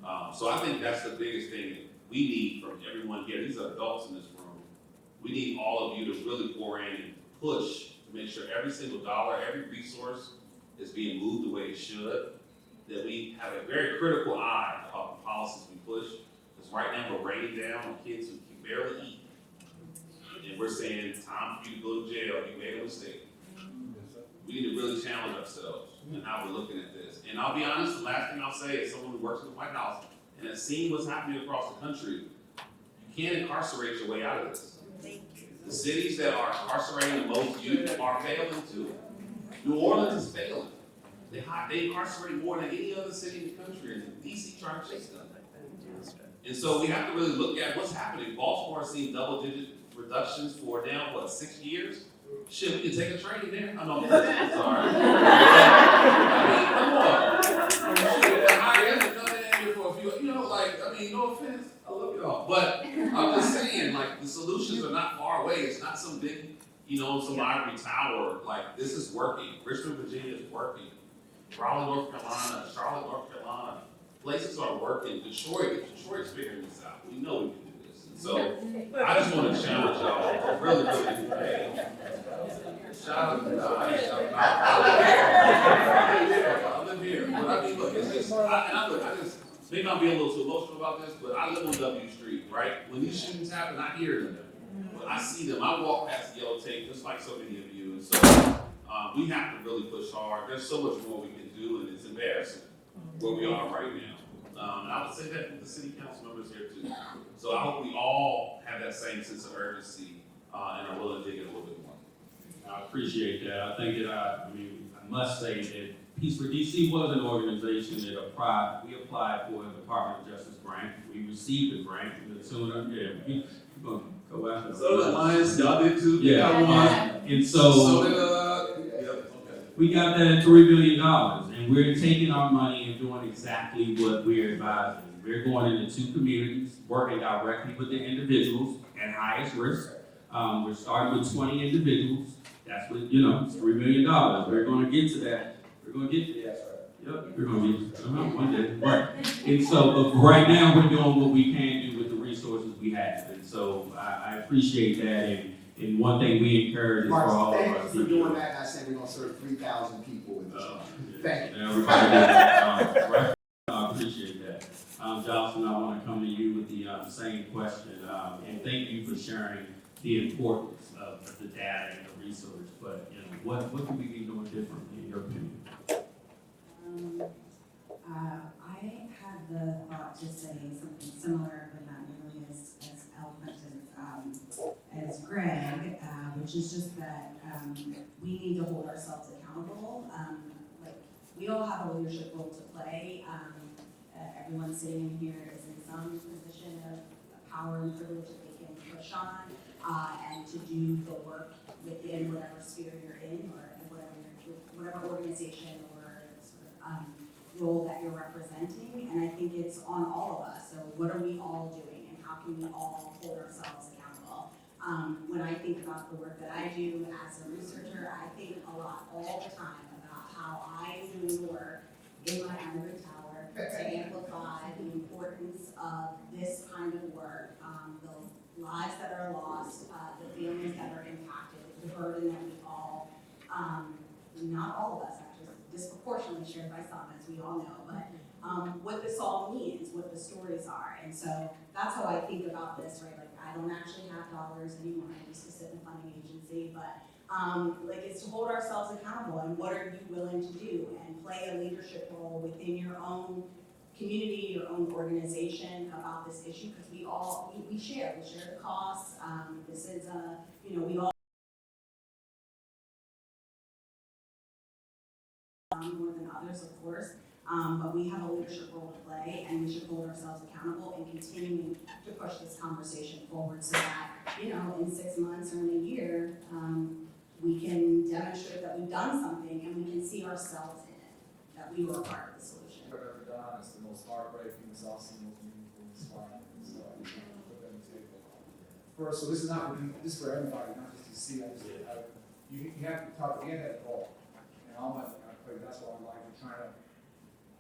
accountable. So I think that's the biggest thing we need from everyone here. These are adults in this room. We need all of you to really pour in and push to make sure every single dollar, every resource is being moved the way it should. That we have a very critical eye about the policies we push. Because right now we're raining down on kids who can barely eat. And we're saying it's time for you to go to jail, you made a mistake. We need to really challenge ourselves in how we're looking at this. And I'll be honest, the last thing I'll say is someone who works in the White House and has seen what's happening across the country, you can't incarcerate your way out of this. The cities that are incarcerating the most youth are failing too. New Orleans is failing. They incarcerate more than any other city in the country, and DC trying to chase them. And so we have to really look at what's happening. Baltimore has seen double-digit reductions for now, 6 years? Shit, we can take a train there. I know, I'm sorry. I mean, come on. Shit, hire them to come in here for a few, no offense, I love y'all. But I'm just saying, the solutions are not far away. It's not some big, some ivory tower. This is working. Richmond, Virginia is working. Raleigh, North Carolina, Charlotte, North Carolina. Places are working. Detroit's figuring this out. We know we can do this. And so I just want to challenge y'all. Really, hey. Shout out to y'all. I live here. But I mean, look, it's just, I just maybe I'm being a little too emotional about this, but I live on W Street, right? When these shootings happen, I hear them. But I see them. I walk past the yellow tape just like so many of you. And so we have to really push hard. There's so much more we can do, and it's embarrassing where we are right now. And I would say that with the city council members here too. So I hope we all have that same sense of urgency and are willing to dig in a little bit more. I appreciate that. I think that I must say that Peace for DC was an organization that we applied for a Department of Justice grant. We received the grant. We're going to go after So the Lions, y'all did too? Yeah. And so did, we got that at $3 billion, and we're taking our money and doing exactly what we're advising. We're going into 2 communities, working directly with the individuals at highest risk. We're starting with 20 individuals. That's what, it's $3 million. We're going to get to that. We're going to get to that. Yep, we're going to get to one day. Right. And so right now we're doing what we can do with the resources we have. And so I appreciate that. And one thing we encourage is for all of us. Thank you for doing that. I said we're going to serve 3,000 people with this. Thank you. Everybody, I appreciate that. Jocelyn, I want to come to you with the same question. And thank you for sharing the importance of the data and the research. But what can we be doing differently in your opinion? I had the thought to say something similar, but not nearly as eloquent as Greg, which is just that we need to hold ourselves accountable. We all have a leadership role to play. Everyone sitting in here is in some position of power and privilege that they can push on and to do the work within whatever sphere you're in or whatever organization or role that you're representing. And I think it's on all of us. So what are we all doing and how can we all hold ourselves accountable? When I think about the work that I do as a researcher, I think a lot all the time about how I am doing the work in my ivory tower to amplify the importance of of this kind of work, the lives that are lost, the families that are impacted, the burden that we all, not all of us actually, disproportionately shared by some, as we all know, but what this all means, what the stories are. And so that's how I think about this, right? Like, I don't actually have dollars anymore, I used to sit in a funding agency, but like, it's to hold ourselves accountable, and what are you willing to do, and play a leadership role within your own community, your own organization about this issue, because we share the costs. This is we all more than others, of course, but we have a leadership role to play, and we should hold ourselves accountable and continuing to push this conversation forward, so that in 6 months or in a year, we can demonstrate that we've done something, and we can see ourselves in it, that we were a part of the solution. What I've ever done is the most heartbreaking, it's also the most meaningful, inspiring, so I just want to put that on the table. First, so this is for everybody, not just to see. You have to talk again at all, and all my that's what I like. You're trying to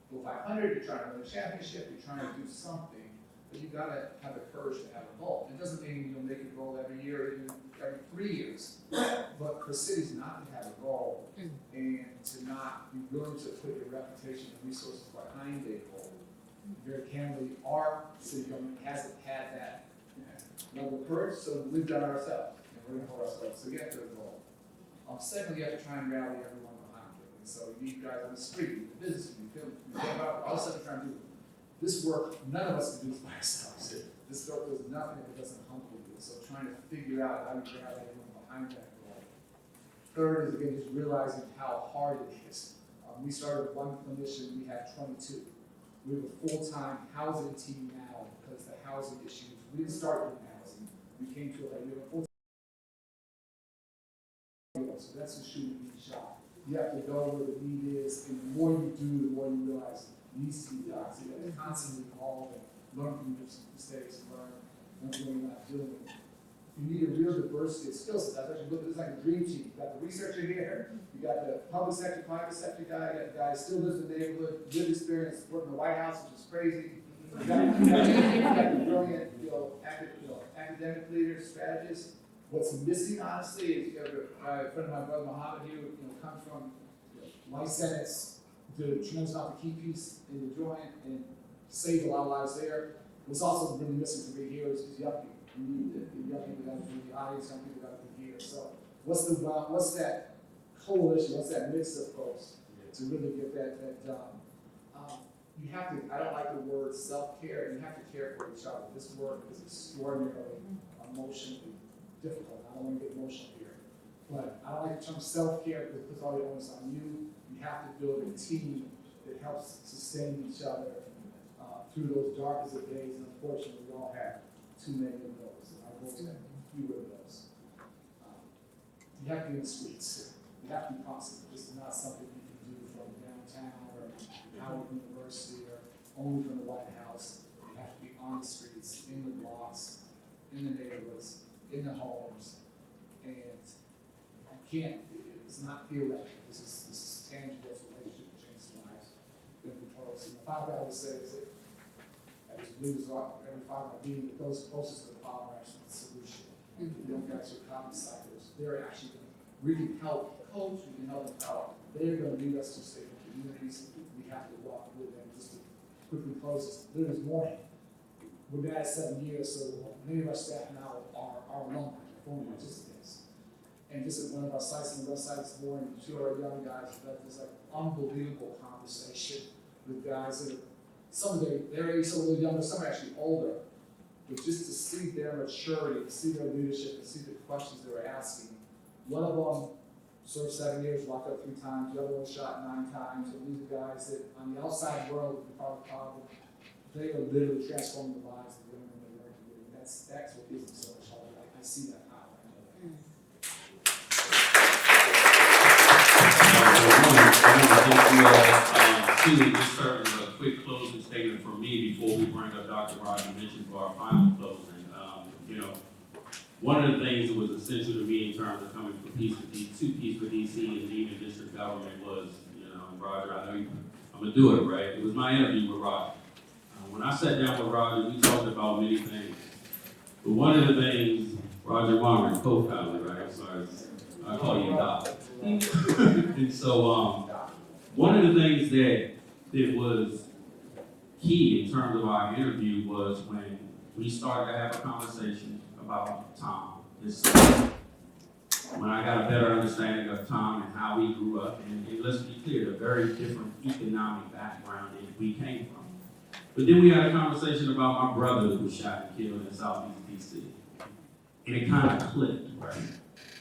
go 500, you're trying to win a championship, you're trying to do something, but you gotta have the courage to have a goal. It doesn't mean you'll make a goal every year, or even every 3 years, but for cities not to have a goal and to not be willing to put your reputation and resources behind a goal. Very candidly, our city government hasn't had that level of courage, so we've done it ourselves, and we're gonna hold ourselves to get to the goal. Secondly, you have to try and rally everyone behind it. And so you need guys on the street, the business, you feel about all the stuff you're trying to do. This work, none of us can do this by ourselves. This work is nothing if it doesn't humble you. So trying to figure out how you rally everyone behind that goal. Third is, again, just realizing how hard it is. We started with 1 clinician, we have 22. We have a full-time housing team now because the housing issues, we didn't start with housing. We came to it, we have a full-time. So that's the shooting being shot. You have to go where the need is, and the more you do, the more you realize it needs to be done. So you have to constantly evolve and learn from your mistakes and learn when you're not doing it. You need a real diversity of skill sets. That's actually this is like a dream team. You got the researcher here, you got the public sector, private sector guy, you got the guy who still lives in the neighborhood, good experience, working in the White House, which is crazy. You got the brilliant, academic leaders, strategists. What's missing, honestly, is you have a friend of my brother Muhammad here, comes from life sentence to tremendous amount of key piece in the joint and save a lot of lives there. What's also really missing for me here is young people. We need the young people that are in the audience, young people that are here. So what's that coalition, what's that mix of folks to really get that done? You have to, I don't like the word self-care, you have to care for each other. This work is extraordinarily emotionally difficult. I don't want to get emotional here. But I don't like the term self-care because it puts all the onus on you. You have to build a team that helps sustain each other through those darkest of days. And unfortunately, we all have too many of those. And our goals have fewer of those. You have to be in the streets. You have to be constant. This is not something you can do from downtown or Howard University or only from the White House. You have to be on the streets, in the blocks, in the neighborhoods, in the homes, and you can't, it's not theoretical, this is tangible, it's a relationship that changes lives. And the final thing I would say is that I just believe it's every final meeting that those closest to the power are actually the solution. You don't get to common cycles, they're actually, we can help coach, we can help empower. They're going to lead us to stable communities, we have to walk with them. Just to quickly close this, literally this morning, we've been at it 7 years, so many of our staff now are alumni, former participants. And just at one of our sites on the west side this morning, 2 of our young guys had this like unbelievable conversation with guys that are, some of their age, some a little younger, some are actually older. But just to see their maturity, to see their leadership, to see the questions they were asking. One of them served 7 years, locked up 3 times, the other one shot 9 times. And these are guys that on the outside world would be part of the problem. They are literally transforming the lives of the women they work with. That's what gives them so much hope. I see that power. I know that. Just starting with a quick closing statement from me before we bring up Dr. Rodney Mitchell for our final closing. One of the things that was essential to me in terms of coming from Peace for DC and even district government was, and Roger, I know I'm gonna do it, right? It was my interview with Roger. When I sat down with Roger, we talked about many things. But one of the things, Roger Warren, co-founder, right? I'm sorry, I call you Doc. And so, one of the things that was key in terms of our interview was when we started to have a conversation about Tom, his son. When I got a better understanding of Tom and how he grew up, and let's be clear, a very different economic background that we came from. But then we had a conversation about my brother who was shot and killed in Southeast DC. And it kind of clicked, right?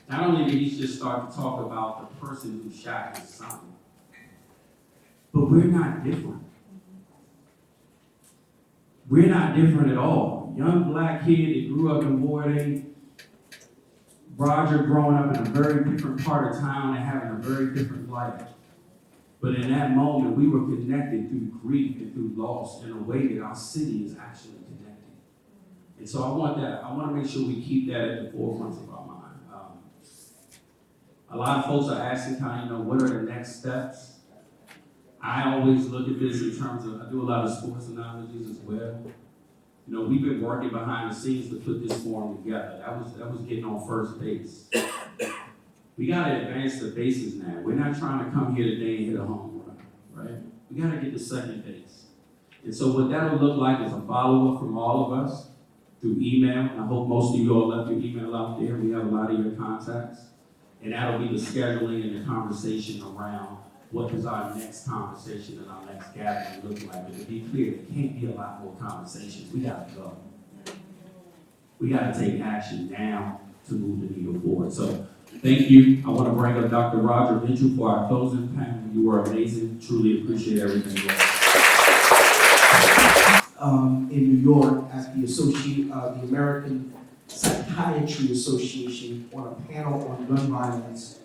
Not only did he just start to talk about the person who shot his son, but we're not different. We're not different at all. Young black kid that grew up in Ward 8, Roger growing up in a very different part of town and having a very different life. But in that moment, we were connected through grief and through loss in a way that our city is actually connected. And so I want to make sure we keep that at the forefront of our mind. A lot of folks are asking kind of, what are the next steps? I always look at this in terms of, I do a lot of sports analogies as well. You know, we've been working behind the scenes to put this forum together. That was getting on first base. We gotta advance the bases now. We're not trying to come here today and hit a home run, right? We gotta get to second base. And so what that'll look like is a follow-up from all of us through email. I hope most of you all left your email out there. We have a lot of your contacts. And that'll be the scheduling and the conversation around what does our next conversation and our next gathering look like. But to be clear, there can't be a lot more conversations. We gotta go. We gotta take action now to move the needle forward. So thank you. I want to bring up Dr. Roger Mitchell for our closing panel. You were amazing. Truly appreciate everything you did. In New York at the American Psychiatry Association on a panel on gun violence.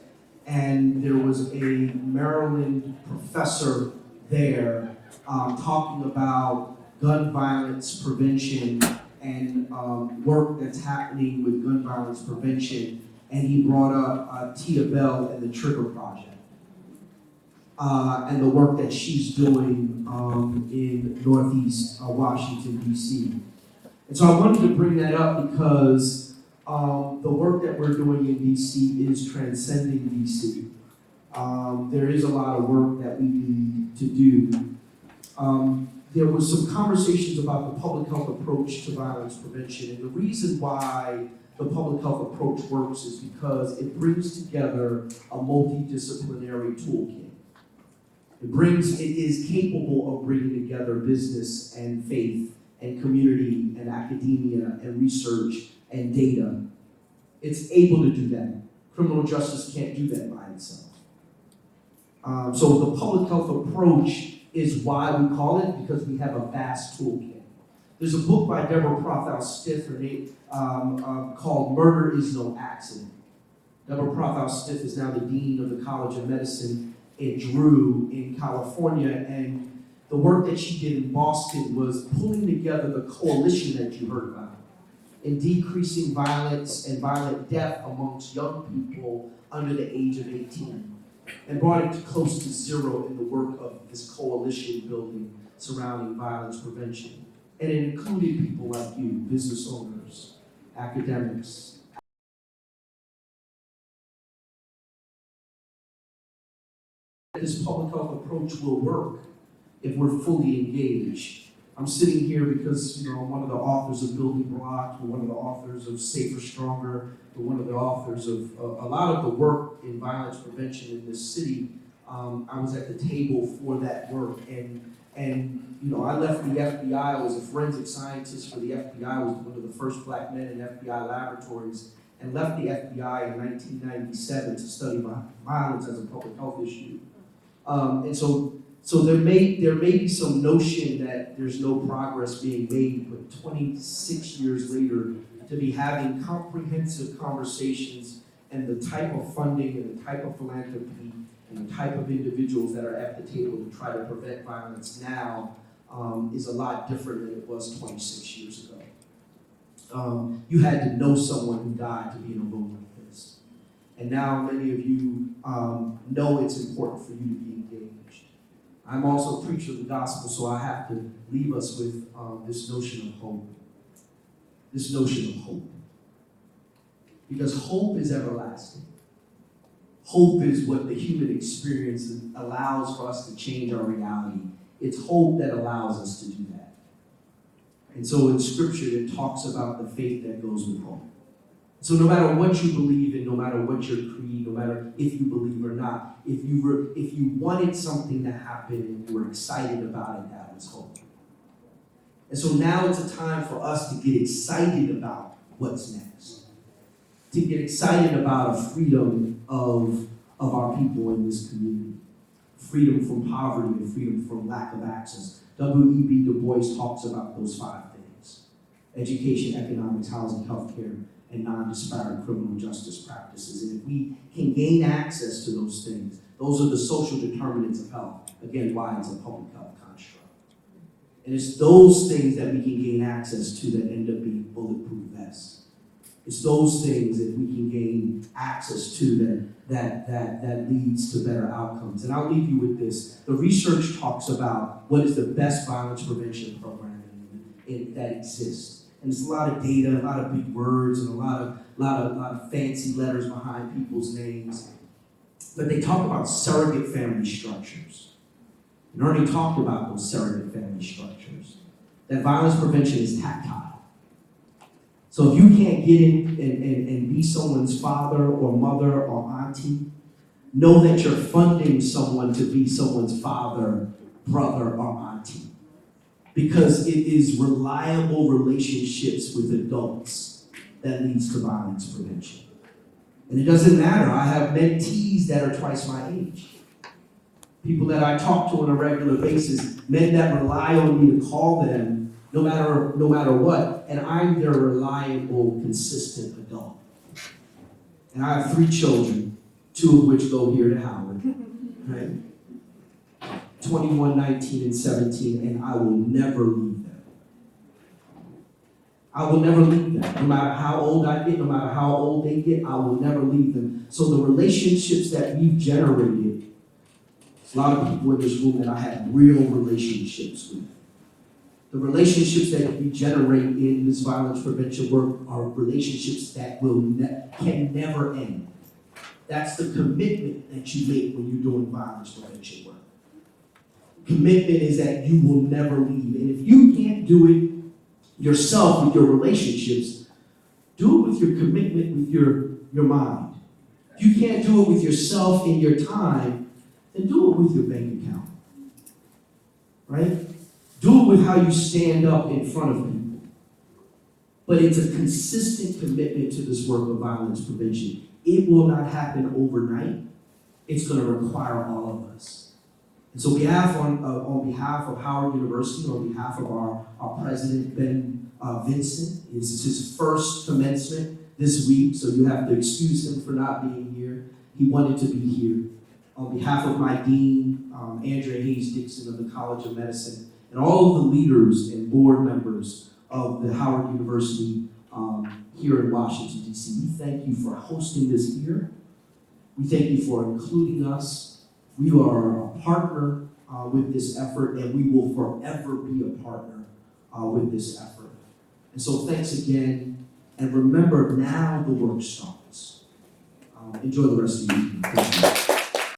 And there was a Maryland professor there talking about gun violence prevention and work that's happening with gun violence prevention. And he brought up Tia Bell and the Trigger Project and the work that she's doing in Northeast Washington, D.C. And so I wanted to bring that up because the work that we're doing in D.C. is transcending D.C. There is a lot of work that we need to do. There was some conversations about the public health approach to violence prevention, and the reason why the public health approach works is because it brings together a multidisciplinary toolkit. It is capable of bringing together business and faith and community and academia and research and data. It's able to do that. Criminal justice can't do that by itself. So the public health approach is why we call it, because we have a vast toolkit. There's a book by Deborah Prothau-Stith called Murder is No Accident. Deborah Prothau-Stith is now the dean of the College of Medicine at Drew in California, and the work that she did in Boston was pulling together the coalition that you heard about in decreasing violence and violent death amongst young people under the age of 18, and brought it to close to zero in the work of this coalition building surrounding violence prevention. And it included people like you, business owners, academics. This public health approach will work if we're fully engaged. I'm sitting here because, I'm one of the authors of Building Blocks, we're one of the authors of Safer, Stronger, we're one of the authors of a lot of the work in violence prevention in this city. I was at the table for that work, and I left the FBI. I was a forensic scientist for the FBI. I was one of the first black men in FBI laboratories, and left the FBI in 1997 to study violence as a public health issue. And so there may be some notion that there's no progress being made, but 26 years later, to be having comprehensive conversations and the type of funding and the type of philanthropy and the type of individuals that are at the table to try to prevent violence now is a lot different than it was 26 years ago. You had to know someone who died to be in a room like this. And now many of you know it's important for you to be engaged. I'm also a preacher of the gospel, so I have to leave us with this notion of hope. This notion of hope. Because hope is everlasting. Hope is what the human experience allows for us to change our reality. It's hope that allows us to do that. And so in Scripture, it talks about the faith that goes with hope. So no matter what you believe in, no matter what your creed, no matter if you believe or not, if you wanted something to happen and you were excited about it, that was hope. And so now it's a time for us to get excited about what's next. To get excited about a freedom of our people in this community. Freedom from poverty and freedom from lack of access. W.E.B. Du Bois talks about those 5 things. Education, economics, housing, healthcare, and non-disparate criminal justice practices. And if we can gain access to those things, those are the social determinants of health. Again, why it's a public health construct. And it's those things that we can gain access to that end up being bulletproof vests. It's those things that we can gain access to that leads to better outcomes. And I'll leave you with this. The research talks about what is the best violence prevention program that exists. And it's a lot of data, a lot of big words, and a lot of fancy letters behind people's names. But they talk about surrogate family structures. And Ernie talked about those surrogate family structures. That violence prevention is tactile. So if you can't get in and be someone's father or mother or auntie, know that you're funding someone to be someone's father, brother, or auntie. Because it is reliable relationships with adults that leads to violence prevention. And it doesn't matter. I have mentees that are twice my age. People that I talk to on a regular basis, men that rely on me to call them no matter what, and I'm their reliable, consistent adult. And I have 3 children, 2 of which go here to Howard, right? 21, 19, and 17, and I will never leave them. I will never leave them. No matter how old I get, no matter how old they get, I will never leave them. So the relationships that we've generated, a lot of people in this room that I have real relationships with. The relationships that we generate in this violence prevention work are relationships that can never end. That's the commitment that you make when you're doing violence prevention work. Commitment is that you will never leave. And if you can't do it yourself with your relationships, do it with your commitment with your mind. If you can't do it with yourself in your time, then do it with your bank account. Right? Do it with how you stand up in front of people. But it's a consistent commitment to this work of violence prevention. It will not happen overnight. It's going to require all of us. And so on behalf of Howard University, on behalf of our president, Ben Vincent, it's his first commencement this week, so you have to excuse him for not being here. He wanted to be here. On behalf of my dean, Andrea Hayes Dixon of the College of Medicine, and all of the leaders and board members of the Howard University here in Washington, D.C., we thank you for hosting this here. We thank you for including us. We are a partner with this effort, and we will forever be a partner with this effort. And so thanks again, and remember, now the work starts. Enjoy the rest of your evening. Thank you.